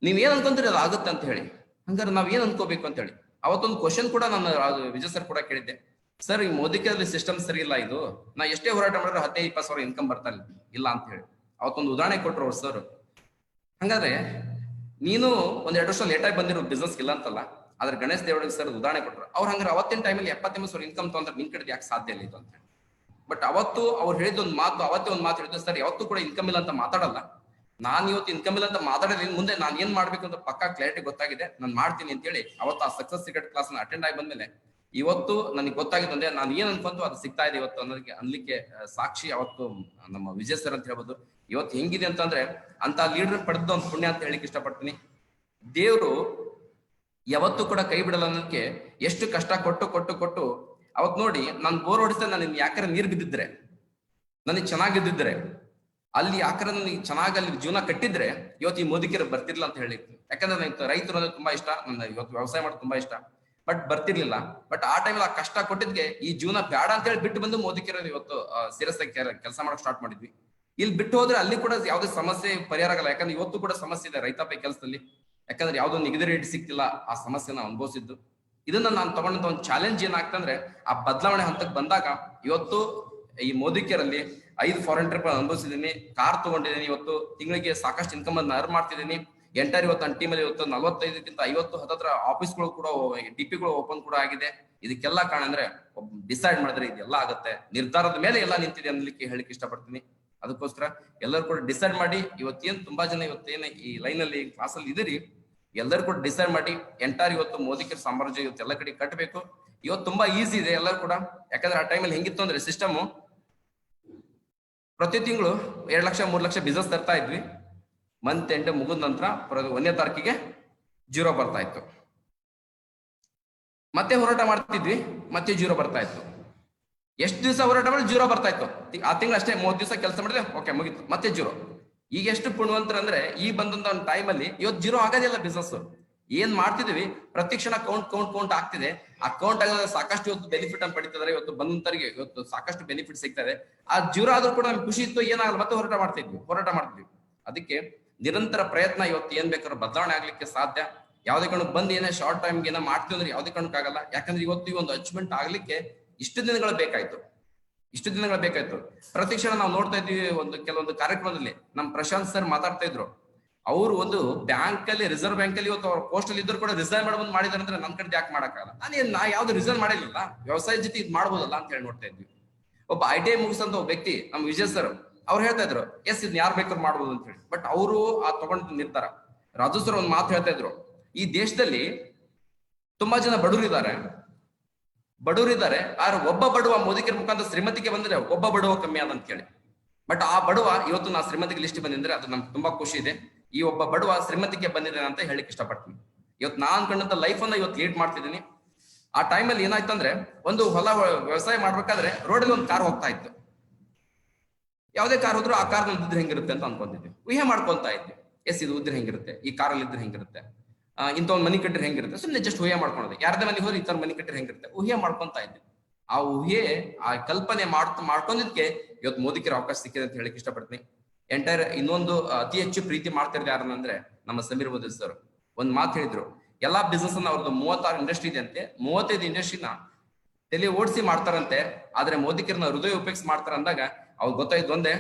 ನೀವ್ ಏನ್ ಅನ್ಕೊಂತೀರಿ ಅದು ಆಗುತ್ತೆ ಅಂತ ಹೇಳಿ, ಹಂಗಾರೆ ನಾವ್ ಏನ್ ಅನ್ಕೋಬೇಕು ಅಂತ ಹೇಳಿ ಅವತ್ತೊಂದು ಕ್ವಶನ್ ಕೂಡ ನಾನು ವಿಜಯ್ ಸರ್ ಕೂಡ ಕೇಳಿದ್ದೆ. ಸರ್, ಈ ಮೋದಿಕರಲ್ಲಿ ಸಿಸ್ಟಮ್ ಸರಿ ಇಲ್ಲ, ಇದು ನಾ ಎಷ್ಟೇ ಹೋರಾಟ ಮಾಡಿದ್ರೆ 15-20 ಸಾವಿರ ಇನ್ಕಮ್ ಬರ್ತಾ ಇಲ್ಲ ಅಂತ ಹೇಳಿ ಅವತ್ತೊಂದು ಉದಾಹರಣೆ ಕೊಟ್ರು ಅವ್ರು ಸರ್. ಹಂಗಾದ್ರೆ ನೀನು 1-2 ವರ್ಷ ಲೇಟ್ ಆಗಿ ಬಂದಿರೋ ಬಿಸ್ನೆಸ್ ಇಲ್ಲ ಅಂತಲ್ಲ, ಆದ್ರೆ ಗಣೇಶ್ ದೇವಡಿಗೆ ಸರ್ ಉದಾಹರಣೆ ಕೊಟ್ರು. ಅವ್ರು ಹಂಗಾರೆ ಅವತ್ತಿನ ಟೈಮಲ್ಲಿ 78 ಸಾವಿರ ಇನ್ಕಮ್ ತಗೊಂಡ್ರೆ ನಿನ್ ಕಡೆ ಯಾಕೆ ಸಾಧ್ಯ ಇಲ್ಲ ಇದು ಅಂತ ಹೇಳಿ. ಬಟ್ ಅವತ್ತು ಅವ್ರು ಹೇಳಿದ ಒಂದು ಮಾತು, ಅವತ್ತೇ ಒಂದು ಮಾತು ಹೇಳಿದ್ರು, ಸರ್ ಯಾವತ್ತೂ ಕೂಡ ಇನ್ಕಮ್ ಇಲ್ಲ ಅಂತ ಮಾತಾಡಲ್ಲ, ನಾನ್ ಇವತ್ತು ಇನ್ಕಮ್ ಇಲ್ಲ ಅಂತ ಮಾತಾಡೋದ್ರಿಂದ ಮುಂದೆ ನಾನು ಏನ್ ಮಾಡ್ಬೇಕು ಅಂತ ಪಕ್ಕಾ ಕ್ಲಾರಿಟಿ ಗೊತ್ತಾಗಿದೆ, ನಾನು ಮಾಡ್ತೀನಿ ಅಂತ ಹೇಳಿ ಅವತ್ತು ಆ ಸಕ್ಸಸ್ ಸೀಕ್ರೆಟ್ ಕ್ಲಾಸ್ ಅಟೆಂಡ್ ಆಗಿ ಬಂದ್ಮೇಲೆ ಇವತ್ತು ನನಗೆ ಗೊತ್ತಾಗಿದೆ ಅಂದ್ರೆ ನಾನು ಏನ್ ಅನ್ಕೊಂತು ಅದು ಸಿಗ್ತಾ ಇದೆ ಇವತ್ತು ಅನ್ನೋದಕ್ಕೆ ಅನ್ಲಿಕ್ಕೆ ಸಾಕ್ಷಿ ಅವತ್ತು ನಮ್ಮ ವಿಜಯ್ ಸರ್ ಅಂತ ಹೇಳ್ಬೋದು. ಇವತ್ತು ಹೆಂಗಿದೆ ಅಂತಂದ್ರೆ ಅಂತ ಲೀಡರ್ ಪಡೆದ ಒಂದು ಪುಣ್ಯ ಅಂತ ಹೇಳಿಕ್ ಇಷ್ಟಪಡ್ತೀನಿ. ದೇವ್ರು ಯಾವತ್ತೂ ಕೂಡ ಕೈ ಬಿಡಲ್ಲ ಅನ್ನೋದಕ್ಕೆ ಎಷ್ಟು ಕಷ್ಟ ಕೊಟ್ಟು ಅವತ್ ನೋಡಿ ನಾನು ಬೋರ್ ಹೊಡಿಸ್ತಾ ನನಗೆ ಯಾಕರೆ ನೀರ್ ಬಿದ್ದಿದ್ರೆ, ನನಗೆ ಚೆನ್ನಾಗಿದ್ದಿದ್ರೆ, ಅಲ್ಲಿ ಯಾಕರೆ ನನಗೆ ಚೆನ್ನಾಗಿ ಅಲ್ಲಿ ಜೀವನ ಕಟ್ಟಿದ್ರೆ ಇವತ್ತು ಈ ಮೋದಿಕರು ಬರ್ತಿರ್ಲಿಲ್ಲ ಅಂತ ಹೇಳಿ. ಯಾಕಂದ್ರೆ ನನಗೆ ರೈತರು ಅಂದ್ರೆ ತುಂಬಾ ಇಷ್ಟ, ನನ್ನ ಇವತ್ತು ವ್ಯವಸಾಯ ಮಾಡೋದು ತುಂಬಾ ಇಷ್ಟ, ಬಟ್ ಬರ್ತಿರ್ಲಿಲ್ಲ. ಬಟ್ ಆ ಟೈಮಲ್ಲಿ ಆ ಕಷ್ಟ ಕೊಟ್ಟಿದ್ಗೆ ಈ ಜೀವನ ಬೇಡ ಅಂತ ಹೇಳಿ ಬಿಟ್ಟು ಬಂದು ಮೋದಿಕರು ಇವತ್ತು ಸೀರಿಯಸ್ ಆಗಿ ಕೆಲಸ ಮಾಡಕ್ ಸ್ಟಾರ್ಟ್ ಮಾಡಿದ್ವಿ. ಇಲ್ಲಿ ಬಿಟ್ಟು ಹೋದ್ರೆ ಅಲ್ಲಿ ಕೂಡ ಯಾವ್ದೇ ಸಮಸ್ಯೆ ಪರಿಹಾರ ಆಗಲ್ಲ. ಯಾಕಂದ್ರೆ ಇವತ್ತು ಕೂಡ ಸಮಸ್ಯೆ ಇದೆ ರೈತಾಪಿ ಕೆಲಸದಲ್ಲಿ. ಯಾಕಂದ್ರೆ ಯಾವ್ದೋ ನಿಗದಿ ರೇಟ್ ಸಿಕ್ತಿಲ್ಲ, ಆ ಸಮಸ್ಯೆನ ಅನುಭವಿಸಿದ್ದು. ಇದನ್ನ ನಾನು ತಗೊಂಡಂತ ಒಂದು ಚಾಲೆಂಜ್ ಏನಾಗ್ತಂದ್ರೆ, ಆ ಬದಲಾವಣೆ ಹಂತಕ್ಕೆ ಬಂದಾಗ ಇವತ್ತು ಈ ಮೋದಿಕರಲ್ಲಿ 5 ಫಾರಿನ್ ಟ್ರಿಪ್ ಅನುಭವಿಸಿದೀನಿ, ಕಾರ್ ತಗೊಂಡಿದ್ದೀನಿ, ಇವತ್ತು ತಿಂಗಳಿಗೆ ಸಾಕಷ್ಟು ಇನ್ಕಮ್ ಅನ್ನ ಅರ್ನ್ ಮಾಡ್ತಿದ್ದೀನಿ. ಎಂಟರ್ ಇವತ್ತು ನನ್ನ ಟೀಮಲ್ಲಿ ಇವತ್ತು 45ಕ್ಕಿಂತ 50 ಹತ್ತತ್ರ ಆಫೀಸ್ಗಳು ಕೂಡ ಡಿಪಿಗಳು ಓಪನ್ ಕೂಡ ಆಗಿದೆ. ಇದಕ್ಕೆಲ್ಲ ಕಾರಣ ಅಂದ್ರೆ ಡಿಸೈಡ್ ಮಾಡಿದ್ರೆ ಇದೆಲ್ಲ ಆಗುತ್ತೆ, ನಿರ್ಧಾರದ ಮೇಲೆ ಎಲ್ಲ ನಿಂತಿದೆ ಅನ್ನಲಿಕ್ಕೆ ಹೇಳಿಕ್ಕೆ ಇಷ್ಟಪಡ್ತೀನಿ. ಅದಕ್ಕೋಸ್ಕರ ಎಲ್ಲರೂ ಕೂಡ ಡಿಸೈಡ್ ಮಾಡಿ, ಇವತ್ತೇನ್ ತುಂಬಾ ಜನ ಇವತ್ತೇನ ಈ ಲೈನ್ ಅಲ್ಲಿ ಕ್ಲಾಸ್ ಅಲ್ಲಿ ಇದೀರಿ, ಎಲ್ಲರೂ ಕೂಡ ಡಿಸೈಡ್ ಮಾಡಿ ಎಂಟಾರ್ ಇವತ್ತು ಮೋದಿಕರ ಸಾಮ್ರಾಜ್ಯ ಇವತ್ತು ಎಲ್ಲ ಕಡೆ ಕಟ್ಟಬೇಕು. ಇವತ್ತು ತುಂಬಾ ಈಸಿ ಇದೆ ಎಲ್ಲರೂ ಕೂಡ. ಯಾಕಂದ್ರೆ ಆ ಟೈಮಲ್ಲಿ ಹೆಂಗಿತ್ತು ಅಂದ್ರೆ ಸಿಸ್ಟಮ್, ಪ್ರತಿ ತಿಂಗಳು 2 ಲಕ್ಷ 3 ಲಕ್ಷ ಬಿಸ್ನೆಸ್ ತರ್ತಾ ಇದ್ವಿ. ಮಂತ್ ಎಂಡ್ ಮುಗಿದ ನಂತರ 1ನೇ ತಾರೀಕಿಗೆ 0 ಬರ್ತಾ ಇತ್ತು. ಮತ್ತೆ ಹೋರಾಟ ಮಾಡ್ತಿದ್ವಿ, ಮತ್ತೆ 0 ಬರ್ತಾ ಇತ್ತು. ಎಷ್ಟು ದಿವಸ ಹೋರಾಟ ಮಾಡಿ 0 ಬರ್ತಾ ಇತ್ತು. ಆ ತಿಂಗಳು ಅಷ್ಟೇ 30 ದಿವಸ ಕೆಲಸ ಮಾಡಿದ್ರೆ ಓಕೆ ಮುಗಿತು, ಮತ್ತೆ 0. ಈಗ ಎಷ್ಟು ಪುಣ್ಯವಂತರ ಅಂದ್ರೆ ಈ ಬಂದಂತ ಒಂದು ಟೈಮ್ ಅಲ್ಲಿ ಇವತ್ತು 0 ಆಗೋದಿಲ್ಲ ಬಿಸ್ನೆಸ್. ಏನ್ ಮಾಡ್ತಿದ್ವಿ ಪ್ರತಿ ಕ್ಷಣ ಕೌಂಟ್ ಆಗ್ತಿದೆ. ಆ ಕೌಂಟ್ ಆಗೋದ್ರೆ ಸಾಕಷ್ಟು ಇವತ್ತು ಬೆನಿಫಿಟ್ ಅನ್ನು ಪಡಿತಿದ್ದಾರೆ. ಇವತ್ತು ಬಂದಂತರಿಗೆ ಇವತ್ತು ಸಾಕಷ್ಟು ಬೆನಿಫಿಟ್ ಸಿಗ್ತದೆ. ಆ 0 ಆದ್ರೂ ಕೂಡ ನಮ್ಗೆ ಖುಷಿ ಇತ್ತು, ಏನಾಗಲ್ಲ, ಮತ್ತೆ ಹೋರಾಟ ಮಾಡ್ತಿದ್ವಿ. ಅದಕ್ಕೆ ನಿರಂತರ ಪ್ರಯತ್ನ ಇವತ್ತು ಏನ್ ಬೇಕಾದ್ರೂ ಬದಲಾವಣೆ ಆಗ್ಲಿಕ್ಕೆ ಸಾಧ್ಯ. ಯಾವ್ದೇ ಕಾರಣಕ್ಕೆ ಬಂದು ಏನೇ ಶಾರ್ಟ್ ಟೈಮ್ಗೆ ಏನೋ ಮಾಡ್ತೀವಿ ಅಂದ್ರೆ ಯಾವ್ದೇ ಕಾರಣಕ್ಕೆ ಆಗಲ್ಲ. ಯಾಕಂದ್ರೆ ಇವತ್ತು ಈ ಒಂದು ಅಚೀವ್ಮೆಂಟ್ ಆಗ್ಲಿಕ್ಕೆ ಇಷ್ಟು ದಿನಗಳು ಬೇಕಾಯ್ತು. ಪ್ರತಿ ಕ್ಷಣ ನಾವು ನೋಡ್ತಾ ಇದ್ವಿ. ಕೆಲವೊಂದು ಕಾರ್ಯಕ್ರಮದಲ್ಲಿ ನಮ್ಮ ಪ್ರಶಾಂತ್ ಸರ್ ಮಾತಾಡ್ತಾ ಇದ್ರು. ಅವರು ಒಂದು ಬ್ಯಾಂಕ್ ಅಲ್ಲಿ, ರಿಸರ್ವ್ ಬ್ಯಾಂಕ್ ಅಲ್ಲಿ ಇವತ್ತು ಅವ್ರ ಪೋಸ್ಟ್ ಅಲ್ಲಿ ಇದ್ರು ಕೂಡ ರಿಸೈನ್ ಮಾಡ್ಬಂದು ಮಾಡಿದಾರೆ ಅಂದ್ರೆ ನನ್ ಕಡೆ ಯಾಕೆ ಮಾಡಕ್ಕಾಗಲ್ಲ? ನಾ ಯಾವ್ದು ರಿಸೈನ್ ಮಾಡಿರ್ಲಿಲ್ಲ, ವ್ಯವಸಾಯ ಜೊತೆ ಇದು ಮಾಡ್ಬೋದಲ್ಲ ಅಂತ ಹೇಳಿ ನೋಡ್ತಾ ಇದ್ವಿ. ಒಬ್ಬ ITI ಮುಗಿಸಂತ ಒಬ್ಬ ವ್ಯಕ್ತಿ ನಮ್ಮ ವಿಜಯ್ ಸರ್ ಅವ್ರು ಹೇಳ್ತಾ ಇದ್ರು, ಎಸ್ ಇದನ್ನ ಯಾರು ಬೇಕಾದ್ರೂ ಮಾಡ್ಬೋದು ಅಂತ ಹೇಳಿ. ಬಟ್ ಅವರು ಆ ತಗೊಂಡ್ ನಿರ್ಧಾರ. ರಾಜು ಸರ್ ಒಂದು ಮಾತು ಹೇಳ್ತಾ ಇದ್ರು, ಈ ದೇಶದಲ್ಲಿ ತುಂಬಾ ಜನ ಬಡವರಿದ್ದಾರೆ, ಆದ್ರೆ ಒಬ್ಬ ಬಡವ ಮೋದಿಕರ ಮುಖಾಂತರ ಶ್ರೀಮತಿಗೆ ಬಂದ್ರೆ ಒಬ್ಬ ಬಡವ ಕಮ್ಮಿ ಆದ ಅಂತ ಕೇಳಿ. ಬಟ್ ಆ ಬಡವ ಇವತ್ತು ನಾ ಶ್ರೀಮತಿಗೆ ಲಿಸ್ಟ್ ಬಂದಿದ್ರೆ ಅದು ನಮ್ಗೆ ತುಂಬಾ ಖುಷಿ ಇದೆ. ಈ ಒಬ್ಬ ಬಡವ ಶ್ರೀಮತಿಗೆ ಬಂದಿದ್ದೇನೆ ಅಂತ ಹೇಳಿಕ್ ಇಷ್ಟಪಡ್ತೀನಿ. ಇವತ್ತು ನಾನ್ ಕಂಡಂತ ಲೈಫ್ ಅನ್ನ ಇವತ್ತು ಲೀಡ್ ಮಾಡ್ತಿದ್ದೀನಿ. ಆ ಟೈಮಲ್ಲಿ ಏನಾಯ್ತಂದ್ರೆ, ಒಂದು ಹೊಲ ವ್ಯವಸಾಯ ಮಾಡ್ಬೇಕಾದ್ರೆ ರೋಡಲ್ಲಿ ಒಂದು ಕಾರ್ ಹೋಗ್ತಾ ಇತ್ತು. ಯಾವುದೇ ಕಾರ್ ಹೋದ್ರು ಆ ಕಾರ್ ನಲ್ಲಿ ಇದ್ರೆ ಹೆಂಗಿರುತ್ತೆ ಅಂತ ಅನ್ಕೊಂತಿದ್ವಿ, ಊಹೆ ಮಾಡ್ಕೊಂತಾ ಇದ್ವಿ. ಎಸ್ ಇದು ಇದ್ರೆ ಹೆಂಗಿರುತ್ತೆ, ಈ ಕಾರಲ್ಲಿ ಇದ್ರೆ ಹೆಂಗಿರುತ್ತೆ, ಇಂಥ ಒಂದು ಮನಿ ಕಟ್ಟಿದ್ರೆ ಹೆಂಗಿರುತ್ತೆ, ಸುಮ್ಮನೆ ಜಸ್ಟ್ ಊಹೆ ಮಾಡ್ಕೊಳೋದು. ಯಾರದೇ ಮನೆಗೆ ಹೋದ್ರೆ ಈ ತರ ಮನಿ ಕಟ್ಟಿದ್ರೆ ಹೆಂಗಿರುತ್ತೆ ಊಹೆ ಮಾಡ್ಕೊಂತಾ ಇದ್ವಿ. ಆ ಊಹೆ, ಆ ಕಲ್ಪನೆ ಮಾಡ್ಕೊಂಡಿದ್ಕೆ ಇವತ್ತು ಮೋದಿಕರ ಅವಕಾಶ ಸಿಕ್ಕಿದೆ ಅಂತ ಹೇಳಿಕ್ ಇಷ್ಟಪಡ್ತೀನಿ. ಎಂಟೈರ್ ಇನ್ನೊಂದು ಅತಿ ಹೆಚ್ಚು ಪ್ರೀತಿ ಮಾಡ್ತಿರೋದು ಯಾರನ್ನಂದ್ರೆ ನಮ್ಮ ಸಮೀರ್ ಬೋಧಿ ಸರ್. ಒಂದ್ ಮಾತು ಹೇಳಿದ್ರು, ಎಲ್ಲಾ ಬಿಸ್ನೆಸ್ ಅನ್ನ ಅವ್ರದ್ದು 36 ಇಂಡಸ್ಟ್ರಿ ಇದೆ ಅಂತೆ, 35 ಇಂಡಸ್ಟ್ರಿನ ತಲೆ ಓಡಿಸಿ ಮಾಡ್ತಾರಂತೆ. ಆದ್ರೆ ಮೋದಿಕರನ್ನ ಹೃದಯ ಉಪಯೋಗಿಸಿ ಮಾಡ್ತಾರ ಅಂದಾಗ ಅವ್ರು ಗೊತ್ತಾಯ್ತು ಒಂದೇ,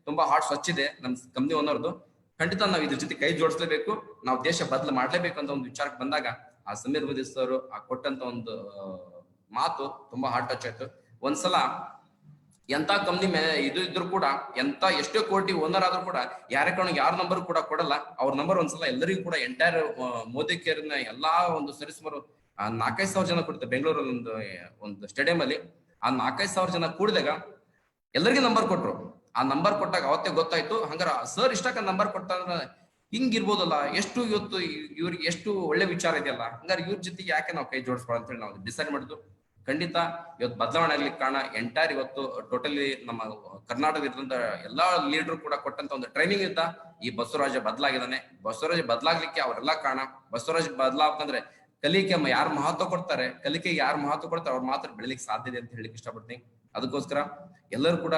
ತುಂಬಾ ಹಾರ್ಟ್ ಸ್ವಚ್ಛ ಇದೆ ನಮ್ ಕಂಪ್ನಿ ಓನರ್ದು. ಖಂಡಿತ ನಾವು ಇದ್ರ ಜೊತೆ ಕೈ ಜೋಡಿಸ್ಲೇಬೇಕು, ನಾವು ದೇಶ ಬದಲು ಮಾಡ್ಲೇಬೇಕು ಅಂತ ಒಂದು ವಿಚಾರಕ್ಕೆ ಬಂದಾಗ ಆ ಸಮೀರ್ ಬೋಧಿ ಸರ್ ಆ ಕೊಟ್ಟಂತ ಒಂದು ಮಾತು ತುಂಬಾ ಹಾರ್ಟ್ ಟಚ್ ಆಯ್ತು. ಒಂದ್ಸಲ ಎಂತ ಕಂಪ್ನಿ ಇದು ಇದ್ರು ಕೂಡ ಎಂತ ಎಷ್ಟೋ ಕೋಟಿ ಓನರ್ ಆದ್ರೂ ಕೂಡ ಯಾರ ಯಾರ ನಂಬರ್ ಕೂಡ ಕೊಡಲ್ಲ. ಅವ್ರ ನಂಬರ್ ಒಂದ್ಸಲ ಎಲ್ಲರಿಗೂ ಕೂಡ ಎಂಟೈರ್ ಮೋದಿ ಕೇರ್ನ ಎಲ್ಲಾ ಒಂದು ಸರಿಸುಮಾರು 4,500 ಜನ ಕೊಡ್ತಾರೆ ಬೆಂಗಳೂರಲ್ಲಿ ಒಂದು ಸ್ಟೇಡಿಯಂ ಅಲ್ಲಿ. ಆ 4,500 ಜನ ಕೂಡಿದಾಗ ಎಲ್ಲರಿಗೂ ನಂಬರ್ ಕೊಟ್ರು. ಆ ನಂಬರ್ ಕೊಟ್ಟಾಗ ಅವತ್ತೇ ಗೊತ್ತಾಯ್ತು, ಹಂಗಾರ ಸರ್ ಇಷ್ಟಕ್ಕ ನಂಬರ್ ಕೊಟ್ಟಾಗ ಹಿಂಗಿರ್ಬೋದಲ್ಲ, ಎಷ್ಟು ಇವತ್ತು ಇವ್ರಿಗೆ ಎಷ್ಟು ಒಳ್ಳೆ ವಿಚಾರ ಇದೆಯಲ್ಲ, ಹಂಗಾರೆ ಇವ್ರ ಜೊತೆಗೆ ಯಾಕೆ ನಾವು ಕೈ ಜೋಡಿಸ್ಕೊಳ್ಳೋ ಅಂತ ಹೇಳಿ ನಾವು ಡಿಸೈಡ್ ಮಾಡಿದ್ವು. ಖಂಡಿತ ಇವತ್ತು ಬದಲಾವಣೆ ಆಗ್ಲಿಕ್ಕೆ ಕಾರಣ ಎಂಟೈರ್ ಇವತ್ತು ಟೋಟಲಿ ನಮ್ಮ ಕರ್ನಾಟಕದಿಂದ ಎಲ್ಲಾ ಲೀಡರ್ ಕೂಡ ಕೊಟ್ಟಂತ ಒಂದು ಟ್ರೈನಿಂಗ್ ಇದ್ದ ಈ ಬಸವರಾಜ ಬದಲಾಗಿದ್ದಾನೆ. ಬಸವರಾಜ ಬದಲಾಗ್ಲಿಕ್ಕೆ ಅವರೆಲ್ಲಾ ಕಾರಣ. ಬಸವರಾಜ ಬದಲಾಗ್ಬೇಕಂದ್ರೆ ಕಲಿಕೆ ಯಾರು ಮಹತ್ವ ಕೊಡ್ತಾರೆ, ಕಲಿಕೆಗೆ ಯಾರು ಮಹತ್ವ ಕೊಡ್ತಾರೆ ಅವ್ರು ಮಾತ್ರ ಬೆಳಿಲಿಕ್ಕೆ ಸಾಧ್ಯ ಇದೆ ಅಂತ ಹೇಳಿಕ್ಕೆ ಇಷ್ಟಪಡ್ತೀನಿ. ಅದಕ್ಕೋಸ್ಕರ ಎಲ್ಲರೂ ಕೂಡ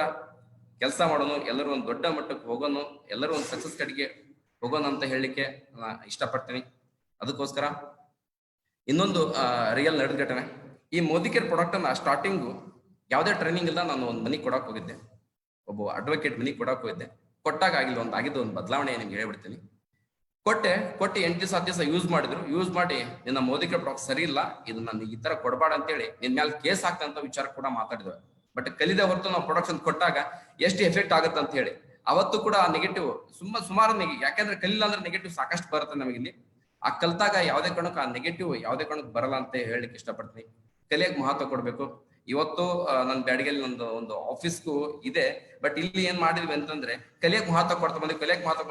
ಕೆಲಸ ಮಾಡೋನು, ಎಲ್ಲರೂ ಒಂದು ದೊಡ್ಡ ಮಟ್ಟಕ್ಕೆ ಹೋಗೋನು, ಎಲ್ಲರೂ ಒಂದು ಸಕ್ಸಸ್ ಕಡೆಗೆ ಹೋಗೋಣ ಅಂತ ಹೇಳಲಿಕ್ಕೆ ಇಷ್ಟಪಡ್ತೀನಿ. ಅದಕ್ಕೋಸ್ಕರ ಇನ್ನೊಂದು ರಿಯಲ್ ನಡೆದ ಘಟನೆ, ಈ ಮೋದಿ ಕೇರ್ ಪ್ರಾಡಕ್ಟ್ ಅನ್ನ ಸ್ಟಾರ್ಟಿಂಗು ಯಾವುದೇ ಟ್ರೈನಿಂಗ್ ಇಲ್ಲ, ನಾನು ಒಂದು ಮನಿ ಕೊಡಕ್ ಹೋಗಿದ್ದೆ, ಒಬ್ಬ ಅಡ್ವೊಕೇಟ್ ಮನಿ ಕೊಡಕ್ ಹೋಗಿದ್ದೆ. ಕೊಟ್ಟಾಗ ಆಗಿದ್ದು ಒಂದು ಬದಲಾವಣೆ ನಿಮ್ಗೆ ಹೇಳ್ಬಿಡ್ತೀನಿ. ಕೊಟ್ಟು 8 ದಿವಸ 10 ದಿವಸ ಯೂಸ್ ಮಾಡಿ ನಿನ್ನ ಮೋದಿ ಕೇರ್ ಪ್ರಾಡಕ್ಟ್ ಸರಿ ಇಲ್ಲ, ಇದು ನನಗೆ ಈ ತರ ಕೊಡಬೇಡ ಅಂತೇಳಿ ನಿನ್ ಮೇಲೆ ಕೇಸ್ ಹಾಕ್ತಂತ ವಿಚಾರ ಕೂಡ ಮಾತಾಡಿದ್ವಿ. ಬಟ್ ಕಲಿದೆ ಹೊರತು ನಾವು ಪ್ರಾಡಕ್ಟ್ಸ್ ಕೊಟ್ಟಾಗ ಎಷ್ಟು ಎಫೆಕ್ಟ್ ಆಗುತ್ತೆ ಅಂತ ಹೇಳಿ ಅವತ್ತು ಕೂಡ ನೆಗೆಟಿವ್ ಸುಮಾರು ಯಾಕಂದ್ರೆ ಕಲಿಲ್ಲ ಅಂದ್ರೆ ನೆಗೆಟಿವ್ ಸಾಕಷ್ಟು ಬರುತ್ತೆ ನಮಗಿಲ್ಲಿ. ಆ ಕಲ್ತಾಗ ಯಾವುದೇ ಕಾರಣಕ್ಕೂ ಆ ನೆಗೆಟಿವ್ ಯಾವುದೇ ಕಾರಣಕ್ಕೂ ಬರಲ್ಲ ಅಂತ ಹೇಳಲಿಕ್ಕೆ ಇಷ್ಟಪಡ್ತೀನಿ. ಕಲಿಯಕ್ಕೆ ಮಹತ್ವ ಕೊಡ್ಬೇಕು. ಇವತ್ತು ನನ್ನ ಬ್ಯಾಡಿಗೆಲ್ಲಿ ಒಂದು ಆಫೀಸ್ಗೂ ಇದೆ, ಬಟ್ ಇಲ್ಲಿ ಏನ್ ಮಾಡಿದ್ವಿ ಅಂತಂದ್ರೆ ಕಲಿಯಕ್ ಮಹತ್ವ ಕೊಡ್ತಾ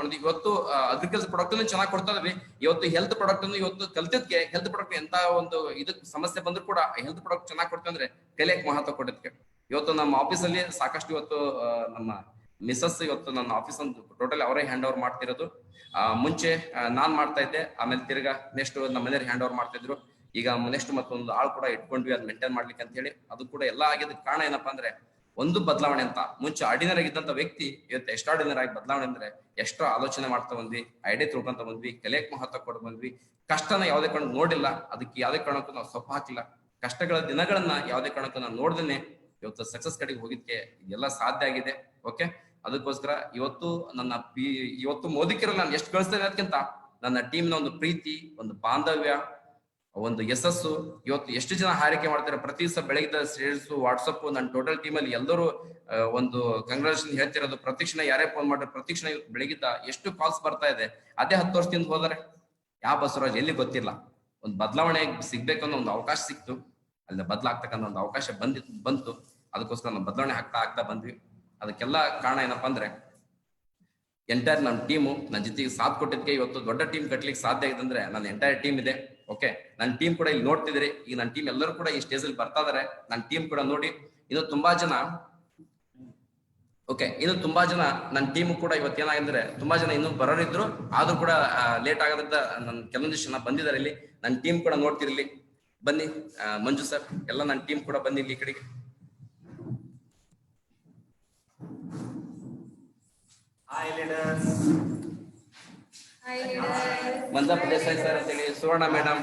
ಬಂದ್ವಿ. ಇವತ್ತು ಅಗ್ರಿಕಲ್ಚರ್ ಪ್ರಾಡಕ್ಟ್ ಚೆನ್ನಾಗಿ ಕೊಡ್ತಾ ಇದ್ವಿ. ಇವತ್ತು ಹೆಲ್ತ್ ಪ್ರಾಡಕ್ಟ್ ಇವತ್ತು ಕಲ್ತಿದ್ಕೆ ಹೆಲ್ತ್ ಪ್ರಾಡಕ್ಟ್ ಎಂತ ಒಂದು ಇದಕ್ಕೆ ಸಮಸ್ಯೆ ಬಂದ್ರು ಕೂಡ ಹೆಲ್ತ್ ಪ್ರಾಡಕ್ಟ್ ಚೆನ್ನಾಗಿ ಕೊಡ್ತಾ ಅಂದ್ರೆ ಕಲಿಯಕ್ ಮಹತ್ವ ಕೊಟ್ಟಿದ್ಕೆ. ಇವತ್ತು ನಮ್ಮ ಆಫೀಸಲ್ಲಿ ಸಾಕಷ್ಟು ಇವತ್ತು ನಮ್ಮ ಮಿಸಸ್ ಇವತ್ತು ನನ್ನ ಆಫೀಸ್ ಒಂದು ಟೋಟಲ್ ಅವರೇ ಹ್ಯಾಂಡ್ ಓವರ್ ಮಾಡ್ತಿರೋದು. ಮುಂಚೆ ನಾನ್ ಮಾಡ್ತಾ ಇದ್ದೆ, ಆಮೇಲೆ ತಿರ್ಗಾ ನೆಕ್ಸ್ಟ್ ನಮ್ಮ ಮನೆಯವ್ರು ಹ್ಯಾಂಡ್ ಓವರ್ ಮಾಡ್ತಿದ್ರು. ಈಗ ನೆಕ್ಸ್ಟ್ ಮತ್ತೊಂದು ಆಳ್ ಕೂಡ ಇಟ್ಕೊಂಡ್ವಿ ಅದ್ ಮೇಂಟೈನ್ ಮಾಡ್ಲಿಕ್ಕೆ ಅಂತ ಹೇಳಿ. ಅದು ಕೂಡ ಎಲ್ಲ ಆಗಿದ್ದಕ್ಕೆ ಕಾರಣ ಏನಪ್ಪಾ ಅಂದ್ರೆ ಒಂದು ಬದಲಾವಣೆ ಅಂತ. ಮುಂಚೆ ಆರ್ಡಿನರಿ ಆಗಿದ್ದಂತ ವ್ಯಕ್ತಿ ಇವತ್ತು ಎಕ್ಸ್ಟ್ರಾರ್ಡಿನರಿ ಆಗಿ ಬದಲಾವಣೆ ಅಂದ್ರೆ ಎಷ್ಟೋ ಆಲೋಚನೆ ಮಾಡ್ತಾ ಬಂದ್ವಿ, ಐಡಿಯಾ ತಿಳ್ಕೊಂತ ಬಂದ್ವಿ, ಕಲಿಯಕ್ ಮಹತ್ವ ಕೊಡ್ ಬಂದ್ವಿ. ಕಷ್ಟನ ಯಾವುದೇ ಕಾರಣ ನೋಡಿಲ್ಲ, ಅದಕ್ಕೆ ಯಾವುದೇ ಕಾರಣಕ್ಕೂ ನಾವು ಸೊಪ್ಪು ಹಾಕಿಲ್ಲ. ಕಷ್ಟಗಳ ದಿನಗಳನ್ನ ಯಾವುದೇ ಕಾರಣಕ್ಕೂ ನಾವು ನೋಡ್ದೇನೆ ಇವತ್ತು ಸಕ್ಸಸ್ ಕಡೆಗೆ ಹೋಗಿದ್ಕೆ ಇದೆಲ್ಲ ಸಾಧ್ಯ ಆಗಿದೆ. ಓಕೆ, ಅದಕ್ಕೋಸ್ಕರ ಇವತ್ತು ಮೋದಿ ಕೇರ್ ನಾನು ಎಷ್ಟು ಗಳಿಸ್ತೇನೆ ಅದಕ್ಕಿಂತ ನನ್ನ ಟೀಮ್ನ ಒಂದು ಪ್ರೀತಿ, ಒಂದು ಬಾಂಧವ್ಯ, ಒಂದು ಯಶಸ್ಸು. ಇವತ್ತು ಎಷ್ಟು ಜನ ಹಾರೈಕೆ ಮಾಡ್ತಾರೆ ಪ್ರತಿ ದಿವಸ ಬೆಳಗ್ಗೆ ಸ್ಟೇಟಸ್ ವಾಟ್ಸಪ್ ನನ್ನ ಟೋಟಲ್ ಟೀಮ್ ಅಲ್ಲಿ ಎಲ್ಲರೂ ಒಂದು ಕಂಗ್ರಾಚುಲೇಷನ್ ಹೇಳ್ತಿರೋದು. ಪ್ರತಿಕ್ಷಣ ಯಾರೇ ಫೋನ್ ಮಾಡ್ತಾರೆ, ಪ್ರತಿಕ್ಷಣ ಇವತ್ತು ಬೆಳಗಿದ್ದ ಎಷ್ಟು ಕಾಲ್ಸ್ ಬರ್ತಾ ಇದೆ. ಅದೇ 10 ವರ್ಷದಿಂದ ಹೋದರೆ ಯಾವ ಬಸವರಾಜ್ ಎಲ್ಲಿ ಗೊತ್ತಿಲ್ಲ. ಒಂದು ಬದಲಾವಣೆ ಸಿಗ್ಬೇಕನ್ನೋ ಒಂದು ಅವಕಾಶ ಸಿಕ್ತು, ಅಲ್ಲಿ ಬದಲಾಗ್ತಕ್ಕಂಥ ಒಂದು ಅವಕಾಶ ಬಂತು. ಅದಕ್ಕೋಸ್ಕರ ನಾವು ಬದಲಾವಣೆ ಆಗ್ತಾ ಬಂದ್ವಿ. ಅದಕ್ಕೆಲ್ಲ ಕಾರಣ ಏನಪ್ಪಾ ಅಂದ್ರೆ ಎಂಟೈರ್ ನಮ್ಮ ಟೀಮು ನನ್ನ ಜೊತೆಗೆ ಸಾಥ್ ಕೊಟ್ಟಿದ್ಕೆ ಇವತ್ತು ದೊಡ್ಡ ಟೀಮ್ ಕಟ್ಲಿಕ್ಕೆ ಸಾಧ್ಯ ಆಗಿದೆ. ಅಂದ್ರೆ ನನ್ನ ಎಂಟೈರ್ ಟೀಮ್ ಇದೆ. ಓಕೆ, ನನ್ನ ಟೀಮ್ ಕೂಡ ಇಲ್ಲಿ ನೋಡ್ತಿದ್ರಿ. ಈಗ ನನ್ನ ಟೀಮ್ ಎಲ್ಲರೂ ಕೂಡ ಈ ಸ್ಟೇಜ್ ಅಲ್ಲಿ ಬರ್ತಾ ಇದಾರೆ. ನನ್ನ ಟೀಮ್ ಕೂಡ ನೋಡಿ ಇನ್ನು ತುಂಬಾ ಜನ ನನ್ನ ಟೀಮ್ ಕೂಡ ಇವತ್ತೇನಾಗಿದ್ರೆ ತುಂಬಾ ಜನ ಇನ್ನೂ ಬರೋರಿದ್ರು, ಆದ್ರೂ ಕೂಡ ಲೇಟ್ ಆಗೋದ್ರಿಂದ ನನ್ನ ಕೆಲವೊಂದಿಷ್ಟು ಜನ ಬಂದಿದ್ದಾರೆ. ಇಲ್ಲಿ ನನ್ನ ಟೀಮ್ ಕೂಡ ನೋಡ್ತಿರ್ಲಿ, ಬನ್ನಿ. ಮಂಜು ಸರ್ ಎಲ್ಲ ನನ್ನ ಟೀಮ್ ಕೂಡ ಬನ್ನಿ ಇಲ್ಲಿ ಈ ಕಡೆಗೆ. ಮಂಜಪ್ಪ ದೇಸಾಯಿ ಸರ್ ಅಂತೇಳಿ, Suvarna madam,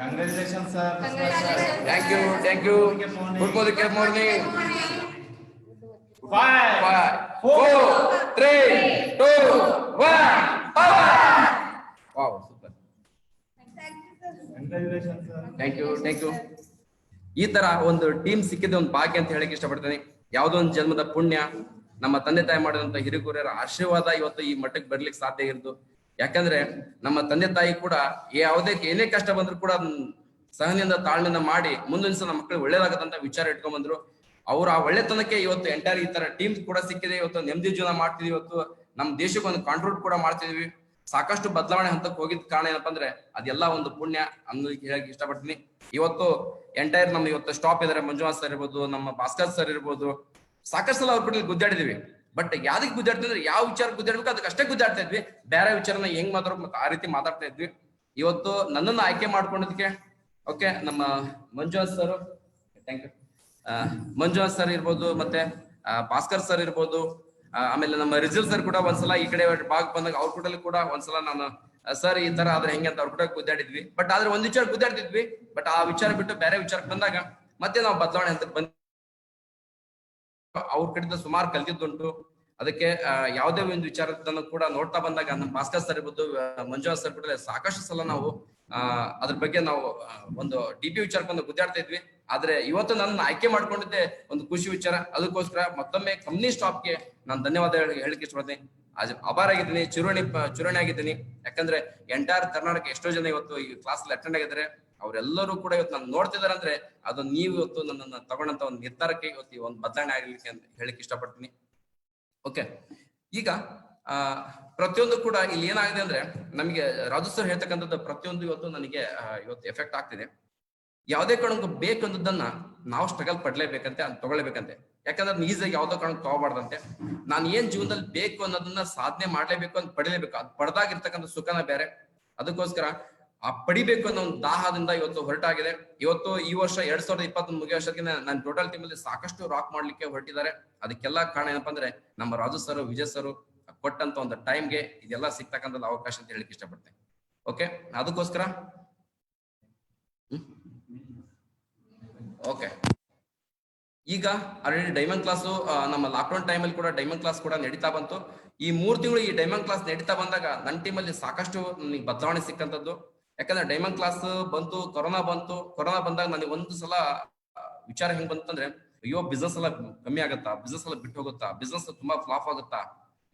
Congratulations, sir. Thank you. Good morning. 5, 4, 3, 2, 1 wow, super. Congratulations, sir. Thank you. ಈ ತರ ಒಂದು ಟೀಮ್ ಸಿಕ್ಕಿದ ಒಂದು ಭಾಗ್ಯ ಅಂತ ಹೇಳಕ್ ಇಷ್ಟಪಡ್ತೀನಿ. ಯಾವುದೋ ಒಂದು ಜನ್ಮದ ಪುಣ್ಯ, ನಮ್ಮ ತಂದೆ ತಾಯಿ ಮಾಡಿದಂತ ಹಿರಿಗುರಿಯರ ಆಶೀರ್ವಾದ ಇವತ್ತು ಈ ಮಟ್ಟಕ್ಕೆ ಬರ್ಲಿಕ್ಕೆ ಸಾಧ್ಯ ಇರೋದು. ಯಾಕಂದ್ರೆ ನಮ್ಮ ತಂದೆ ತಾಯಿ ಕೂಡ ಏನೇ ಕಷ್ಟ ಬಂದ್ರು ಕೂಡ ಸಹನೆಯಿಂದ ತಾಳ್ಮೆಯಿಂದ ಮಾಡಿ ಮುಂದಿನ ಸಲ ನಮ್ಮ ಮಕ್ಕಳಿಗೆ ಒಳ್ಳೇದಾಗತ್ತಂತ ವಿಚಾರ ಇಟ್ಕೊಂಡ್ ಬಂದ್ರು. ಅವ್ರ ಆ ಒಳ್ಳೆತನಕ್ಕೆ ಇವತ್ತು ಎಂಟೈರ್ ಈ ತರ ಟೀಮ್ ಕೂಡ ಸಿಕ್ಕಿದೆ. ಇವತ್ತು ನೆಮ್ಮದಿ ಜೀವನ ಮಾಡ್ತಿದ್ವಿ. ಇವತ್ತು ನಮ್ಮ ದೇಶಕ್ಕೆ ಒಂದು ಕಾಂಟ್ರಿಬ್ಯೂಟ್ ಕೂಡ ಮಾಡ್ತಿದ್ವಿ. ಸಾಕಷ್ಟು ಬದಲಾವಣೆ ಹಂತಕ್ಕೆ ಹೋಗಿದ್ ಕಾರಣ ಏನಪ್ಪಾ ಅಂದ್ರೆ ಅದೆಲ್ಲ ಒಂದು ಪುಣ್ಯ ಅನ್ನೋದಕ್ಕೆ ಹೇಳಕ್ ಇಷ್ಟಪಡ್ತೀನಿ. ಇವತ್ತು ಎಂಟೈರ್ ನಮ್ ಇವತ್ತು ಸ್ಟಾಪ್ ಇದಾರೆ. ಮಂಜುನಾಥ್ ಸರ್ ಇರ್ಬೋದು, ನಮ್ಮ ಭಾಸ್ಕರ್ ಸರ್ ಇರ್ಬೋದು, ಸಾಕಷ್ಟು ಸಲ ಅವ್ರ ಕಡೆ ಗುದ್ದಾಡಿದ್ವಿ. ಬಟ್ ಯಾವ್ದಕ್ಕೆ ಗುದ್ದಾಡ್ತೀವಿ ಅಂದ್ರೆ ಯಾವ ವಿಚಾರ ಗುದ್ದಾಡ್ಬೇಕು ಅದಕ್ಕೆ ಅಷ್ಟೇ ಗುದ್ದಾಡ್ತಾ ಇದ್ವಿ. ಬೇರೆ ವಿಚಾರನ ಹೆಂಗ್ ಮಾತಾಡ್ಬೇಕು ಆ ರೀತಿ ಮಾತಾಡ್ತಾ ಇದ್ವಿ. ಇವತ್ತು ನನ್ನನ್ನು ಆಯ್ಕೆ ಮಾಡ್ಕೊಂಡದಕ್ಕೆ ಓಕೆ ನಮ್ಮ Manjunath sir, thank you. Manjunath sir ಇರ್ಬೋದು, ಮತ್ತೆ ಭಾಸ್ಕರ್ ಸರ್ ಇರ್ಬೋದು, ಆಮೇಲೆ ನಮ್ಮ ರಿಜಲ್ ಸರ್ ಕೂಡ ಒಂದ್ಸಲ ಈ ಕಡೆ ಭಾಗ ಬಂದಾಗ ಅವ್ರ ಕೂಡಲ್ಲಿ ಕೂಡ ಒಂದ್ಸಲ ನಾನು ಸರ್ ಈ ತರ ಆದ್ರೆ ಹೆಂಗೆ ಅಂತ ಅವ್ರ ಕೂಡ ಗುದ್ದಾಡಿದ್ವಿ. ಬಟ್ ಆದ್ರೆ ಒಂದ್ ವಿಚಾರ ಗುದ್ದಾಡ್ತಿದ್ವಿ. ಬಟ್ ಆ ವಿಚಾರ ಬಿಟ್ಟು ಬೇರೆ ವಿಚಾರಕ್ಕೆ ಬಂದಾಗ ಮತ್ತೆ ನಾವು ಬದಲಾವಣೆ ಅಂತ ಬಂದ್ ಅವ್ರ ಕಡೆಯಿಂದ ಸುಮಾರು ಕಲ್ತಿದ್ದುಂಟು. ಅದಕ್ಕೆ ಯಾವುದೇ ಒಂದು ವಿಚಾರದನ್ನು ಕೂಡ ನೋಡ್ತಾ ಬಂದಾಗ ನಮ್ಮ ಭಾಸ್ಕರ್ ಸರ್ ಇರ್ಬೋದು, ಮಂಜುನಾಥ್ ಸರ್ ಕೂಡ ಸಾಕಷ್ಟು ಸಲ ನಾವು ಅದ್ರ ಬಗ್ಗೆ ನಾವು ಒಂದು DP ವಿಚಾರಕ್ಕೆ ಒಂದು ಗುದ್ದಾಡ್ತಾ ಇದ್ವಿ. ಆದ್ರೆ ಇವತ್ತು ನನ್ನ ಆಯ್ಕೆ ಮಾಡ್ಕೊಂಡಿದ್ದೆ ಒಂದು ಖುಷಿ ವಿಚಾರ. ಅದಕ್ಕೋಸ್ಕರ ಮತ್ತೊಮ್ಮೆ ಕಂಪ್ನಿ ಸ್ಟಾಫ್ಗೆ ನಾನು ಧನ್ಯವಾದ ಹೇಳಿಕ್ಕೆ ಇಷ್ಟಪಡ್ತೀನಿ. ಆಭಾರ ಆಗಿದ್ದೀನಿ, ಚುರುಣಿ ಆಗಿದ್ದೀನಿ. ಯಾಕಂದ್ರೆ ಎಂಟೈರ್ ಕರ್ನಾಟಕ ಎಷ್ಟೋ ಜನ ಇವತ್ತು ಈ ಕ್ಲಾಸ್ ಅಟೆಂಡ್ ಆಗಿದ್ದಾರೆ. ಅವರೆಲ್ಲರೂ ಕೂಡ ಇವತ್ತು ನಾನು ನೋಡ್ತಿದ್ದಾರೆ ಅಂದ್ರೆ ಅದು ನೀವು ಇವತ್ತು ನನ್ನನ್ನು ತಗೊಂಡಂತ ಒಂದು ನಿರ್ಧಾರಕ್ಕೆ ಇವತ್ತು ಒಂದು ಬದಲಾವಣೆ ಆಗಲಿಕ್ಕೆ ಅಂತ ಹೇಳಿಕ್ಕೆ ಇಷ್ಟಪಡ್ತೀನಿ. ಓಕೆ, ಈಗ ಪ್ರತಿಯೊಂದು ಕೂಡ ಇಲ್ಲಿ ಏನಾಗಿದೆ ಅಂದ್ರೆ ನಮಗೆ ರಾಜು ಸರ್ ಹೇಳ್ತಕ್ಕಂಥದ್ದು ಪ್ರತಿಯೊಂದು ಇವತ್ತು ನನಗೆ ಇವತ್ತು ಎಫೆಕ್ಟ್ ಆಗ್ತಿದೆ. ಯಾವುದೇ ಕಾರಣಕ್ಕೂ ಬೇಕನ್ನೋದನ್ನ ನಾವು ಸ್ಟ್ರಗಲ್ ಪಡ್ಲೇಬೇಕಂತೆ, ಅದು ತಗೊಳ್ಬೇಕಂತೆ. ಯಾಕಂದ್ರೆ ಈಸಿಯಾಗಿ ಯಾವ್ದೋ ಕಾರಣಕ್ಕೆ ತಗೋಬಾರ್ದಂತೆ. ನಾನು ಏನ್ ಜೀವನದಲ್ಲಿ ಬೇಕು ಅನ್ನೋದನ್ನ ಸಾಧನೆ ಮಾಡ್ಲೇಬೇಕು ಅಂತ ಪಡಿಲೇಬೇಕು. ಅದು ಪಡೆದಾಗಿರ್ತಕ್ಕಂಥ ಸುಖನ ಬೇರೆ. ಅದಕ್ಕೋಸ್ಕರ ಆ ಪಡಿಬೇಕು ಅನ್ನೋ ಒಂದು ದಾಹದಿಂದ ಇವತ್ತು ಹೊರಟಾಗಿದೆ. ಇವತ್ತು ಈ ವರ್ಷ 2021 ಮುಗಿಯೋ ವರ್ಷಕ್ಕೆ ನನ್ನ ಟೋಟಲ್ ಟೀಮ್ ಅಲ್ಲಿ ಸಾಕಷ್ಟು ರಾಕ್ ಮಾಡ್ಲಿಕ್ಕೆ ಹೊರಟಿದ್ದಾರೆ. ಅದಕ್ಕೆಲ್ಲ ಕಾರಣ ಏನಪ್ಪಾ ಅಂದ್ರೆ ನಮ್ಮ ರಾಜು ಸರ್, ವಿಜಯ್ ಸರ್ ಕೊಟ್ಟಂತ ಒಂದು ಟೈಮ್ಗೆ ಇದೆಲ್ಲ ಸಿಗ್ತಕ್ಕಂಥದ್ದು ಅವಕಾಶ ಅಂತ ಹೇಳಿಕ್ಕೆ ಇಷ್ಟಪಡ್ತೇನೆ. ಓಕೆ, ಅದಕ್ಕೋಸ್ಕರ ಓಕೆ, ಈಗ ಆಲ್ರೆಡಿ ಡೈಮಂಡ್ ಕ್ಲಾಸು ನಮ್ಮ ಲಾಕ್ಡೌನ್ ಟೈಮಲ್ಲಿ ಕೂಡ ಡೈಮಂಡ್ ಕ್ಲಾಸ್ ಕೂಡ ನಡೀತಾ ಬಂತು. ಈ 3 ತಿಂಗಳು ಈ ಡೈಮಂಡ್ ಕ್ಲಾಸ್ ನಡೀತಾ ಬಂದಾಗ ನನ್ನ ಟೀಮಲ್ಲಿ ಸಾಕಷ್ಟು ನನಗೆ ಬದಲಾವಣೆ ಸಿಕ್ಕಂಥದ್ದು. ಯಾಕಂದ್ರೆ ಡೈಮಂಡ್ ಕ್ಲಾಸ್ ಬಂತು, ಕೊರೋನಾ ಬಂದಾಗ ನನಗೆ ಒಂದು ಸಲ ವಿಚಾರ ಹೆಂಗ್ ಬಂತಂದ್ರೆ, ಅಯ್ಯೋ ಬಿಸ್ನೆಸ್ ಎಲ್ಲ ಕಮ್ಮಿ ಆಗುತ್ತಾ, ಬಿಸ್ನೆಸ್ ಎಲ್ಲ ಬಿಟ್ಟು ಹೋಗುತ್ತಾ, ಬಿಸ್ನೆಸ್ ತುಂಬಾ ಫ್ಲಾಪ್ ಆಗುತ್ತಾ,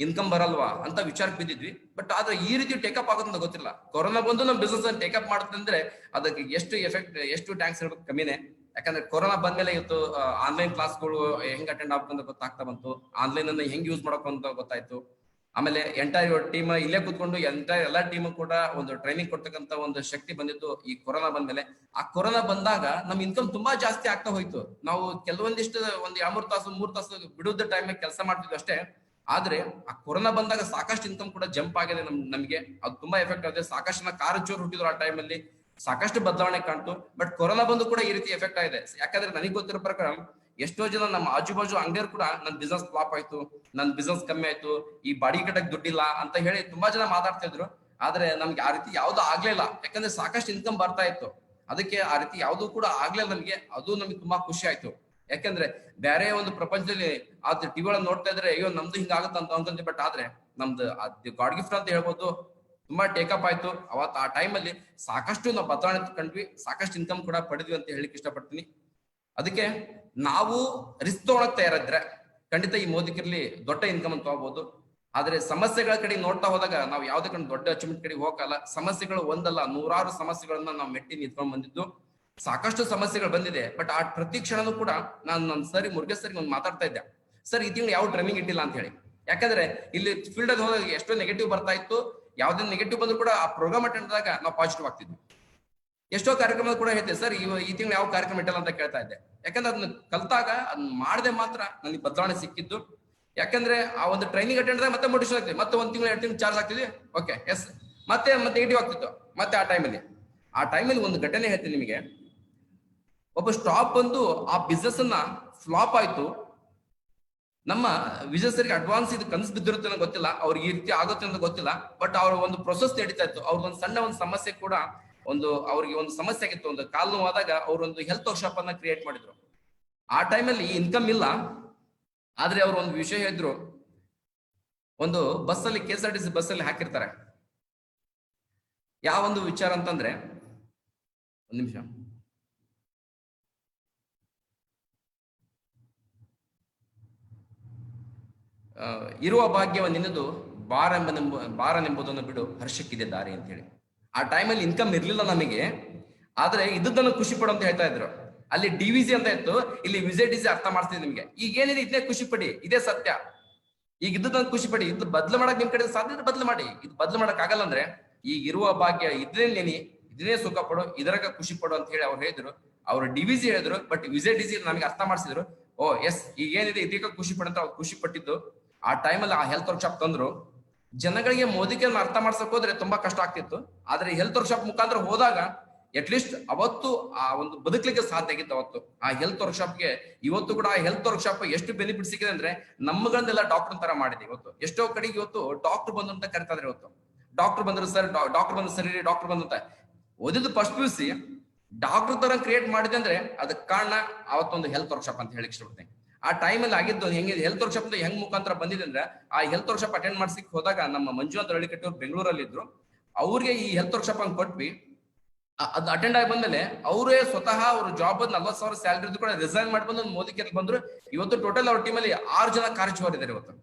ಇನ್ಕಮ್ ಬರಲ್ವಾ ಅಂತ ವಿಚಾರಕ್ಕೆ ಬಿದ್ದಿದ್ವಿ. ಬಟ್ ಆದ್ರೆ ಈ ರೀತಿ ಟೇಕಪ್ ಆಗುತ್ತೆ ಅಂತ ಗೊತ್ತಿಲ್ಲ. ಕೊರೋನಾ ಬಂದು ನಮ್ಮ ಬಿಸ್ನೆಸ್ ಅನ್ನು ಟೇಕಪ್ ಮಾಡುತ್ತೆ ಅಂದ್ರೆ ಅದಕ್ಕೆ ಎಷ್ಟು ಎಫೆಕ್ಟ್, ಎಷ್ಟು ಟ್ಯಾಂಕ್ಸ್ ಇರ್ಬೇಕು ಕಮ್ಮಿನೇ. ಯಾಕಂದ್ರೆ ಕೊರೋನಾ ಬಂದ್ಮೇಲೆ ಇವತ್ತು ಆನ್ಲೈನ್ ಕ್ಲಾಸ್ಗಳು ಹೆಂಗ್ ಅಟೆಂಡ್ ಆಗ್ಬೇಕಂತ ಗೊತ್ತಾಗ್ತಾ ಬಂತು, ಆನ್ಲೈನ್ ಅನ್ನ ಹೆಂಗ್ ಯೂಸ್ ಮಾಡಬೇಕು ಅಂತ ಗೊತ್ತಾಯ್ತು. ಆಮೇಲೆ ಎಂಟೈರ್ ಟೀಮ್ ಇಲ್ಲೇ ಕೂತ್ಕೊಂಡು ಎಲ್ಲಾ ಟೀಮ್ ಕೂಡ ಒಂದು ಟ್ರೈನಿಂಗ್ ಕೊಡ್ತಕ್ಕಂತ ಒಂದು ಶಕ್ತಿ ಬಂದಿತ್ತು ಈ ಕೊರೋನಾ ಬಂದ್ಮೇಲೆ. ಆ ಕೊರೋನಾ ಬಂದಾಗ ನಮ್ ಇನ್ಕಮ್ ತುಂಬಾ ಜಾಸ್ತಿ ಆಗ್ತಾ ಹೋಯ್ತು. ನಾವು ಕೆಲವೊಂದಿಷ್ಟು ಒಂದ್ 3 ತಾಸು ಬಿಡುವುದ ಟೈಮ್ ಕೆಲಸ ಮಾಡ್ತಿದ್ವಿ ಅಷ್ಟೇ. ಆದ್ರೆ ಆ ಕೊರೋನಾ ಬಂದಾಗ ಸಾಕಷ್ಟು ಇನ್ಕಮ್ ಕೂಡ ಜಂಪ್ ಆಗಿದೆ ನಮ್ಗೆ. ಅದು ತುಂಬಾ ಎಫೆಕ್ಟ್ ಆಗಿದೆ. ಸಾಕಷ್ಟು ಕಾರಚೂರು ಹುಟ್ಟಿದ್ರು ಆ ಟೈಮಲ್ಲಿ, ಸಾಕಷ್ಟು ಬದಲಾವಣೆ ಕಾಣ್ತು. ಬಟ್ ಕೊರೋನಾ ಬಂದು ಕೂಡ ಈ ರೀತಿ ಎಫೆಕ್ಟ್ ಆಗಿದೆ. ಯಾಕಂದ್ರೆ ನನಗೆ ಗೊತ್ತಿರೋ ಪ್ರಕಾರ ಎಷ್ಟೋ ಜನ ನಮ್ಮ ಆಜು ಬಾಜು ಅಂಗಡಿಯರು ಕೂಡ ನನ್ ಬಿಸ್ನೆಸ್ ಫ್ಲಾಪ್ ಆಯ್ತು, ನನ್ ಬಿಸ್ನೆಸ್ ಕಮ್ಮಿ ಆಯ್ತು, ಈ ಬಾಡಿಗೆ ಕಟ್ಟಕ್ ದುಡ್ಡಿಲ್ಲ ಅಂತ ಹೇಳಿ ತುಂಬಾ ಜನ ಮಾತಾಡ್ತಾ ಇದ್ರು. ಆದ್ರೆ ನಮ್ಗೆ ಆ ರೀತಿ ಯಾವ್ದು ಆಗ್ಲಿಲ್ಲ. ಯಾಕಂದ್ರೆ ಸಾಕಷ್ಟು ಇನ್ಕಮ್ ಬರ್ತಾ ಇತ್ತು. ಅದಕ್ಕೆ ಆ ರೀತಿ ಯಾವ್ದು ಕೂಡ ಆಗ್ಲಿಲ್ಲ ನಮ್ಗೆ. ಅದು ನಮ್ಗೆ ತುಂಬಾ ಖುಷಿ ಆಯ್ತು. ಯಾಕಂದ್ರೆ ಬೇರೆ ಒಂದು ಪ್ರಪಂಚದಲ್ಲಿ ಅದ್ ಟಿವಿಗಳನ್ನ ನೋಡ್ತಾ ಇದ್ರೆ ಅಯ್ಯೋ ನಮ್ದು ಹಿಂಗಾಗತ್ತ ಅಂತ ಅನ್ಕೊಂತೀವಿ. ಬಟ್ ಆದ್ರೆ ನಮ್ದು ಗಾಡ್ ಗಿಫ್ಟ್ ಅಂತ ಹೇಳ್ಬೋದು, ತುಂಬಾ ಟೇಕಪ್ ಆಯ್ತು. ಅವತ್ತು ಆ ಟೈಮಲ್ಲಿ ಸಾಕಷ್ಟು ನಾವು ಬದಲಾವಣೆ ಕಂಡ್ವಿ, ಸಾಕಷ್ಟು ಇನ್ಕಮ್ ಕೂಡ ಪಡೆದ್ವಿ ಅಂತ ಹೇಳಿಕ್ ಇಷ್ಟಪಡ್ತೀನಿ. ಅದಕ್ಕೆ ನಾವು ರಿಸ್ಕ್ ತಗೊಳಕ್ ತಯಾರಿದ್ರೆ ಖಂಡಿತ ಈ ಮೋದಿಕಿರ್ಲಿ ದೊಡ್ಡ ಇನ್ಕಮ್ ಅಂತ ತಗೋಬಹುದು. ಆದ್ರೆ ಸಮಸ್ಯೆಗಳ ಕಡೆ ನೋಡ್ತಾ ಹೋದಾಗ ನಾವು ಯಾವ್ದೇ ಕಡೆ ದೊಡ್ಡ ಅಚೀವ್ಮೆಂಟ್ ಕಡೆ ಹೋಗಲ್ಲ. ಸಮಸ್ಯೆಗಳು ಒಂದಲ್ಲ, 100 ಸಮಸ್ಯೆಗಳನ್ನ ನಾವು ಮೆಟ್ಟಿ ನಿಂತ್ಕೊಂಡ್ ಬಂದಿದ್ದು. ಸಾಕಷ್ಟು ಸಮಸ್ಯೆಗಳು ಬಂದಿದೆ. ಬಟ್ ಆ ಪ್ರತಿ ಕ್ಷಣನೂ ಕೂಡ ನಾನು ನನ್ನ ಮುರುಗೇಶ್ ಸರಿ ಒಂದು ಮಾತಾಡ್ತಾ ಇದ್ದೆ, ಸರ್ ಈ ತಿಂಗಳು ಯಾವ ಟ್ರೈನಿಂಗ್ ಇಟ್ಟಿಲ್ಲ ಅಂತ ಹೇಳಿ. ಯಾಕಂದ್ರೆ ಇಲ್ಲಿ ಫೀಲ್ಡ್ ಅಲ್ಲಿ ಹೋದಾಗ ಎಷ್ಟೋ ನೆಗೆಟಿವ್ ಬರ್ತಾ ಇತ್ತು. ಯಾವ್ದೇ ನೆಗೆಟಿವ್ ಬಂದ್ರು ಕೂಡ ಆ ಪ್ರೋಗ್ರಾಮ್ ಅಟೆಂಡ್ ಆದಾಗ ನಾವು ಪಾಸಿಟಿವ್ ಆಗ್ತಿದ್ವಿ. ಎಷ್ಟೋ ಕಾರ್ಯಕ್ರಮ ಕೂಡ ಹೇಳ್ತೇವೆ, ಸರ್ ಈ ತಿಂಗಳು ಯಾವ ಕಾರ್ಯಕ್ರಮ ಇಟ್ಟಲ್ಲ ಅಂತ ಕೇಳ್ತಾ ಇದ್ದೆ. ಯಾಕಂದ್ರೆ ಅದನ್ನ ಕಲ್ತಾಗ ಅದನ್ನ ಮಾಡದೆ ಮಾತ್ರ ನನಗೆ ಬದಲಾವಣೆ ಸಿಕ್ಕಿದ್ದು. ಯಾಕಂದ್ರೆ ಆ ಒಂದು ಟ್ರೈನಿಂಗ್ ಅಟೆಂಡ್ ಆದಾಗ ಮತ್ತೆ ಮೋಟಿವೇಶನ್ ಆಗ್ತಿದೆ, ಮತ್ತೆ 1 ತಿಂಗಳು 2 ತಿಂಗಳು ಚಾರ್ಜ್ ಆಗ್ತಿದ್ವಿ. ಓಕೆ ಎಸ್, ಮತ್ತೆ ನೆಗೆಟಿವ್ ಆಗ್ತಿತ್ತು. ಮತ್ತೆ ಆ ಟೈಮಲ್ಲಿ ಒಂದು ಘಟನೆ ಹೇಳ್ತೀನಿ ನಿಮಗೆ. ಒಬ್ಬ ಸ್ಟಾಪ್ ಬಂದು ಆ ಬಿಸ್ನೆಸ್ ಅನ್ನ ಫ್ಲಾಪ್ ಆಯ್ತು. ನಮ್ಮ ವಿಜಯ್ ಸರ್ಗೆ ಅಡ್ವಾನ್ಸ್ ಇದು ಕನಸು ಬಿದ್ದಿರುತ್ತೆ ಅನ್ನೋ ಗೊತ್ತಿಲ್ಲ, ಅವ್ರಿಗೆ ಈ ರೀತಿ ಆಗುತ್ತೆ ಅಂತ ಗೊತ್ತಿಲ್ಲ. ಬಟ್ ಅವ್ರ ಒಂದು ಪ್ರೊಸೆಸ್ ನಡೀತಾ ಇತ್ತು. ಅವ್ರದ್ದೊಂದು ಸಣ್ಣ ಒಂದು ಸಮಸ್ಯೆ ಕೂಡ, ಅವ್ರಿಗೆ ಒಂದು ಸಮಸ್ಯೆ ಆಗಿತ್ತು. ಒಂದು ಕಾಲು ನೋವಾದಾಗ ಅವ್ರೊಂದು ಹೆಲ್ತ್ ವರ್ಕ್ಶಾಪ್ ಅನ್ನ ಕ್ರಿಯೇಟ್ ಮಾಡಿದ್ರು. ಆ ಟೈಮಲ್ಲಿ ಇನ್ಕಮ್ ಇಲ್ಲ. ಆದ್ರೆ ಅವ್ರು ಒಂದು ವಿಷಯ ಹೇಳಿದ್ರು, ಒಂದು ಬಸ್ಸಲ್ಲಿ KSRTC ಬಸ್ಸಲ್ಲಿ ಹಾಕಿರ್ತಾರೆ. ಯಾವ ಒಂದು ವಿಚಾರ ಅಂತಂದ್ರೆ, ಒಂದ್ ನಿಮಿಷ, ಇರುವ ಭಾಗ್ಯವ ನಿನ್ನದು ಬಾರನೆಂಬುದನ್ನು ಬಿಡು ಹರ್ಷಕ್ಕಿದೆ ದಾರಿ ಅಂತ ಹೇಳಿ. ಆ ಟೈಮಲ್ಲಿ ಇನ್ಕಮ್ ಇರ್ಲಿಲ್ಲ ನಮಗೆ, ಆದ್ರೆ ಇದ್ದದ್ದನ್ನು ಖುಷಿ ಪಡು ಅಂತ ಹೇಳ್ತಾ ಇದ್ರು. ಅಲ್ಲಿ DVC ಅಂತ ಇತ್ತು, ಇಲ್ಲಿ ವಿಜಯ್ DZ ಅರ್ಥ ಮಾಡ್ತಿದ್ವಿ ನಿಮ್ಗೆ. ಈಗ ಏನಿದೆ ಇದನ್ನೇ ಖುಷಿ ಪಡಿ, ಇದೇ ಸತ್ಯ. ಈಗ ಇದ್ದದ್ದನ್ನು ಖುಷಿ ಪಡಿ. ಇದು ಬದಲು ಮಾಡಕ್ ನಿಮ್ ಕಡೆ ಸಾಧ್ಯ ಬದಲು ಮಾಡಿ. ಇದು ಬದಲು ಮಾಡಕ್ ಆಗಲ್ಲ ಅಂದ್ರೆ ಈಗ ಇರುವ ಭಾಗ್ಯ ಇದ್ರೆ ನೆನಿ, ಇದನ್ನೇ ಸುಖ ಪಡು, ಇದರಾಗ ಖುಷಿ ಪಡು ಅಂತ ಹೇಳಿ ಅವ್ರು ಹೇಳಿದ್ರು. ಅವ್ರು DVC ಹೇಳಿದ್ರು. ಬಟ್ ವಿಜಯ್ DZ ನಮಗೆ ಅರ್ಥ ಮಾಡಿಸಿದ್ರು. ಓ ಎಸ್, ಈಗ ಏನಿದೆ ಇದಕ್ಕೆ ಖುಷಿ ಪಡು ಅಂತ ಅವ್ರು ಖುಷಿ ಪಟ್ಟಿದ್ದು. ಆ ಟೈಮಲ್ಲಿ ಆ ಹೆಲ್ತ್ ವರ್ಕ್ಶಾಪ್ ತಂದ್ರು. ಜನಗಳಿಗೆ ಮೋದಿಗೆ ಅರ್ಥ ಮಾಡ್ಸಕ್ ಹೋದ್ರೆ ತುಂಬಾ ಕಷ್ಟ ಆಗ್ತಿತ್ತು. ಆದ್ರೆ ಹೆಲ್ತ್ ವರ್ಕ್ಶಾಪ್ ಮುಖಾಂತರ ಹೋದಾಗ ಅಟ್ಲೀಸ್ಟ್ ಅವತ್ತು ಆ ಒಂದು ಬದುಕಲಿಕ್ಕೆ ಸಾಧ್ಯ ಆಗಿತ್ತು. ಅವತ್ತು ಆ ಹೆಲ್ತ್ ವರ್ಕ್ಶಾಪ್ಗೆ ಇವತ್ತು ಕೂಡ ಆ ಹೆಲ್ತ್ ವರ್ಕ್ಶಾಪ್ ಎಷ್ಟು ಬೆನಿಫಿಟ್ ಸಿಕ್ಕಿದೆ ಅಂದ್ರೆ ನಮ್ಮಗಳನ್ನೆಲ್ಲ ಡಾಕ್ಟರ್ ತರ ಮಾಡಿದೆ. ಇವತ್ತು ಎಷ್ಟೋ ಕಡೆಗೆ ಇವತ್ತು ಡಾಕ್ಟರ್ ಬಂದು ಅಂತ ಕರಿತಾ ಇದ್ರೆ, ಇವತ್ತು ಡಾಕ್ಟರ್ ಬಂದ್ರು ಸರ್, ಡಾಕ್ಟರ್ ಬಂದ್ರು ಸರಿ, ಡಾಕ್ಟರ್ ಬಂದಂತ ಓದಿದ್ದು ಫಸ್ಟ್ PUC ಡಾಕ್ಟರ್ ತರ ಕ್ರಿಯೇಟ್ ಮಾಡಿದೆ ಅಂದ್ರೆ ಅದಕ್ಕೆ ಕಾರಣ ಅವತ್ತೊಂದು ಹೆಲ್ತ್ ವರ್ಕ್ಶಾಪ್ ಅಂತ ಹೇಳಿ ಇಷ್ಟಪಡ್ತೇನೆ. ಆ ಟೈಮಲ್ಲಿ ಆಗಿದ್ದು ಹೆಂಗಿದೆ, ಹೆಲ್ತ್ ವರ್ಕ್ಶಾಪ್ ಹೆಂಗ್ ಮುಖಾಂತರ ಬಂದಿದೆ ಅಂದ್ರೆ, ಆ ಹೆಲ್ತ್ ವರ್ಕ್ಶಾಪ್ ಅಟೆಂಡ್ ಮಾಡ್ಸಿಕ್ ಹೋದಾಗ ನಮ್ಮ ಮಂಜು ಅಂತ ಹಳ್ಳಿಕಟ್ಟಿ ಅವ್ರು ಬೆಂಗಳೂರಲ್ಲಿ ಇದ್ರು. ಅವ್ರಿಗೆ ಈ ಹೆಲ್ತ್ ವರ್ಕ್ಶಾಪ್ ಹಂಗ್ ಕೊಟ್ವಿ. ಅದು ಅಟೆಂಡ್ ಆಗಿ ಬಂದ್ಮೇಲೆ ಅವರೇ ಸ್ವತಃ ಅವ್ರ ಜಾಬ್ 40,000 ಸ್ಯಾಲರಿ ಕೂಡ ರಿಸೈನ್ ಮಾಡಿ ಬಂದು ಮೋದಿ ಕೇಂದ್ರ ಬಂದ್ರು. ಇವತ್ತು ಟೋಟಲ್ ಅವ್ರ ಟೀಮಲ್ಲಿ 6 ಜನ ಕಾರ್ಯಚಟುವರಿದ್ದಾರೆ. ಇವತ್ತು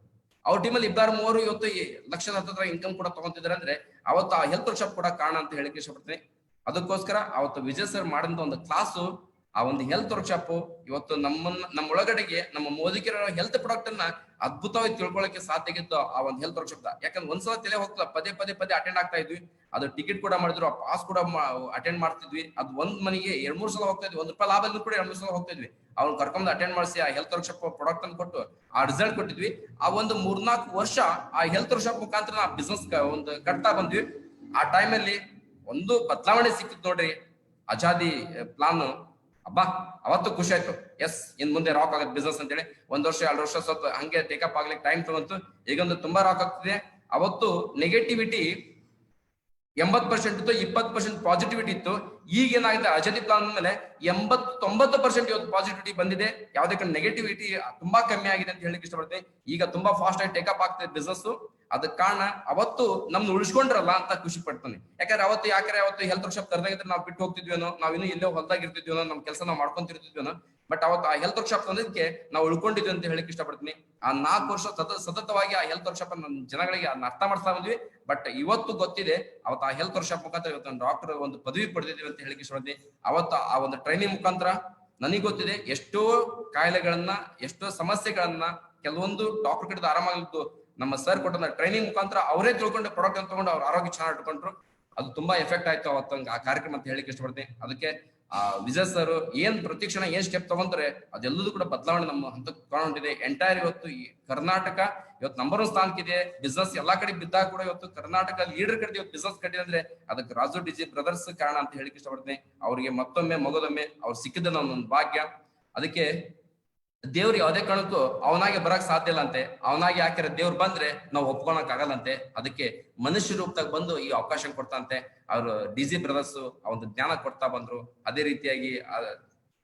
ಅವ್ರ ಟೀಮಲ್ಲಿ 2-3 ಇವತ್ತು ಲಕ್ಷದ ಹತ್ತಿರ ಇನ್ಕಮ್ ಕೂಡ ತಗೊಂತಿದ್ದಾರೆ. ಅಂದ್ರೆ ಅವತ್ತು ಆ ಹೆಲ್ತ್ ವರ್ಕ್ಶಾಪ್ ಕೂಡ ಕಾರಣ ಅಂತ ಹೇಳಿಕ್ಕೆ ಇಷ್ಟಪಡ್ತೀನಿ. ಅದಕ್ಕೋಸ್ಕರ ಅವತ್ತು ವಿಜಯ್ ಸರ್ ಮಾಡಿದಂತ ಒಂದು ಕ್ಲಾಸು, ಆ ಒಂದು ಹೆಲ್ತ್ ವರ್ಕ್ಶಾಪ್ ಇವತ್ತು ನಮ್ಮ ಒಳಗಡೆಗೆ ನಮ್ಮ ಮೋದಿಕರ ಹೆಲ್ತ್ ಪ್ರಾಡಕ್ಟ್ ಅನ್ನ ಅದ್ಭುತವಾಗಿ ತಿಳ್ಕೊಳ್ಳಕ್ಕೆ ಸಾಧ್ಯ ಆಗಿತ್ತು ಆ ಒಂದು ಹೆಲ್ತ್ ವರ್ಕ್ಶಾಪ್. ಯಾಕಂದ್ರೆ ಒಂದ್ಸಲ ತಲೆ ಹೋಗ್ತಲ್ಲ, ಪದೇ ಅಟೆಂಡ್ ಆಗ್ತಾ ಇದ್ವಿ. ಅದು ಟಿಕೆಟ್ ಕೂಡ ಮಾಡಿದ್ರು, ಆ ಪಾಸ್ ಕೂಡ ಅಟೆಂಡ್ ಮಾಡ್ತಿದ್ವಿ. ಅದು ಒಂದ್ ಮನೆಗೆ 2-3 ಸಲ ಹೋಗ್ತಾ ಇದ್ವಿ. ₹1 ಲಾಭ ಕೂಡ 2-3 ಸಲ ಹೋಗ್ತಾ ಇದ್ವಿ. ಅವ್ನು ಕರ್ಕೊಂಡು ಅಟೆಂಡ್ ಮಾಡಿಸಿ ಆ ಹೆಲ್ತ್ ವರ್ಕ್ಶಾಪ್ ಪ್ರಾಡಕ್ಟ್ ಅನ್ನು ಕೊಟ್ಟು ಆ ರಿಸಲ್ಟ್ ಕೊಟ್ಟಿದ್ವಿ. ಆ ಒಂದು 3-4 ವರ್ಷ ಆ ಹೆಲ್ತ್ ವರ್ಕ್ಶಾಪ್ ಮುಖಾಂತರ ನಾವು ಬಿಸ್ನೆಸ್ ಒಂದು ಕಟ್ತಾ ಬಂದ್ವಿ. ಆ ಟೈಮಲ್ಲಿ ಒಂದು ಬದಲಾವಣೆ ಸಿಕ್ಕಿತ್ತು ನೋಡ್ರಿ, ಆಜಾದಿ ಪ್ಲಾನ್. ಅಬ್ಬಾ ಅವತ್ತು ಖುಷಿ ಆಯ್ತು. ಎಸ್, ಇನ್ ಮುಂದೆ ರಾಕ್ ಆಗತ್ತೆ ಬಿಸ್ನೆಸ್ ಅಂತೇಳಿ. 1 ವರ್ಷ 2 ವರ್ಷ ಸ್ವಲ್ಪ ಹಂಗೆ ಟೇಕಪ್ ಆಗ್ಲಿಕ್ಕೆ ಟೈಮ್ ತಗೊಂತು. ಈಗೊಂದು ತುಂಬಾ ರಾಕ್ ಆಗ್ತಿದೆ. ಅವತ್ತು ನೆಗೆಟಿವಿಟಿ 80% ಇತ್ತು, 20% ಪಾಸಿಟಿವಿಟಿ ಇತ್ತು. ಈಗ ಏನಾಗಿದೆ, ಆಜಾದಿ ಪ್ಲಾನ್ ಮೇಲೆ 80-90% ಇವತ್ತು ಪಾಸಿಟಿವಿಟಿ ಬಂದಿದೆ. ಯಾವುದೇ ನೆಗೆಟಿವಿಟಿ ತುಂಬಾ ಕಮ್ಮಿ ಆಗಿದೆ ಅಂತ ಹೇಳಿಕ್ಕೆ ಇಷ್ಟಪಡ್ತೀನಿ. ಈಗ ತುಂಬಾ ಫಾಸ್ಟ್ ಆಗಿ ಟೇಕಪ್ ಆಗ್ತಿದೆ ಬಿಸ್ನೆಸ್. ಅದಕ್ಕೆ ಕಾರಣ ಅವತ್ತು ನಮ್ನ ಉಳಿಸ್ಕೊಂಡ್ರಲ್ಲ ಅಂತ ಖುಷಿ ಪಡ್ತೀನಿ. ಯಾಕಂದ್ರೆ ಅವತ್ತು ಹೆಲ್ತ್ ವರ್ಕ್ಶಾಪ್ ಕರೆದಾಗಿದ್ರೆ ನಾವು ಬಿಟ್ಟು ಹೋಗ್ತಿದ್ವೇನೋ, ನಾವ್ ಇನ್ನೂ ಎಲ್ಲೋ ಹೊಲ್ದಾಗ ಇರ್ತಿದ್ವೇನೋ, ನಮ್ ಕೆಲಸ ನಾವು ಮಾಡ್ಕೊಂತಿರ್ತಿದ್ವೇನೋ. ಬಟ್ ಅವತ್ತು ಆ ಹೆಲ್ತ್ ವರ್ಕ್ಶಾಪ್ ಬಂದಕ್ಕೆ ನಾವು ಉಳ್ಕೊಂಡಿದ್ವಿ ಅಂತ ಹೇಳಿಕ್ಕೆ ಇಷ್ಟಪಡ್ತೀನಿ. ಆ 4 ವರ್ಷ ಸತತವಾಗಿ ಆ ಹೆಲ್ತ್ ವರ್ಕ್ಶಾಪ್ ನಮ್ಮ ಜನಗಳಿಗೆ ಅರ್ಥ ಮಾಡ್ತಾ ಬಂದ್ವಿ. ಬಟ್ ಇವತ್ತು ಗೊತ್ತಿದೆ, ಅವತ್ತು ಆ ಹೆಲ್ತ್ ವರ್ಕ್ಶಾಪ್ ಮುಖಾಂತರ ಇವತ್ತು ಡಾಕ್ಟರ್ ಒಂದು ಪದವಿ ಪಡೆದಿದ್ದೀವಿ ಅಂತ ಹೇಳಿಕ್ಕೆ ಇಷ್ಟಪಡ್ತೀನಿ. ಅವತ್ತು ಆ ಒಂದು ಟ್ರೈನಿಂಗ್ ಮುಖಾಂತರ ನನಗೆ ಗೊತ್ತಿದೆ ಎಷ್ಟೋ ಕಾಯಿಲೆಗಳನ್ನ, ಎಷ್ಟೋ ಸಮಸ್ಯೆಗಳನ್ನ ಕೆಲವೊಂದು ಡಾಕ್ಟರ್ ಕಡೆ ಆರಾಮಾಗಿದ್ದು ನಮ್ಮ ಸರ್ ಕೊಟ್ಟ ಟ್ರೈನಿಂಗ್ ಮುಖಾಂತರ ಅವರೇ ತಿಳ್ಕೊಂಡು ಪ್ರಾಡಕ್ಟ್ ಅನ್ನು ತಗೊಂಡು ಅವ್ರ ಆರೋಗ್ಯ ಚೆನ್ನಾಗಿ ಇಟ್ಕೊಂಡ್ರು. ಅದು ತುಂಬಾ ಎಫೆಕ್ಟ್ ಆಯ್ತು ಅವತ್ತು ಆ ಕಾರ್ಯಕ್ರಮ ಅಂತ ಹೇಳಿಕ್ಕೆ ಇಷ್ಟಪಡ್ತೀನಿ. ಅದಕ್ಕೆ ವಿಜಯ್ ಸರ್ ಏನ್ ಪ್ರತಿಕ್ಷಣ ಏನ್ ಸ್ಟೆಪ್ ತಗೊಂತಾರೆ ಅದೆಲ್ಲದೂ ಕೂಡ ಬದಲಾವಣೆ ನಮ್ಮ ಹಂತಕ್ಕೆ ಕಾಣಿದೆ. ಎಂಟೈರ್ ಇವತ್ತು ಈ ಕರ್ನಾಟಕ ಇವತ್ತು ನಂಬರ್ 1 ಸ್ಥಾನಕ್ಕಿದೆ. ಬಿಸ್ನೆಸ್ ಎಲ್ಲಾ ಕಡೆ ಬಿದ್ದಾಗ ಕೂಡ ಇವತ್ತು ಕರ್ನಾಟಕ ಲೀಡರ್ ಕಡೆ ಇವತ್ತು ಬಿಸ್ನೆಸ್ ಕಟ್ಟಿದೆ ಅಂದ್ರೆ ಅದಕ್ಕೆ ರಾಜು ಡಿಜಿ ಬ್ರದರ್ಸ್ ಕಾರಣ ಅಂತ ಹೇಳಿಕ್ಕೆ ಇಷ್ಟಪಡ್ತೀನಿ. ಅವ್ರಿಗೆ ಮತ್ತೊಮ್ಮೆ ಮಗದೊಮ್ಮೆ ಅವ್ರು ಸಿಕ್ಕಿದ ನನ್ನೊಂದು ಭಾಗ್ಯ. ಅದಕ್ಕೆ ದೇವ್ರು ಯಾವುದೇ ಕಾರಣಕ್ಕೂ ಅವನಾಗೆ ಬರಕ್ ಸಾಧ್ಯ ಇಲ್ಲ ಅಂತೆ. ಅವನಾಗಿ ಯಾಕೆ ದೇವ್ರು ಬಂದ್ರೆ ನಾವು ಒಪ್ಕೊಳಕ್ ಆಗಲ್ಲಂತೆ. ಅದಕ್ಕೆ ಮನುಷ್ಯ ರೂಪದಾಗ ಬಂದು ಈ ಅವಕಾಶ ಕೊಡ್ತಾಂತೆ. ಅವ್ರು ಡಿಜಿ ಬ್ರದರ್ಸ್ ಆ ಒಂದು ಜ್ಞಾನ ಕೊಡ್ತಾ ಬಂದ್ರು. ಅದೇ ರೀತಿಯಾಗಿ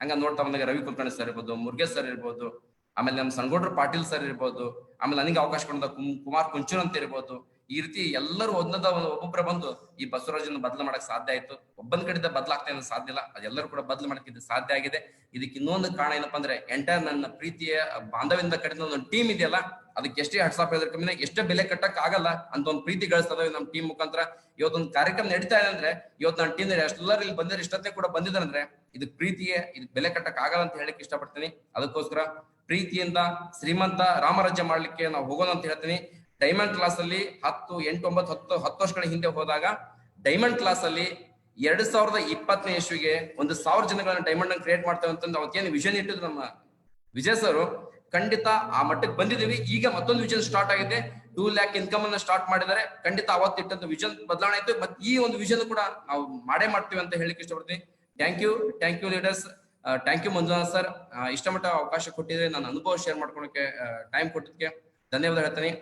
ಹಂಗ ನೋಡ್ತಾ ಬಂದಾಗ ರವಿ ಕುಲಕರ್ಣಿ ಸರ್ ಇರ್ಬೋದು, ಮುರುಗೇಶ್ ಸರ್ ಇರ್ಬೋದು, ಆಮೇಲೆ ನಮ್ಮ ಸಂಗೋಡ್ರ ಪಾಟೀಲ್ ಸರ್ ಇರ್ಬೋದು, ಆಮೇಲೆ ನನಗೆ ಅವಕಾಶ ಕೊಡ ಕುಮಾರ್ ಕುಂಚೂರ್ ಅಂತ ಇರ್ಬೋದು. ಈ ರೀತಿ ಎಲ್ಲರೂ ಒಬ್ಬೊಬ್ಬರ ಬಂದು ಈ ಬಸವರಾಜನ ಬದಲು ಮಾಡಕ್ ಸಾಧ್ಯ ಆಯ್ತು. ಒಬ್ಬನ ಕಡೆಯಿಂದ ಬದಲಾಗ್ತಾ ಇರೋದು ಸಾಧ್ಯ ಇಲ್ಲ, ಅದೆಲ್ಲರೂ ಕೂಡ ಬದಲು ಮಾಡಕ್ಕೆ ಸಾಧ್ಯ ಆಗಿದೆ. ಇದಕ್ಕೆ ಇನ್ನೊಂದು ಕಾರಣ ಏನಪ್ಪಾ ಅಂದ್ರೆ ಎಂಟೈರ್ ನನ್ನ ಪ್ರೀತಿಯ ಬಾಂಧವ್ಯದ ಕಡೆಯಿಂದ ಒಂದು ಟೀಮ್ ಇದೆಯಲ್ಲ, ಅದಕ್ಕೆ ಎಷ್ಟೇ ಹಟ್ಸಾಪ್ ಹೇಳಿದ್ರೆ ಕಮ್ಮಿ, ಎಷ್ಟೇ ಬೆಲೆ ಕಟ್ಟಕ್ ಆಗಲ್ಲ ಅಂತ ಒಂದು ಪ್ರೀತಿ ಗಳಿಸ್ತದ ನಮ್ಮ ಟೀಮ್ ಮುಖಾಂತರ. ಇವತ್ತೊಂದು ಕಾರ್ಯಕ್ರಮ ನಡೀತಾ ಇದೆ ಅಂದ್ರೆ ಇವತ್ತು ನನ್ನ ಟೀಮ್ ಎಲ್ಲರೂ ಇಲ್ಲಿ ಬಂದಿರೋ ಇಷ್ಟೊತ್ತೇ ಕೂಡ ಬಂದಿದ್ದಾರೆ ಅಂದ್ರೆ ಇದಕ್ ಪ್ರೀತಿಯೇ, ಇದಕ್ ಬೆಲೆ ಕಟ್ಟಕ್ ಆಗಲ್ಲ ಅಂತ ಹೇಳಕ್ ಇಷ್ಟಪಡ್ತೀನಿ. ಅದಕ್ಕೋಸ್ಕರ ಪ್ರೀತಿಯಿಂದ ಶ್ರೀಮಂತ ರಾಮರಾಜ್ಯ ಮಾಡ್ಲಿಕ್ಕೆ ನಾವು ಹೋಗೋಣ ಅಂತ ಹೇಳ್ತೀನಿ. ಡೈಮಂಡ್ ಕ್ಲಾಸ್ ಅಲ್ಲಿ 10, 8, 9, 10 ವರ್ಷಗಳ ಹಿಂದೆ ಹೋದಾಗ ಡೈಮಂಡ್ ಕ್ಲಾಸ್ ಅಲ್ಲಿ 2020ನೇ ಇಸ್ವಿಗೆ 1,000 ಜನಗಳನ್ನ ಡೈಮಂಡ್ ಅನ್ನು ಕ್ರಿಯೇಟ್ ಮಾಡ್ತೇವೆ ಅಂತಂದು ಅವತ್ತೇನು ವಿಷನ್ ಇಟ್ಟಿದ್ರು ನಮ್ಮ ವಿಜಯ್ ಸರ್, ಖಂಡಿತ ಆ ಮಟ್ಟಕ್ಕೆ ಬಂದಿದ್ದೀವಿ. ಈಗ ಮತ್ತೊಂದು ವಿಷನ್ ಸ್ಟಾರ್ಟ್ ಆಗಿದೆ. 2 lakh ಇನ್ಕಮ್ ಅನ್ನ ಸ್ಟಾರ್ಟ್ ಮಾಡಿದ್ದಾರೆ. ಖಂಡಿತ ಅವತ್ತಿಟ್ಟಂತ ವಿಷನ್ ಬದಲಾವಣೆ ಆಯ್ತು. ಮತ್ತೆ ಈ ಒಂದು ವಿಷನ್ ಕೂಡ ನಾವು ಮಾಡೇ ಮಾಡ್ತೀವಿ ಅಂತ ಹೇಳಿಕ್ಕೆ ಇಷ್ಟಪಡ್ತೀನಿ. Thank you leaders. Thank you Manjunath sir, ಇಷ್ಟಮಟ್ಟ ಅವಕಾಶ ಕೊಟ್ಟಿದ್ರೆ ನನ್ನ ಅನುಭವ ಶೇರ್ ಮಾಡ್ಕೊಳಕ್ಕೆ ಟೈಮ್ ಕೊಟ್ಟಿದ್ದಕ್ಕೆ ಧನ್ಯವಾದ ಹೇಳ್ತೀನಿ.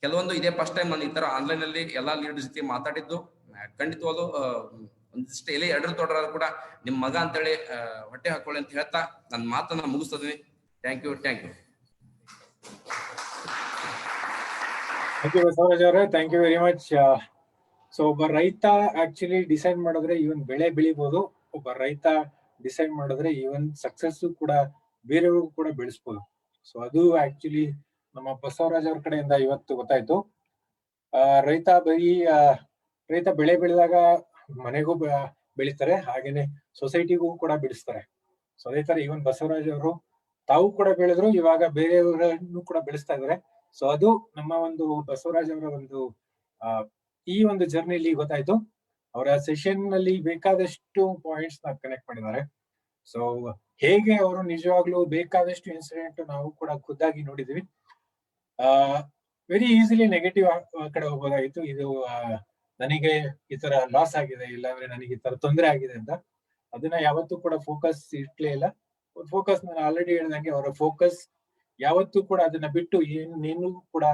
ಕೆಲವೊಂದು ಇದೇ ಫಸ್ಟ್ ಟೈಮ್ ನಾನು ಈ ತರ ಆನ್ಲೈನ್ ಅಲ್ಲಿ ಎಲ್ಲಾ ಲೀಡರ್ ಜೊತೆ ಮಾತಾಡಿದ್ದು. ಖಂಡಿತವಾಗ್ಲೂ ಒಂದಿಷ್ಟು ಎಲೆ ಎಡರು ತೊಡರ ಕೂಡ ನಿಮ್ ಮಗ ಅಂತೇಳಿ ಹೊಟ್ಟೆ ಹಾಕೊಳ್ಳಿ ಅಂತ ಹೇಳ್ತಾ ನನ್ನ ಮಾತನ್ನ ಮುಗಿಸ್ತದೀನಿ. Thank you. Thank you Basavaraj ಅವರೇ, thank you very much. So ಒಬ್ಬ ರೈತ ಆಕ್ಚುಲಿ ಡಿಸೈಡ್ ಮಾಡಿದ್ರೆ ಇವನ್ ಬೆಳೆ ಬೆಳಿಬಹುದು. ಒಬ್ಬ ರೈತ ಡಿಸೈಡ್ ಮಾಡಿದ್ರೆ ಇವನ್ ಸಕ್ಸಸ್ ಕೂಡ ಬೇರೆಯವ್ರಿಗೂ ಕೂಡ ಬೆಳೆಸ್ಬೋದು. ಸೊ ಅದು ಆಕ್ಚುಲಿ ನಮ್ಮ ಬಸವರಾಜ್ ಅವ್ರ ಕಡೆಯಿಂದ ಇವತ್ತು ಗೊತ್ತಾಯ್ತು. ರೈತ ಬೆಳೆ ಬೆಳೆದಾಗ ಮನೆಗೂ ಬೆಳಿತಾರೆ, ಹಾಗೇನೆ ಸೊಸೈಟಿಗೂ ಕೂಡ ಬೆಳೆಸ್ತಾರೆ. ಸೊ ಅದೇ ತರ ಇವನ್ ಬಸವರಾಜ್ ಅವರು ತಾವು ಕೂಡ ಬೆಳೆದ್ರು, ಇವಾಗ ಬೇರೆಯವರನ್ನು ಕೂಡ ಬೆಳೆಸ್ತಾ ಇದಾರೆ. ಸೊ ಅದು ನಮ್ಮ ಒಂದು ಬಸವರಾಜ್ ಅವರ ಒಂದು ಈ ಒಂದು ಜರ್ನಿಲಿ ಗೊತ್ತಾಯ್ತು. ಅವರ ಸೆಷನ್ ನಲ್ಲಿ ಬೇಕಾದಷ್ಟು ಪಾಯಿಂಟ್ಸ್ ನ ಕನೆಕ್ಟ್ ಮಾಡಿದ್ದಾರೆ. ಸೊ ಹೇಗೆ ಅವರು ನಿಜವಾಗ್ಲೂ ಬೇಕಾದಷ್ಟು ಇನ್ಸಿಡೆಂಟ್ ನಾವು ಕೂಡ ಖುದ್ದಾಗಿ ನೋಡಿದ್ವಿ. ವೆರಿ ಈಸಿಲಿ ನೆಗೆಟಿವ್ ಕಡೆ ಹೋಗೋದಾಗಿತ್ತು. ಇದು ನನಗೆ ಈ ತರ ಲಾಸ್ ಆಗಿದೆ, ಇಲ್ಲಾಂದ್ರೆ ನನಗೆ ಈ ತರ ತೊಂದರೆ ಆಗಿದೆ ಅಂತ ಅದನ್ನ ಯಾವತ್ತೂ ಕೂಡ ಫೋಕಸ್ ಇಟ್ಲೇ ಇಲ್ಲ. ಫೋಕಸ್ ನಾನು ಆಲ್ರೆಡಿ ಹೇಳಿದಂಗೆ ಅವರ ಫೋಕಸ್ ಯಾವತ್ತೂ ಕೂಡ ಅದನ್ನ ಬಿಟ್ಟು ಏನು ಕೂಡ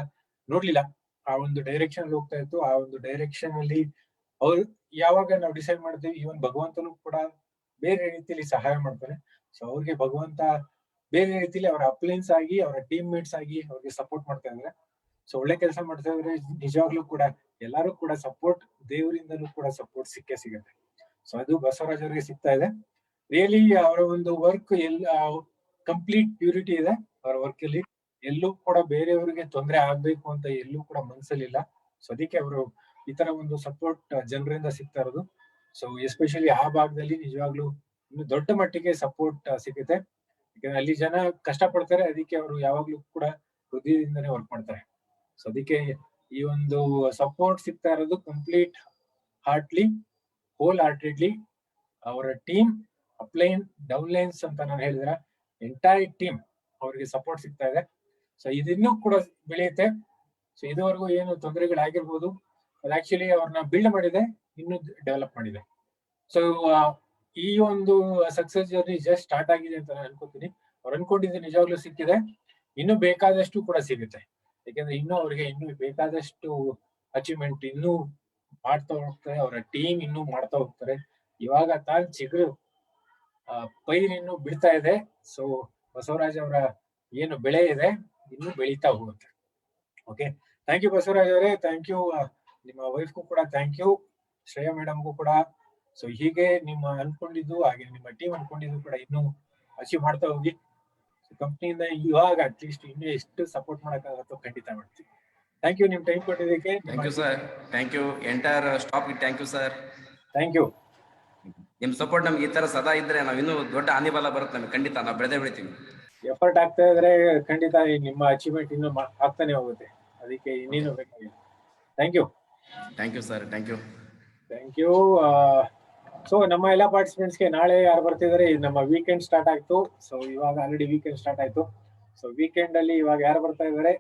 ನೋಡ್ಲಿಲ್ಲ. ಆ ಒಂದು ಡೈರೆಕ್ಷನ್ ಅಲ್ಲಿ ಹೋಗ್ತಾ ಇತ್ತು. ಆ ಒಂದು ಡೈರೆಕ್ಷನ್ ಅಲ್ಲಿ ಅವ್ರು ಯಾವಾಗ ನಾವು ಡಿಸೈಡ್ ಮಾಡ್ತೀವಿ, ಈವನ್ ಭಗವಂತನು ಕೂಡ ಬೇರೆ ರೀತಿಯಲ್ಲಿ ಸಹಾಯ ಮಾಡ್ತಾನೆ. ಸೊ ಅವ್ರಿಗೆ ಭಗವಂತ ಬೇರೆ ರೀತಿಯಲ್ಲಿ ಅವರ ಅಪ್ಲೈನ್ಸ್ ಆಗಿ, ಅವರ ಟೀಮ್ ಮೇಟ್ಸ್ ಆಗಿ ಅವ್ರಿಗೆ ಸಪೋರ್ಟ್ ಮಾಡ್ತಾ ಇದ್ದಾರೆ. ಸೊ ಒಳ್ಳೆ ಕೆಲಸ ಮಾಡ್ತಾ ಇದ್ರೆ ನಿಜವಾಗ್ಲೂ ಕೂಡ ಎಲ್ಲಾರು ಕೂಡ ಸಪೋರ್ಟ್, ದೇವರಿಂದಲೂ ಕೂಡ ಸಪೋರ್ಟ್ ಸಿಕ್ಕೇ ಸಿಗುತ್ತೆ. ಸೊ ಅದು ಬಸವರಾಜ್ ಅವರಿಗೆ ಸಿಗ್ತಾ ಇದೆ. ರಿಯಲಿ ಅವರ ಒಂದು ವರ್ಕ್ ಕಂಪ್ಲೀಟ್ ಪ್ಯೂರಿಟಿ ಇದೆ ಅವರ ವರ್ಕ್ ಅಲ್ಲಿ. ಎಲ್ಲೂ ಕೂಡ ಬೇರೆಯವರಿಗೆ ತೊಂದರೆ ಆಗ್ಬೇಕು ಅಂತ ಎಲ್ಲೂ ಕೂಡ ಮನ್ಸಲ್ಲಿಲ್ಲ. ಸೊ ಅದಕ್ಕೆ ಅವರು ಈ ತರ ಒಂದು ಸಪೋರ್ಟ್ ಜನರಿಂದ ಸಿಗ್ತಾ ಇರೋದು. ಸೊ ಎಸ್ಪೆಷಲಿ ಆ ಭಾಗದಲ್ಲಿ ನಿಜವಾಗ್ಲೂ ಇನ್ನು ದೊಡ್ಡ ಮಟ್ಟಿಗೆ ಸಪೋರ್ಟ್ ಸಿಗುತ್ತೆ. ಯಾಕಂದ್ರೆ ಅಲ್ಲಿ ಜನ ಕಷ್ಟ ಪಡ್ತಾರೆ, ಅದಕ್ಕೆ ಅವರು ಯಾವಾಗ್ಲೂ ಕೂಡ ಹೃದಯದಿಂದನೇ ವರ್ಕ್ ಮಾಡ್ತಾರೆ. ಸೊ ಅದಕ್ಕೆ ಈ ಒಂದು ಸಪೋರ್ಟ್ ಸಿಗ್ತಾ ಇರೋದು ಕಂಪ್ಲೀಟ್ ಹಾರ್ಟ್ಲಿ, ಹೋಲ್ ಹಾರ್ಟೆಡ್ಲಿ ಅವರ ಟೀಮ್ ಅಪ್ಲೈನ್ ಡೌನ್ಲೈನ್ಸ್ ಅಂತ ನಾನು ಹೇಳಿದ್ರೆ ಎಂಟೈರ್ ಟೀಮ್ ಅವರಿಗೆ ಸಪೋರ್ಟ್ ಸಿಗ್ತಾ ಇದೆ. ಸೊ ಇದನ್ನೂ ಕೂಡ ಬೆಳೆಯುತ್ತೆ. ಸೊ ಇದುವರೆಗೂ ಏನು ತೊಂದರೆಗಳಾಗಿರ್ಬೋದು ಅದು ಆಕ್ಚುಲಿ ಅವ್ರನ್ನ ಬಿಲ್ಡ್ ಮಾಡಿದೆ, ಇನ್ನೂ ಡೆವಲಪ್ ಮಾಡಿದೆ. ಸೊ ಈ ಒಂದು ಸಕ್ಸಸ್ ಜರ್ನಿ ಜಸ್ಟ್ ಸ್ಟಾರ್ಟ್ ಆಗಿದೆ ಅಂತ ನಾನು ಅನ್ಕೋತೀನಿ. ಅವ್ರು ಅನ್ಕೊಂಡಿದ್ದು ನಿಜವಾಗ್ಲೂ ಸಿಕ್ಕಿದೆ, ಇನ್ನೂ ಬೇಕಾದಷ್ಟು ಕೂಡ ಸಿಗುತ್ತೆ. ಯಾಕಂದ್ರೆ ಇನ್ನೂ ಅವ್ರಿಗೆ ಇನ್ನೂ ಬೇಕಾದಷ್ಟು ಅಚೀವ್ಮೆಂಟ್ ಇನ್ನೂ ಮಾಡ್ತಾ ಹೋಗ್ತಾರೆ, ಅವರ ಟೀಮ್ ಇನ್ನೂ ಮಾಡ್ತಾ ಹೋಗ್ತಾರೆ. ಇವಾಗ ತಾನ್ ಚಿಗುರು ಪೈರ್ ಇನ್ನು ಬಿಡ್ತಾ ಇದೆ. ಸೊ ಬಸವರಾಜ್ ಅವರ ಏನು ಬೆಳೆ ಇದೆ ಇನ್ನು ಬೆಳೀತಾ ಹೋಗುತ್ತೆ. ಓಕೆ, ಥ್ಯಾಂಕ್ ಯು ಬಸವರಾಜ್ ಅವರೇ, ಥ್ಯಾಂಕ್ ಯು. ನಿಮ್ಮ ವೈಫ್ಗೂ ಕೂಡ ಥ್ಯಾಂಕ್ ಯು, ಶ್ರೇಯಾ ಮೇಡಮ್ಗೂ ಕೂಡ. ಸೊ ಹೀಗೆ ನಿಮ್ಮ ಅನ್ಕೊಂಡಿದ್ದು ಹಾಗೆ ನಿಮ್ಮ ಟೀಮ್ ಅನ್ಕೊಂಡಿದ್ದು ಕೂಡ ಇನ್ನೂ ಅಚೀವ್ ಮಾಡ್ತಾ ಹೋಗಿ. ಕಂಪ್ನಿಯಿಂದ ಇವಾಗ ಅಟ್ಲೀಸ್ಟ್ ಇನ್ನೂ ಎಷ್ಟು ಸಪೋರ್ಟ್ ಮಾಡಕ್ಕಾಗತ್ತೋ ಖಂಡಿತ ಮಾಡ್ತೀವಿ. ಥ್ಯಾಂಕ್ ಯು ನಿಮ್ ಟೈಮ್ ಕೊಟ್ಟಿದ್ದಕ್ಕೆ. Thank you sir, thank you entire staff, thank you sir. Thank you. ನಿಮ್ ಸಪೋರ್ಟ್ ನಮ್ಗೆ ಈ ತರ ಸದಾ ಇದ್ರೆ ನಾವು ಇನ್ನೂ ದೊಡ್ಡ ಆನಿಬಲ ಬರುತ್ತೆ ನಮ್ಗೆ, ಖಂಡಿತ ನಾವು ಬೆಳೆದೇ ಬೆಳಿತೀವಿ. ಎಫರ್ಟ್ ಆಗ್ತಾ ಇದ್ರೆ ಖಂಡಿತ ನಿಮ್ಮ ಅಚೀವ್ಮೆಂಟ್ ಇನ್ನೂ ಆಗ್ತಾನೆ ಹೋಗುತ್ತೆ. ಅದಕ್ಕೆ ಇನ್ನೇನು ಬೇಕಾಗಿಲ್ಲ. Thank you. Thank you sir, thank you. Thank you. So ನಮ್ಮ ಎಲ್ಲ ಪಾರ್ಟಿಸಿಪೆಂಟ್ಸ್ಗೆ ನಾಳೆ ಯಾರು ಬರ್ತಿದ್ದಾರೆ, ನಮ್ಮ ವೀಕೆಂಡ್ ಸ್ಟಾರ್ಟ್ ಆಯ್ತು. ಸೊ ಇವಾಗ ಆಲ್ರೆಡಿ ವೀಕೆಂಡ್ ಸ್ಟಾರ್ಟ್ ಆಯ್ತು. ಸೊ ವೀಕೆಂಡ್ ಅಲ್ಲಿ ಇವಾಗ ಯಾರು ಬರ್ತಾ ಇದ್ದಾರೆ,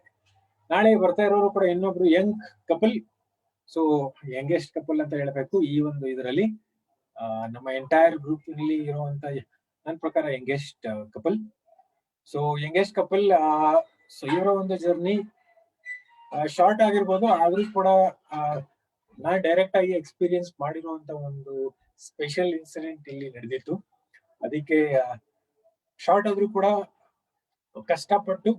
ನಾಳೆ ಬರ್ತಾ ಇರೋರು ಕೂಡ ಇನ್ನೊಬ್ರು Young couple. So youngest couple ಅಂತ ಹೇಳ್ಬೇಕು ಈ ಒಂದು ಇದರಲ್ಲಿ. ನಮ್ಮ ಎಂಟೈರ್ ಗ್ರೂಪ್ ನಲ್ಲಿ ಇರುವಂತ ನನ್ನ ಪ್ರಕಾರ youngest couple. So youngest couple, so ಇವರ ಒಂದು ಜರ್ನಿ ಶಾರ್ಟ್ ಆಗಿರ್ಬೋದು, ಆದ್ರೂ ಕೂಡ ನಾನು ಡೈರೆಕ್ಟ್ ಆಗಿ ಎಕ್ಸ್ಪೀರಿಯನ್ಸ್ ಮಾಡಿರುವಂತ ಒಂದು ಸ್ಪೆಷಲ್ ಇನ್ಸಿಡೆಂಟ್ ಇಲ್ಲಿ ನಡೆದಿತ್ತು. ಅದಕ್ಕೆ ಶಾರ್ಟ್ ಆದ್ರೂ ಕೂಡ ಕಷ್ಟಪಟ್ಟು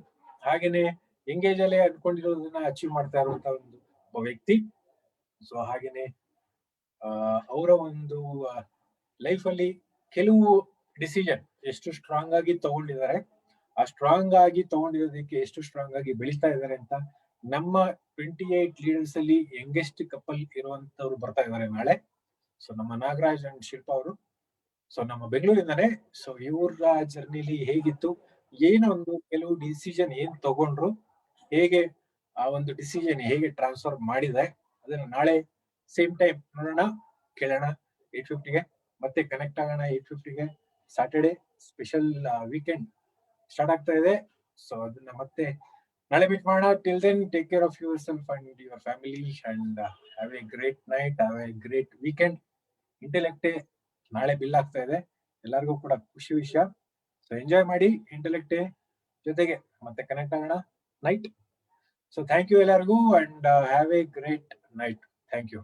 ಹಾಗೇನೆ ಎಂಗೇಜ್ ಅಲ್ಲೇ ಅನ್ಕೊಂಡಿರೋದನ್ನ ಅಚೀವ್ ಮಾಡ್ತಾ ಇರುವಂತ ಒಂದು ಒಬ್ಬ ವ್ಯಕ್ತಿ. ಸೊ ಹಾಗೇನೆ ಅವರ ಒಂದು ಲೈಫ್ ಅಲ್ಲಿ ಕೆಲವು ಡಿಸಿಷನ್ ಎಷ್ಟು ಸ್ಟ್ರಾಂಗ್ ಆಗಿ ತಗೊಂಡಿದ್ದಾರೆ, ಆ ಸ್ಟ್ರಾಂಗ್ ಆಗಿ ತಗೊಂಡಿರೋದಕ್ಕೆ ಎಷ್ಟು ಸ್ಟ್ರಾಂಗ್ ಆಗಿ ಬೆಳೀತಾ ಇದ್ದಾರೆ ಅಂತ ನಮ್ಮ 28 ಲೀಡರ್ಸ್ ಅಲ್ಲಿ ಯಂಗೆಸ್ಟ್ ಕಪಲ್ ಇರುವಂತವ್ರು ಬರ್ತಾ ಇದ್ದಾರೆ ನಾಳೆ. ಸೊ ನಮ್ಮ ನಾಗರಾಜ್ ಅಂಡ್ ಶಿಲ್ಪಾ ಅವರು, ಸೊ ನಮ್ಮ ಬೆಂಗಳೂರಿಂದಾನೆ. ಸೊ ಇವರ ಜರ್ನಿಲಿ ಹೇಗಿತ್ತು, ಏನೊಂದು ಕೆಲವು ಡಿಸಿಷನ್ ಏನ್ ತಗೊಂಡ್ರು, ಹೇಗೆ ಆ ಒಂದು ಡಿಸಿಷನ್ ಹೇಗೆ ಟ್ರಾನ್ಸ್ಫರ್ ಮಾಡಿದೆ, ಅದನ್ನ ನಾಳೆ ಸೇಮ್ ಟೈಮ್ ನೋಡೋಣ, ಕೇಳೋಣ. 8:50ಗೆ ಮತ್ತೆ ಕನೆಕ್ಟ್ ಆಗೋಣ. 8:50ಗೆ ಸಾಟರ್ಡೆ ಸ್ಪೆಷಲ್ ವೀಕೆಂಡ್ ಸ್ಟಾರ್ಟ್ ಆಗ್ತಾ ಇದೆ. ಸೊ ಅದನ್ನ ಮತ್ತೆ ನಾಳೆ ಮೀಟ್ ಮಾಡೋಣ. Till then take care of yourself and your family and have a great night, have a great weekend. ಇಂಟೆಲೆಕ್ಟೇ ನಾಳೆ ಬಿಲ್ ಆಗ್ತಾ ಇದೆ, ಎಲ್ಲರಿಗೂ ಕೂಡ ಖುಷಿ ವಿಷಯ. ಸೊ ಎಂಜಾಯ್ ಮಾಡಿ ಇಂಟೆಲೆಕ್ಟೇ ಜೊತೆಗೆ ಮತ್ತೆ ಕನೆಕ್ಟ್ ಆಗೋಣ ನೈಟ್. ಸೊ ಥ್ಯಾಂಕ್ ಯು ಎಲ್ಲರಿಗೂ and have a great night. Thank you.